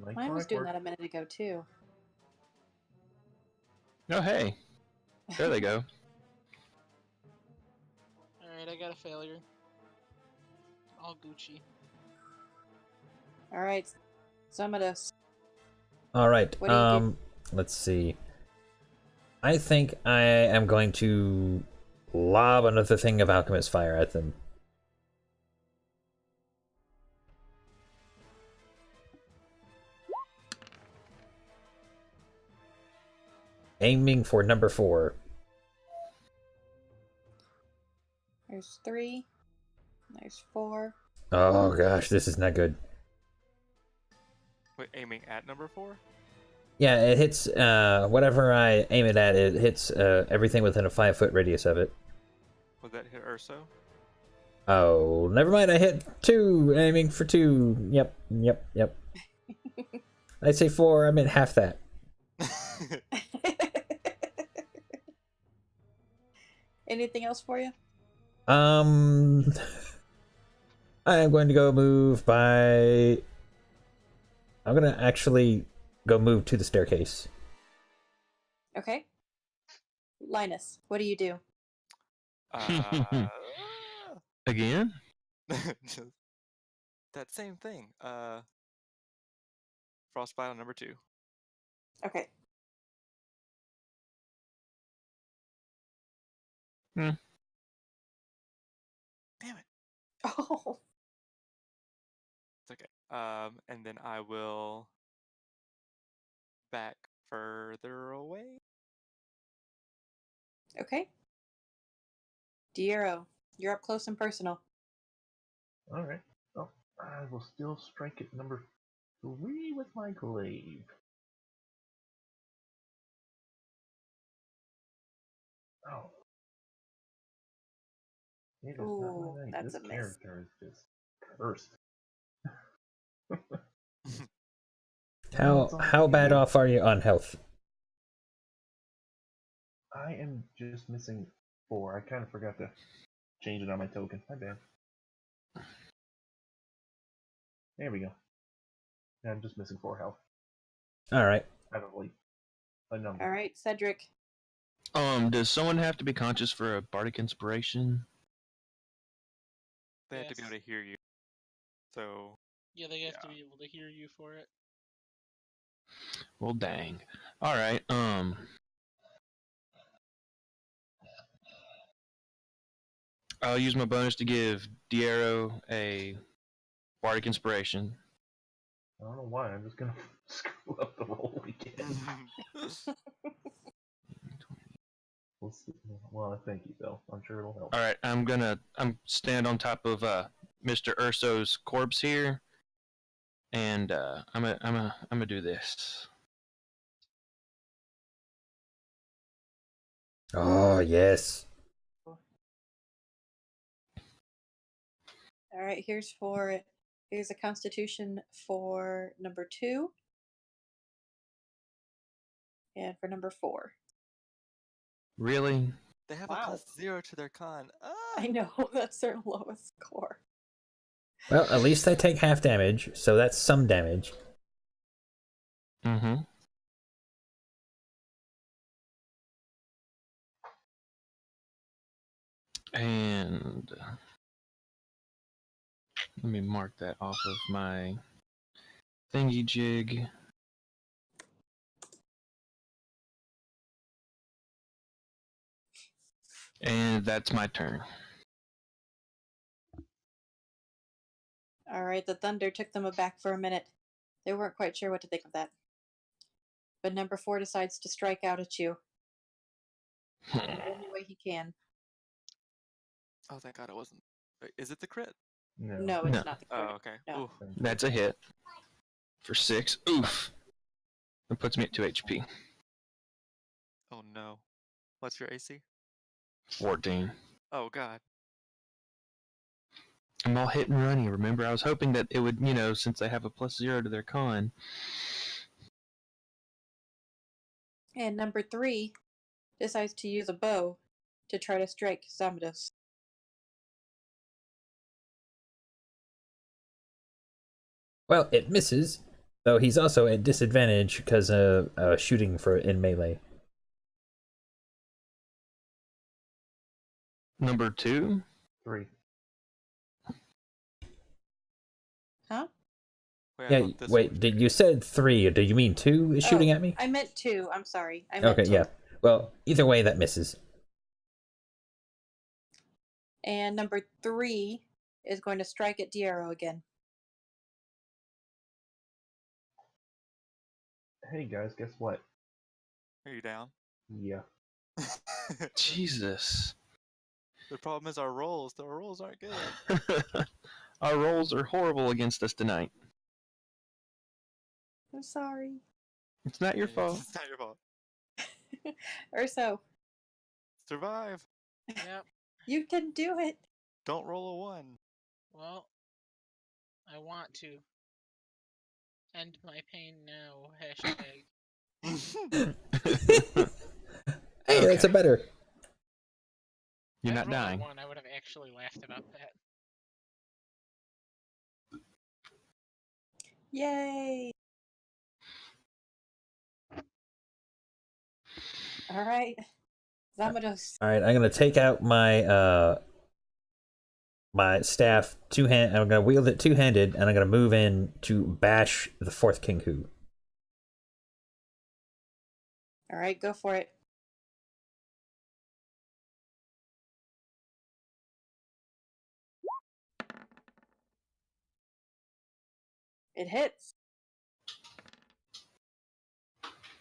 Like Mine was doing clockwork. that a minute ago, too. Oh, hey. There they go. Alright, I got a failure. All Gucci. All right, Summonus. All right. What do you do? Let's see. I think I am going to lob another thing of alchemist fire at them. Aiming for number 4. There's 3. There's 4. Oh gosh, this is not good. Wait, aiming at number 4? Yeah, it hits whatever I aim it at. It hits everything within a 5-foot radius of it. Would that hit Urso? Oh, never mind. I hit 2, aiming for 2. Yep. I'd say 4. I meant half that. Anything else for you? I am going to go move by. I'm gonna actually go move to the staircase. Okay. Linus, what do you do? Again? Just that same thing. Frostbite on number 2. Okay. Damn it. Oh. It's okay. And then I will back further away. Okay. Diero, you're up close and personal. Alright. Well, I will still strike at number 3 with my glaive. Oh. It is not Ooh, my night. that's This a miss. character is just cursed. How bad off are you on health? I am just missing 4. I kind of forgot to change it on my token. My bad. There we go. Yeah, I'm just missing 4 health. All right. Out of like a number. All right, Cedric. Does someone have to be conscious for a bardic inspiration? They have to be Yes. able to hear you. So Yeah, they have to Yeah. be able to hear you for it. Well, dang. All right. I'll use my bonus to give Diero a bardic inspiration. I don't know why. I'm just gonna screw up the roll again. We'll see. Well, thank you though. I'm sure it'll help. All right, I'm stand on top of Mr. Urso's corpse here, and I'm gonna do this. Oh yes. All right, here's a constitution for number 2 and for number 4. Really? they have Wow. a +0 to their con. I know, that's their lowest score. Well, at least I take half damage, so that's some damage. Mm-hmm. And let me mark that off of my thingy jig. And that's my turn. All right, the thunder took them aback for a minute. They weren't quite sure what to think of that. But number 4 decides to strike out at you in the only way he can. Oh, thank God it wasn't. Wait, is it the crit? No, it's No. not the Oh, crit. okay. No. Ooh. That's a hit for 6. Oof. That puts me at 2 HP. Oh no. What's your AC? 14. Oh God. I'm all hit and running. Remember, I was hoping that it would, since they have a +0 to their con. And number 3 decides to use a bow to try to strike Zamados. Well, it misses, though he's also at disadvantage because of shooting in melee. Number 2? 3. Huh? Wait, I Yeah, thought this wait, was did you said 3. Do you mean 2 is shooting Oh, at me? I meant 2. I'm sorry. I meant Okay, 2. yeah. Well, either way, that misses. And number 3 is going to strike at Diero again. Hey guys, guess what? Are you down? Yeah. Jesus. The problem is our rolls. The rolls aren't good. Our rolls are horrible against us tonight. I'm sorry. It's not your fault. It's not your fault. Urso, Survive. Yep. you can do it. Don't roll a 1. Well, I want to end my pain now. Hashtag. Hey, that's a Okay. better. You're If not I'd rolled a dying. 1, I would have actually laughed about that. Yay. All right. Zamados. All right, I'm gonna take out my my staff I'm gonna wield it two-handed, and I'm gonna move in to bash the fourth Kinku. All right, go for it. It hits.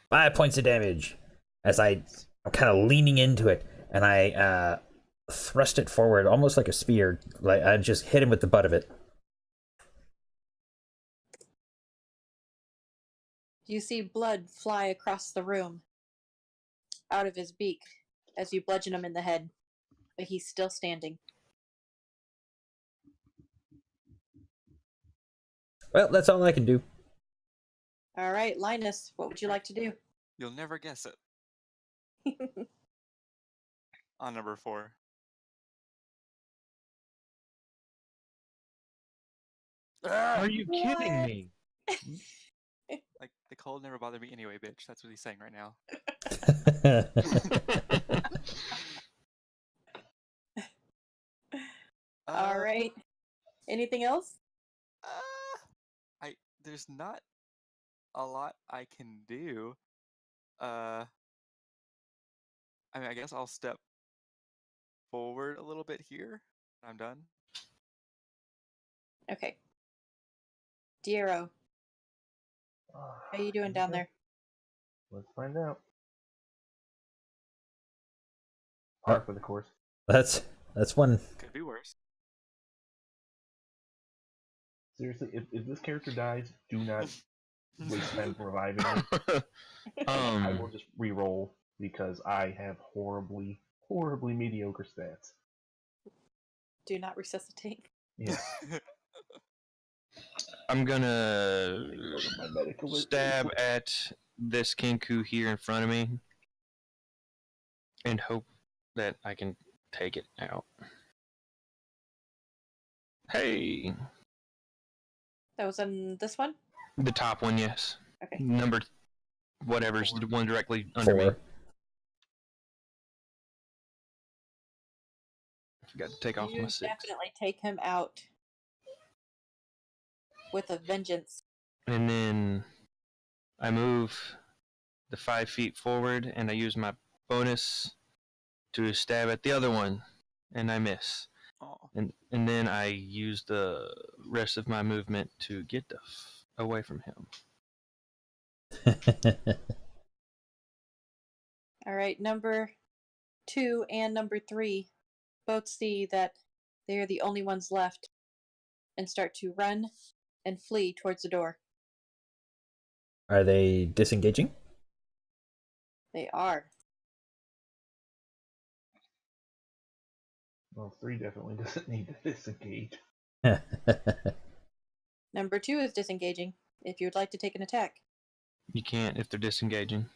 5 points of damage as I'm kind of leaning into it, and I thrust it forward almost like a spear. Like I just hit him with the butt of it. You see blood fly across the room out of his beak as you bludgeon him in the head, but he's still standing. Well, that's all I can do. All right, Linus, what would you like to do? You'll never guess it. On number 4. Are you kidding What? me? Like, the cold never bothered me anyway, bitch. That's what he's saying right now. All right. Anything else? There's not a lot I can do. I mean, I guess I'll step forward a little bit here. I'm done. Okay. Diero, how you doing down there? Let's find out. Par for the course. That's one. Could be worse. Seriously, if this character dies, do not waste time reviving me. I will just re-roll because I have horribly mediocre stats. Do not resuscitate. Yeah. I'm gonna Go to my medical alert stab really quick. at this Kinku here in front of me and hope that I can take it out. Hey! That was on this one? The top one, yes. Okay. Number whatever's the one directly under me. 4. Forgot to take off You my 6. definitely take him out with a vengeance. And then I move the 5 feet forward and I use my bonus to stab at the other one and I miss. Oh. And then I use the rest of my movement to get away from him. All right, number 2 and number 3 both see that they are the only ones left and start to run and flee towards the door. Are they disengaging? They are. Well, 3 definitely doesn't need to disengage. Number 2 is disengaging. If you would like to take an attack. You can't if they're disengaging.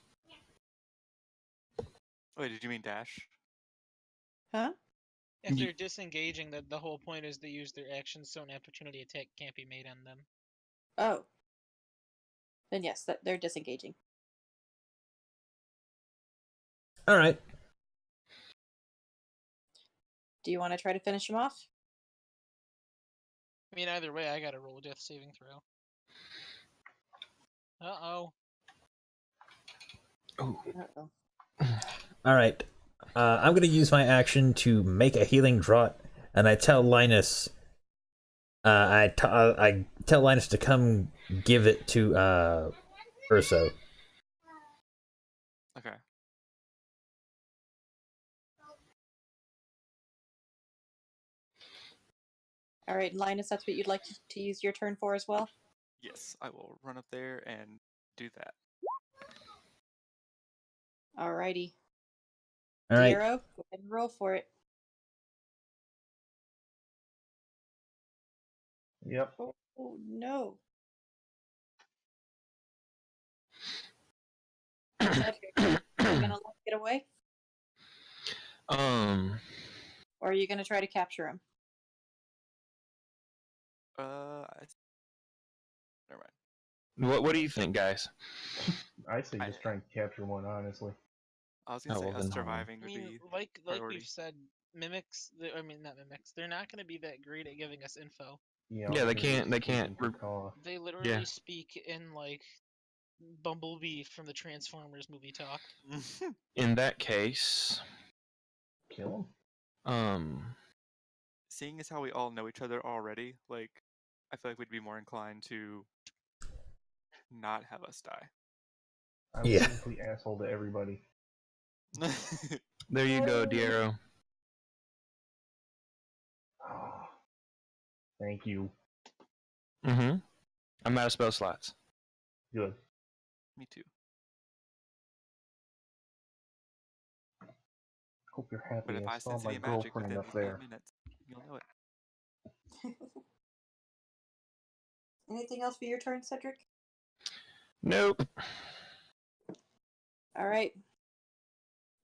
Wait, did you mean dash? Huh? If they're disengaging, the whole point is they use their actions so an opportunity attack can't be made on them. Oh. Then yes, they're disengaging. All right. Do you want to try to finish him off? I mean, either way, I gotta roll a death saving throw. Uh-oh. Ooh. Uh-oh. All right. I'm going to use my action to make a healing draught, and I tell Linus. I tell Linus to come give it to Urso. Okay. All right, Linus, that's what you'd like to use your turn for as well? Yes, I will run up there and do that. Alrighty. All right. Diero, go ahead and roll for it. Yep. Oh no. Cedric, are you gonna let him get away? Or are you gonna try to capture him? Never mind. What do you think, guys? I say just try and capture one, honestly. I was gonna Oh, say well, us then, surviving I would mean, be like priority. we've said, mimics. I mean, not mimics. They're not gonna be that great at giving us info. Yeah, all they they're gonna can't- do they is can't speak and caw. They literally speak in like Bumblebee from the Transformers movie talk. In that case, Kill him. Seeing as how we all know each other already, like I feel like we'd be more inclined to not have us die. I would Yeah. simply asshole to everybody. there you go, Diero. Oh, thank you. Mm-hmm. I'm out of spell slots. Good. Me too. Hope you're But happy. if I I saw sense my any magic girlfriend within up 8 there. minutes, you'll know it. Anything else for your turn, Cedric? Nope. All right.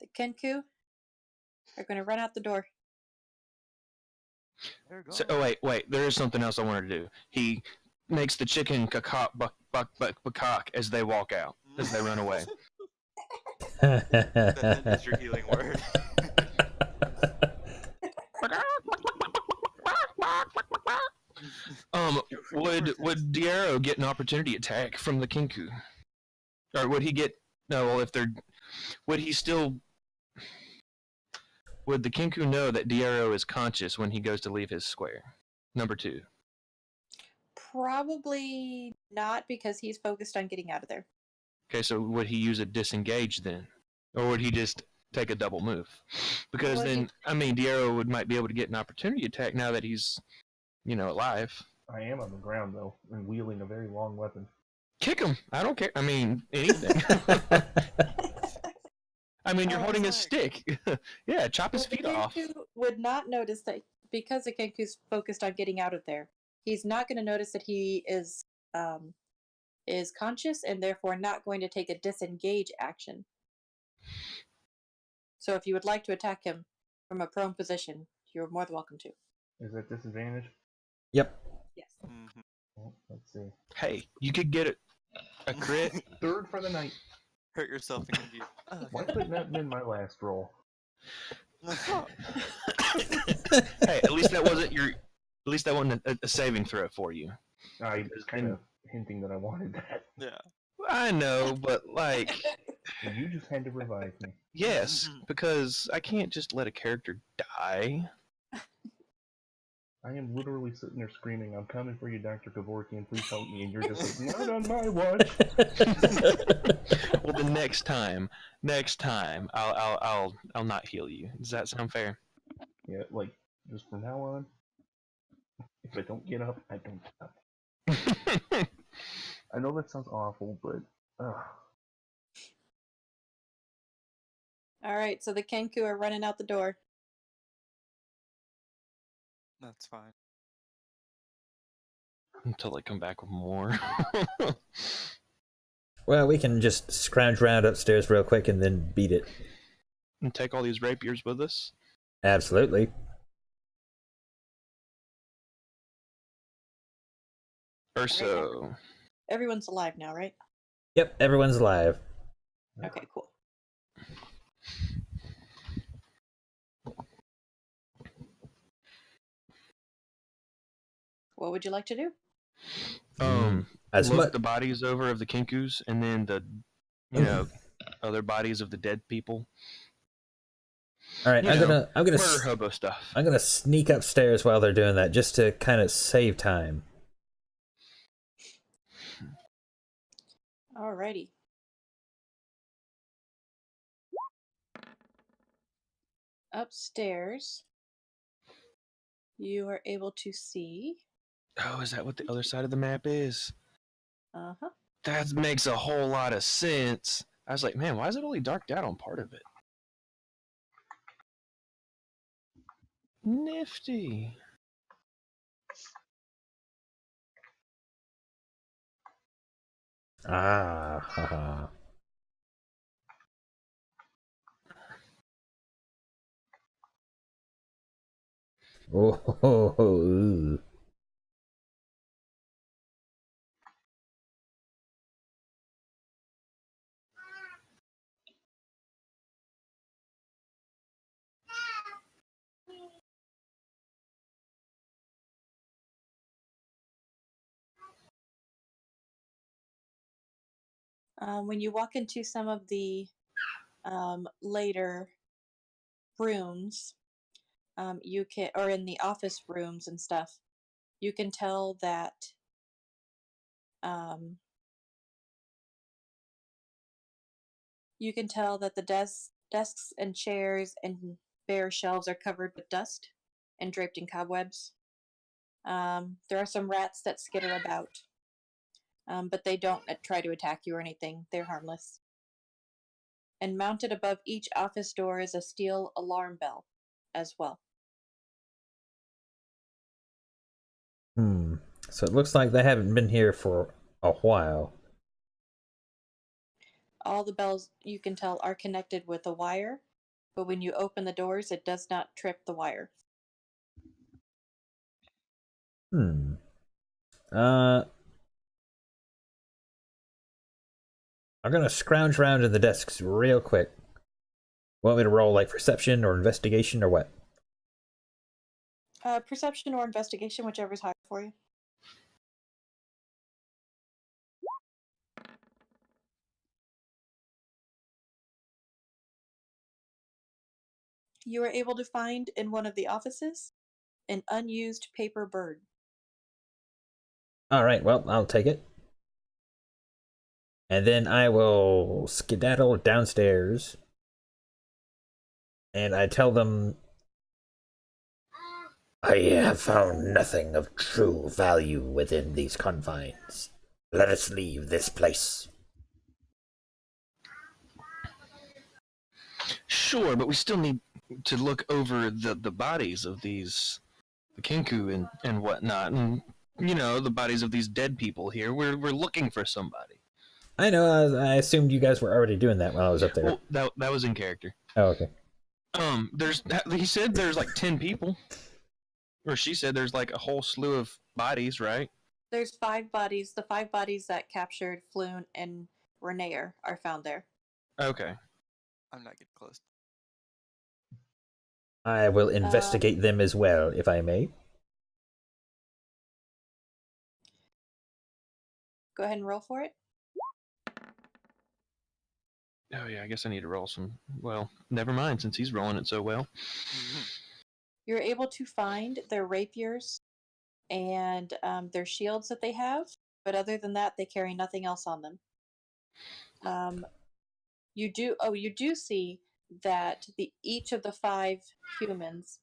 The Kenku are going to run out the door. There So, oh wait. There is something else I wanted to do. He makes the chicken cock as they walk out, as they run away. That is your healing word. Would Diero get an opportunity attack from the Kinku? Or would he get no, well if they're would he still would the Kinku know that Diero is conscious when he goes to leave his square? Number 2. Probably not, because he's focused on getting out of there. Okay, so would he use a disengage then? Or would he just take a double move? Because Well, then I mean Diero might be able to get an opportunity attack now that he's alive. I am on the ground though, and wielding a very long weapon. Kick him. I don't care. I mean, anything. I mean, you're holding a stick. Yeah, chop his feet off. The Kenku would not notice that, because the Kenku's focused on getting out of there. He's not going to notice that he is conscious, and therefore not going to take a disengage action. So if you would like to attack him from a prone position, you're more than welcome to. Is that disadvantage? Yep. Yes. Mhm. Well, let's see. Hey, you could get a crit. Third for the night. Hurt yourself and you. Why couldn't that have been my last roll? Hey, at least that wasn't a saving throw for you. I was kind of hinting that I wanted that. Yeah. I know, but like, You just had to revive me. yes, because I can't just let a character die. I am literally sitting there screaming, "I'm coming for you, Dr. Kevorkian, please help me," and you're just like, "Not on my watch." Well, the next time, I'll not heal you. Does that sound fair? Yeah, like, just from now on, if I don't get up, I don't get up. I know that sounds awful, but All right, so the Kenku are running out the door. That's fine. Until they come back with more. Well, we can just scrounge around upstairs real quick and then beat it. And take all these rapiers with us. Absolutely. Urso. Everyone's alive now, right? Yep, everyone's alive. Okay, cool. What would you like to do? As Look much. the bodies over of the Kinkus, and then the, you know, other bodies of the dead people. All right, You I'm know, gonna murder hobo stuff. I'm gonna sneak upstairs while they're doing that, just to kind of save time. Alrighty. Upstairs, you are able to see. Oh, is that what the other side of the map is? Uh-huh. That makes a whole lot of sense. I was like, man, why is it only darked out on part of it? Nifty. Ah, haha. Oh, ho, ho, ooh. When you walk into some of the later rooms, you can, or in the office rooms and stuff, you can tell that the desks and chairs and bare shelves are covered with dust and draped in cobwebs. There are some rats that skitter about, but they don't try to attack you or anything. They're harmless. And mounted above each office door is a steel alarm bell as well. So it looks like they haven't been here for a while. All the bells, you can tell, are connected with a wire, but when you open the doors, it does not trip the wire. I'm gonna scrounge around in the desks real quick. Want me to roll like perception or investigation or what? Perception or investigation, whichever's higher for you. You are able to find in one of the offices an unused paper bird. All right, well, I'll take it. And then I will skedaddle downstairs. And I tell them, I have found nothing of true value within these confines. Let us leave this place. Sure, but we still need to look over the bodies of these, the Kinku and whatnot, and you know, the bodies of these dead people here. We're looking for somebody. I know, I assumed you guys were already doing that while I was up there. Well, that was in character. Oh, okay. He said there's like 10 people. Or she said there's like a whole slew of bodies, right? There's 5 bodies. The 5 bodies that captured Floon and Renaer are found there. Okay. I'm not getting close. I will investigate them as well, if I may. Go ahead and roll for it. Oh yeah, I guess I need to roll some. Well, never mind, since he's rolling it so well. You're able to find their rapiers and their shields that they have, but other than that, they carry nothing else on them. You do see that each of the 5 humans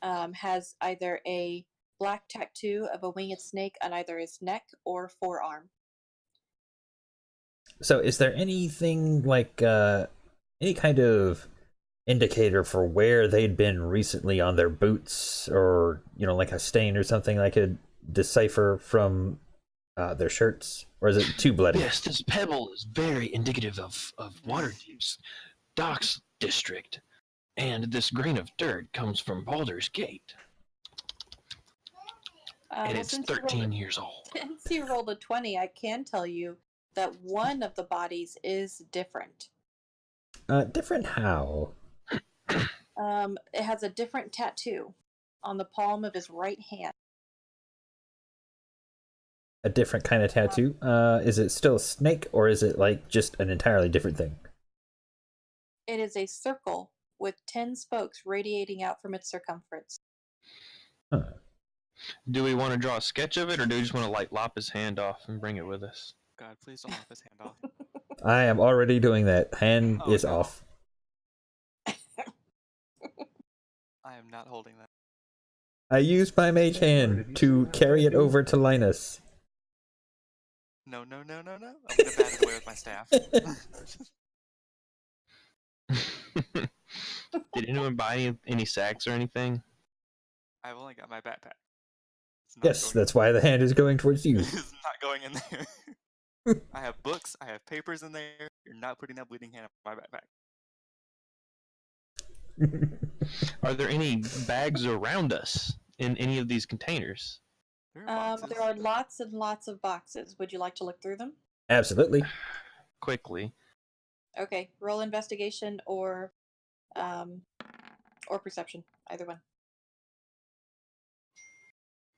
has either a black tattoo of a winged snake on either his neck or forearm. So is there anything like any kind of indicator for where they'd been recently on their boots, or you know, like a stain or something I could decipher from their shirts? Or is it too bloody? Yes, this pebble is very indicative of Waterdeep's docks district, and this grain of dirt comes from Baldur's Gate. And it's 13 years old. Since you rolled a 20, I can tell you that one of the bodies is different. Different how? It has a different tattoo on the palm of his right hand. a different kind of tattoo. Is it still a snake, or is it like just an entirely different thing? It is a circle with 10 spokes radiating out from its circumference. Huh. Do we want to draw a sketch of it, or do we just want to like lop his hand off and bring it with us? God, please don't lop his hand off. I am already doing that. Hand Oh, is no. off. I am not holding that. I used my mage hand to carry it over to Linus. No, no, no, no, no. I'm gonna bat it away with my staff. Did anyone buy any sacks or anything? I've only got my backpack. It's not Yes, going that's why the hand is going towards you. It's not going in there. I have books, I have papers in there. You're not putting that bleeding hand in my backpack. Are there any bags around us in any of these containers? There are boxes. There are lots and lots of boxes. Would you like to look through them? Absolutely. Quickly. Okay, roll investigation or perception. Either one.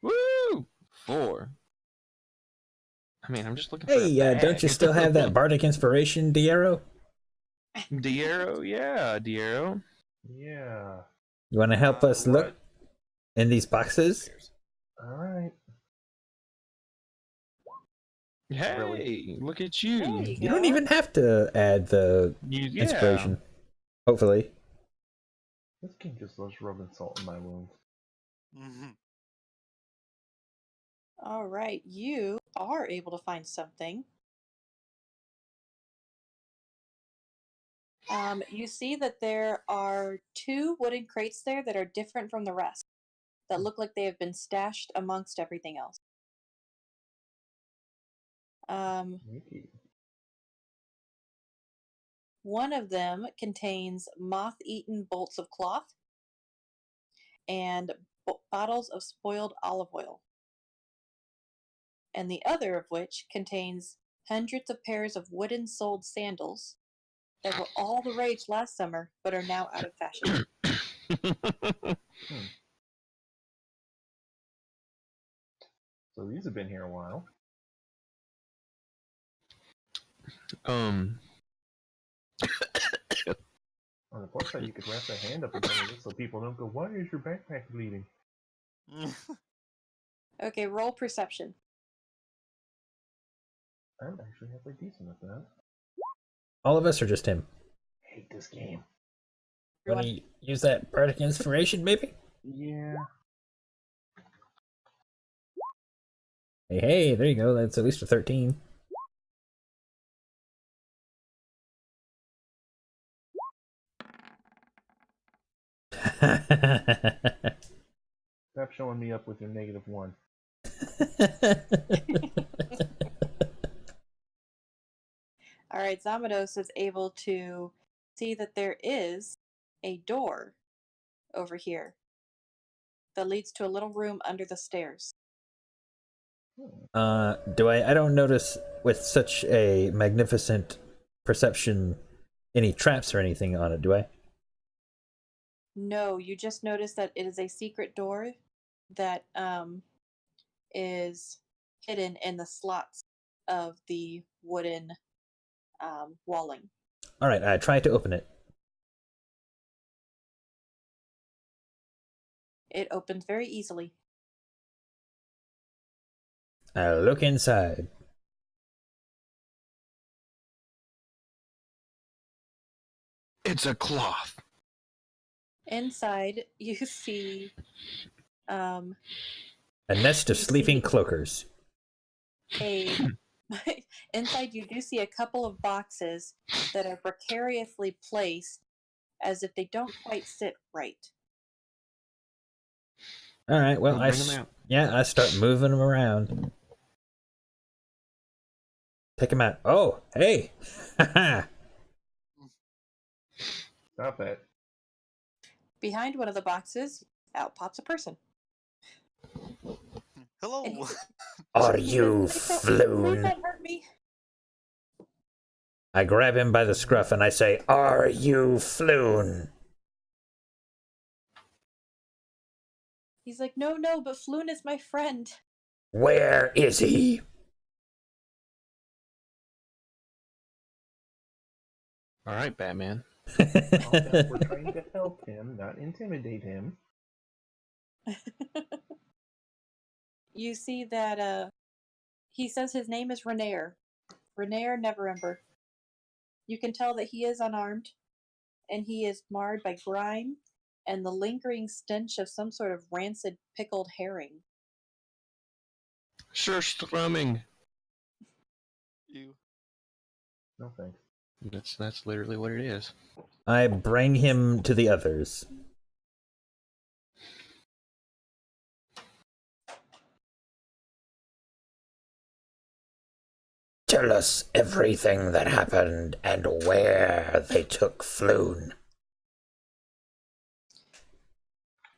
Woo! 4. I mean, I'm just looking for Hey, a bag. don't you still have that bardic inspiration, Diero? Diero? Yeah, Diero. Yeah. You want to help us look What? in these boxes? Alright. Hey, Really? look at you. There you You don't go. even have to add the Yeah. inspiration. Hopefully. This king just loves rubbing salt in my wounds. Mm-hmm. All right, you are able to find something. You see that there are 2 wooden crates there that are different from the rest, that look like they have been stashed amongst everything else. Mickey. One of them contains moth-eaten bolts of cloth and bottles of spoiled olive oil, and the other of which contains hundreds of pairs of wooden-soled sandals that were all the rage last summer but are now out of fashion. So these have been here a while. On the plus side, you could wrap that hand up and cover this so people don't go, why is your backpack bleeding? Okay, roll perception. I'm actually halfway decent at that. All of us or just him? I hate this game. Want to use that bardic inspiration, maybe? Yeah. Hey, there you go. That's at least a 13. Stop showing me up with your -1. All right, Zamados is able to see that there is a door over here that leads to a little room under the stairs. I don't notice with such a magnificent perception any traps or anything on it, do I? No, you just notice that it is a secret door that is hidden in the slots of the wooden walling. Alright, I try to open it. It opens very easily. I look inside. It's a cloth. Inside, you see A nest of You sleeping see- cloakers. inside you do see a couple of boxes that are precariously placed as if they don't quite sit right. Alright, well, I'll bring 'em out. I start moving them around. Take them out. Oh, hey! Haha! Stop that. Behind one of the boxes, out pops a person. Hello. And he's- Are you Please floon? don't hurt me. I grab him by the scruff and I say, Are you floon? He's like, no, but Floon is my friend. Where is he? All right, Batman. We're trying to help him, not intimidate him. You see that he says his name is Renair. Renair Neverember. You can tell that he is unarmed, and he is marred by grime and the lingering stench of some sort of rancid pickled herring. Surströmming. You. No thanks. That's literally what it is. I bring him to the others. Tell us everything that happened and where they took Floon.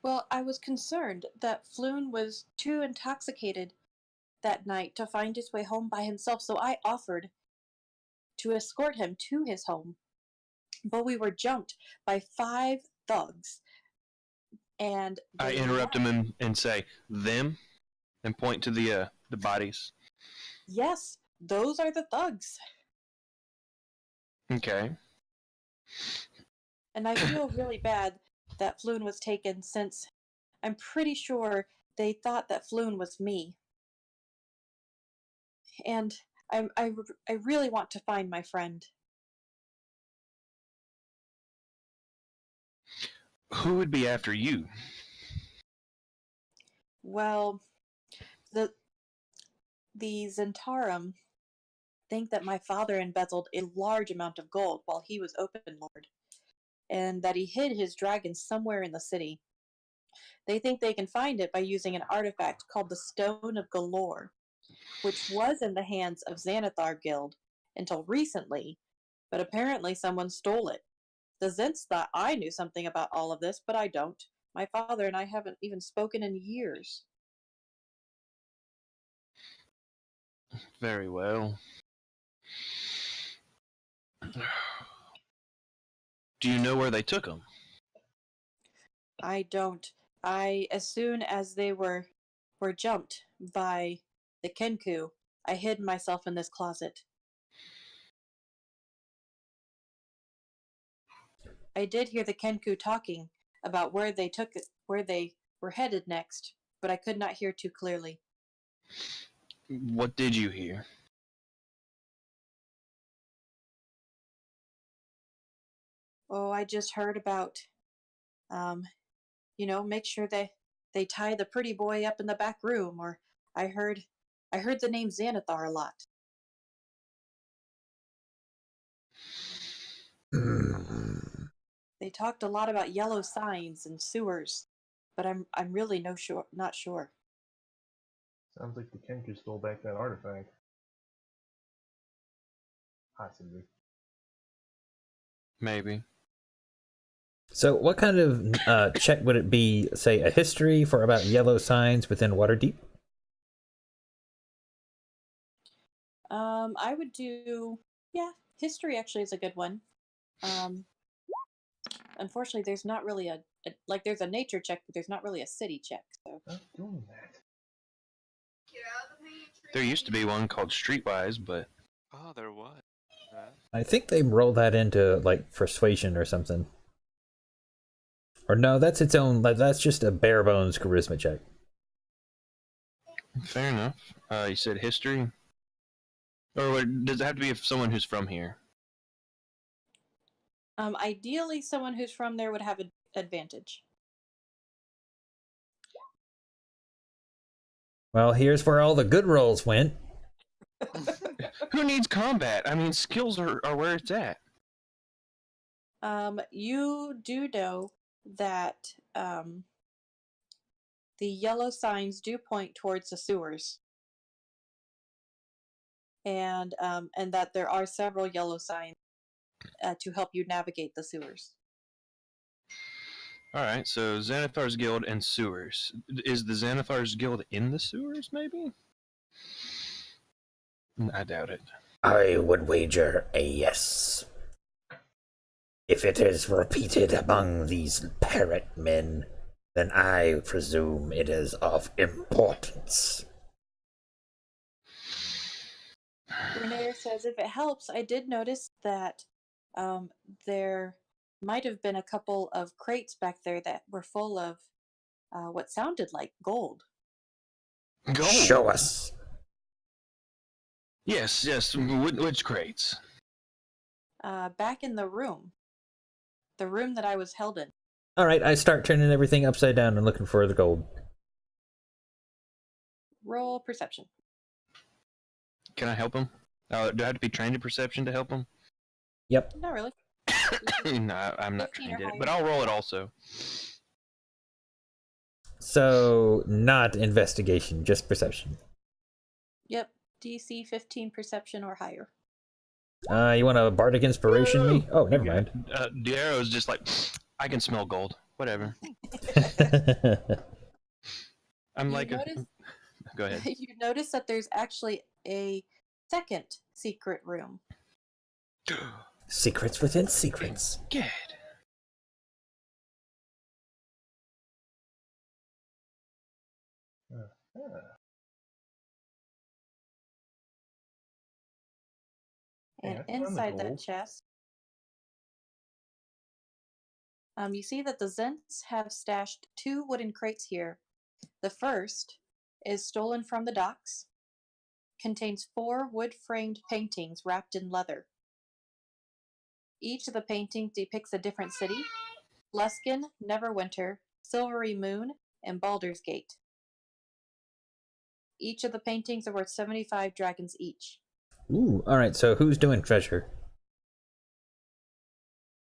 Well, I was concerned that Floon was too intoxicated that night to find his way home by himself, so I offered to escort him to his home. But we were jumped by 5 thugs, and I interrupt him and say, them, and point to the bodies. Yes, those are the thugs. Okay. And I feel really bad that Floon was taken, since I'm pretty sure they thought that Floon was me. And I really want to find my friend. Who would be after you? Well, the Zentarum think that my father embezzled a large amount of gold while he was open lord, and that he hid his dragon somewhere in the city. They think they can find it by using an artifact called the Stone of Galore, which was in the hands of Xanathar Guild until recently, but apparently someone stole it. The Zents thought I knew something about all of this, but I don't. My father and I haven't even spoken in years. Very well. Do you know where they took him? I don't. As soon as they were jumped by the Kenku, I hid myself in this closet. I did hear the Kenku talking about where they were headed next, but I could not hear too clearly. What did you hear? Oh, I just heard about, make sure they tie the pretty boy up in the back room, or I heard the name Xanathar a lot. They talked a lot about yellow signs and sewers, but I'm really not sure. Sounds like the Kenku stole back that artifact. Possibly. Maybe. So what kind of check would it be, say, a history for about yellow signs within Waterdeep? I would do, history actually is a good one. Unfortunately, there's not really there's a nature check, but there's not really a city check. So. Stop doing that. There used to be one called Streetwise, but... Oh, there was. I think they roll that into, like, persuasion or something. Or no, that's its own, that's just a bare bones charisma check. Fair enough. You said history? Or does it have to be someone who's from here? Ideally, someone who's from there would have an advantage. Well, here's where all the good rolls went. Who needs combat? I mean, skills are where it's at. You do know that the yellow signs do point towards the sewers, and that there are several yellow signs to help you navigate the sewers. Alright, so Xanathar's Guild and sewers. Is the Xanathar's Guild in the sewers, maybe? I doubt it. I would wager a yes. If it is repeated among these parrot men, then I presume it is of importance. Renair says, if it helps, I did notice that There might have been a couple of crates back there that were full of what sounded like gold. Gold. Show us. Yes, yes. Which crates? Back in the room that I was held in. All right, I start turning everything upside down and looking for the gold. Roll perception. Can I help him? Do I have to be trained in perception to help him? Yep. Not really. No, I'm not 15 trained or in it, higher. but I'll roll it also. So, not investigation, just perception. Yep. DC 15 perception or higher. You want a bardic inspiration me? Oh, never mind. Darrow's just like, I can smell gold. Whatever. I'm You like, notice- go ahead. You notice that there's actually a second secret room. Secrets within secrets. Good. And Yeah, I found the inside that gold. chest, you see that the Zents have stashed 2 wooden crates here. The first is stolen from the docks, contains 4 wood-framed paintings wrapped in leather. Each of the paintings depicts a different city: Luskin, Neverwinter, Silvery Moon, and Baldur's Gate. Each of the paintings are worth 75 dragons each. Ooh, all right. So who's doing treasure?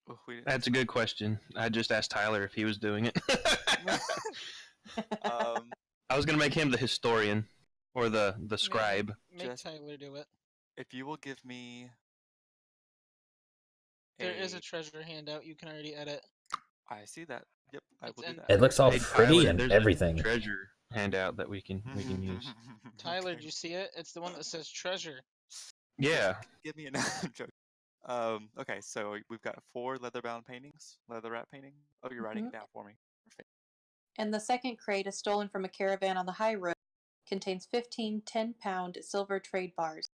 Oh, we didn't- That's a good question. I just asked Tyler if he was doing it. I was gonna make him the historian or the scribe. Make Just- Tyler do it. If you will give me. There is a treasure handout you can already edit. I see that. Yep, I It's will do in- that. It looks all Hey, pretty Tyler, and there's everything. a treasure handout that we can use. Tyler, Okay. did you see it? It's the one that says treasure. Yeah. Give me another joke. Okay, so we've got 4 leather-bound paintings, leather wrap painting. Oh, you're writing it down for me. Perfect. And the second crate is stolen from a caravan on the high road. Contains 15 10-pound silver trade bars,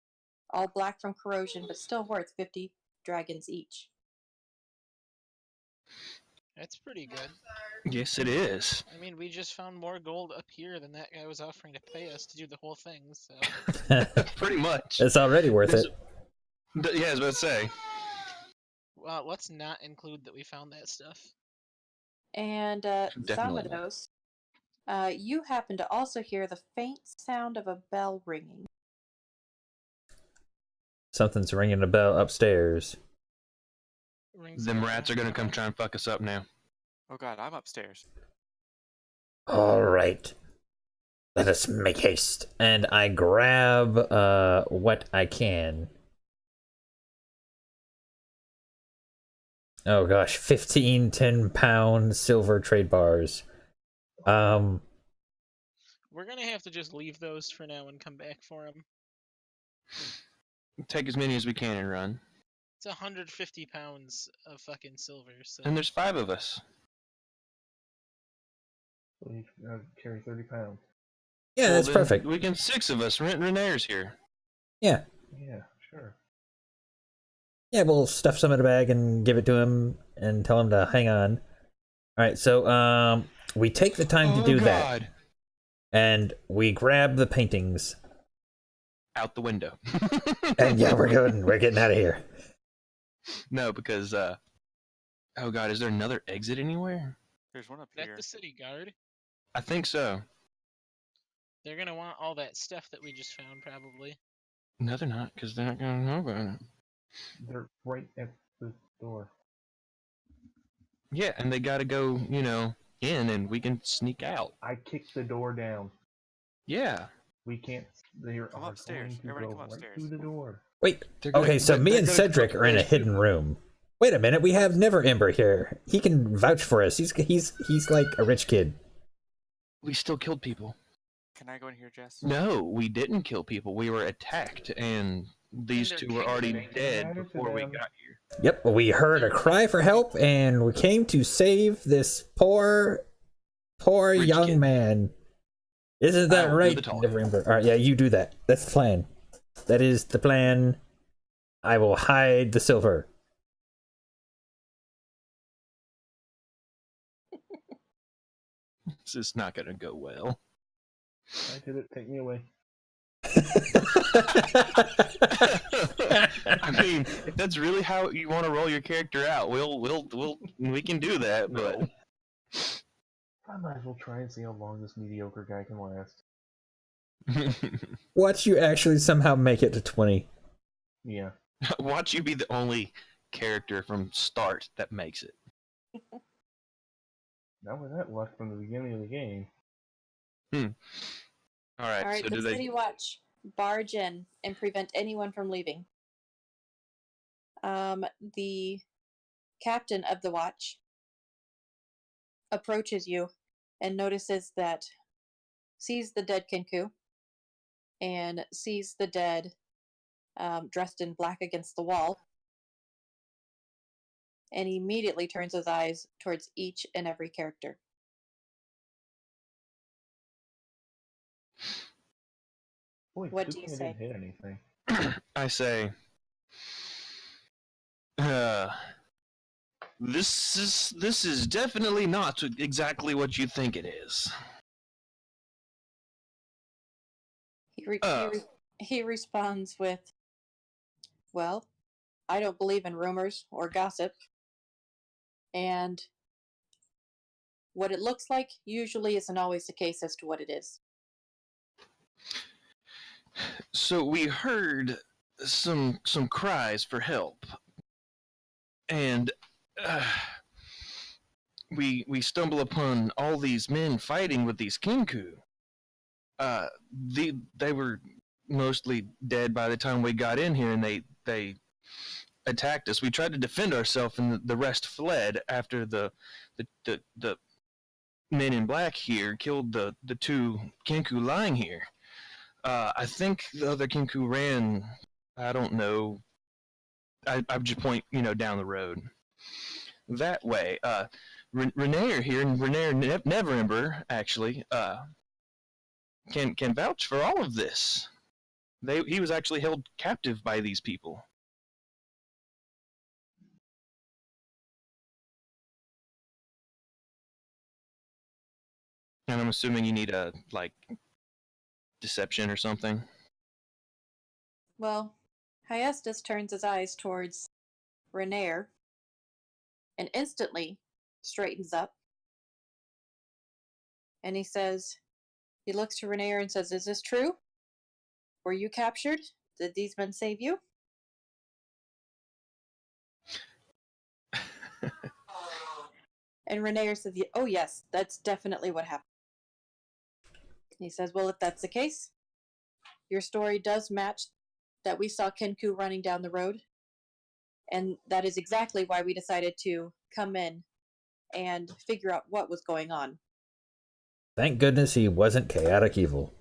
all black from corrosion, but still worth 50 dragons each. That's pretty good. Yes, it is. I mean, we just found more gold up here than that guy was offering to pay us to do the whole thing, so... Pretty much. It's already worth There's- it. Yeah, I was about to say. Well, let's not include that we found that stuff. And Definitely not. Zamados, you happen to also hear the faint sound of a bell ringing. Something's ringing a bell upstairs. Rings Them a bell. rats are gonna come try and fuck us up now. Oh god, I'm upstairs. All right. Let us make haste. And I grab what I can. Oh gosh, 15 10-pound silver trade bars. We're gonna have to just leave those for now and come back for them. Take as many as we can and run. It's 150 pounds of fucking silver, so... And there's 5 of us. So you carry 30 pounds. Yeah, Well, that's then perfect. We can 6 of us. Renair's here. Yeah. Yeah, sure. Yeah, we'll stuff some in a bag and give it to him and tell him to hang on. Alright, so we take the time to do that. And we grab the paintings. Out the window. And yeah, we're getting out of here. No, because oh god, is there another exit anywhere? There's one up Is that here. the city guard? I think so. They're gonna want all that stuff that we just found, probably. No, they're not, because they're not gonna know about it. They're right at the door. Yeah, and they gotta go, in, and we can sneak out. I kicked the door down. Yeah. We can't. They are Come upstairs. going to Everybody go come right upstairs. through the door. Wait, They're gonna- okay, so they're me and gonna Cedric come are in a upstairs, too. hidden room. Wait a minute, we have Never Ember here. He can vouch for us. He's like a rich kid. We still killed people. Can I go in here, Jess? No, we didn't kill people. We were attacked, and these And two they're were already kingdom. dead Matter to before we them. got here. Yep, we heard a cry for help and we came to save this poor Rich young kid. man. Isn't that I will do right? the talking. Never Ember. Alright, yeah, you do that. That's the plan. That is the plan. I will hide the silver. This is not gonna go well. I did it. Take me away. I mean, if that's really how you want to roll your character out, we can do that. But I might as well try and see how long this mediocre guy can last. Watch you actually somehow make it to 20. Yeah. watch you be the only character from start that makes it. Not with that luck from the beginning of the game. All right. All right, So the do they? City Watch barge in and prevent anyone from leaving. The captain of the watch approaches you and notices that sees the dead Kinku and sees the dead dressed in black against the wall, and he immediately turns his eyes towards each and every character. Boy, What good do you thing I say? didn't hit anything. I say, this is definitely not exactly what you think it is. He responds with, "Well, I don't believe in rumors or gossip, and what it looks like usually isn't always the case as to what it is." So we heard some cries for help, and we stumble upon all these men fighting with these Kinku. They were mostly dead by the time we got in here, and they attacked us. We tried to defend ourselves, and the rest fled after the men in black here killed the two Kinku lying here. I think the other Kinku ran. I don't know. I just point down the road that way. Renaer here, and Renaer Neverember actually can vouch for all of this. He was actually held captive by these people. And I'm assuming you need a deception or something. Well, Hyestus turns his eyes towards Renaer and instantly straightens up. And he looks to Renaer and says, "Is this true? Were you captured? Did these men save you?" And Renaer says, "Oh yes, that's definitely what happened." He says, "Well, if that's the case, your story does match that we saw Kinku running down the road. And that is exactly why we decided to come in and figure out what was going on." Thank goodness he wasn't chaotic evil.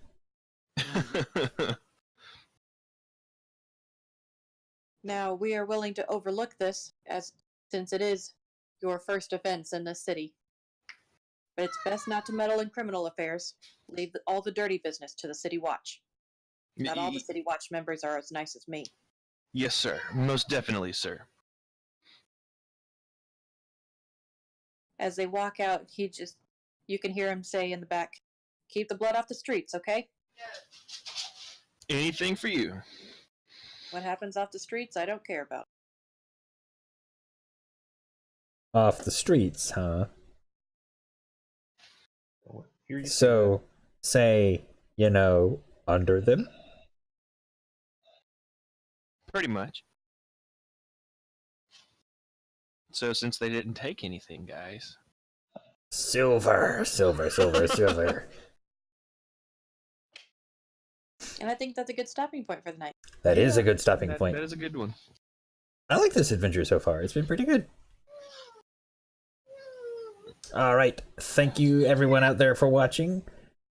Now, we are willing to overlook this since it is your first offense in this city. But it's best not to meddle in criminal affairs. Leave all the dirty business to the City Watch. Not all the City Watch members are as nice as me. Yes, sir. Most definitely, sir. As they walk out, you can hear him say in the back, "Keep the blood off the streets, okay? Anything for you." What happens off the streets, I don't care about." Off the streets, huh? Here you So, say, under them? Pretty much. So since they didn't take anything, guys. Silver. And I think that's a good stopping point for the night. That is a good stopping point. That is a good one. I like this adventure so far. It's been pretty good. All right. Thank you, everyone out there, for watching.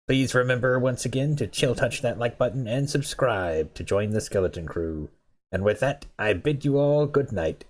Please remember once again to chill touch that like button and subscribe to join the Skeleton Crew. And with that, I bid you all good night.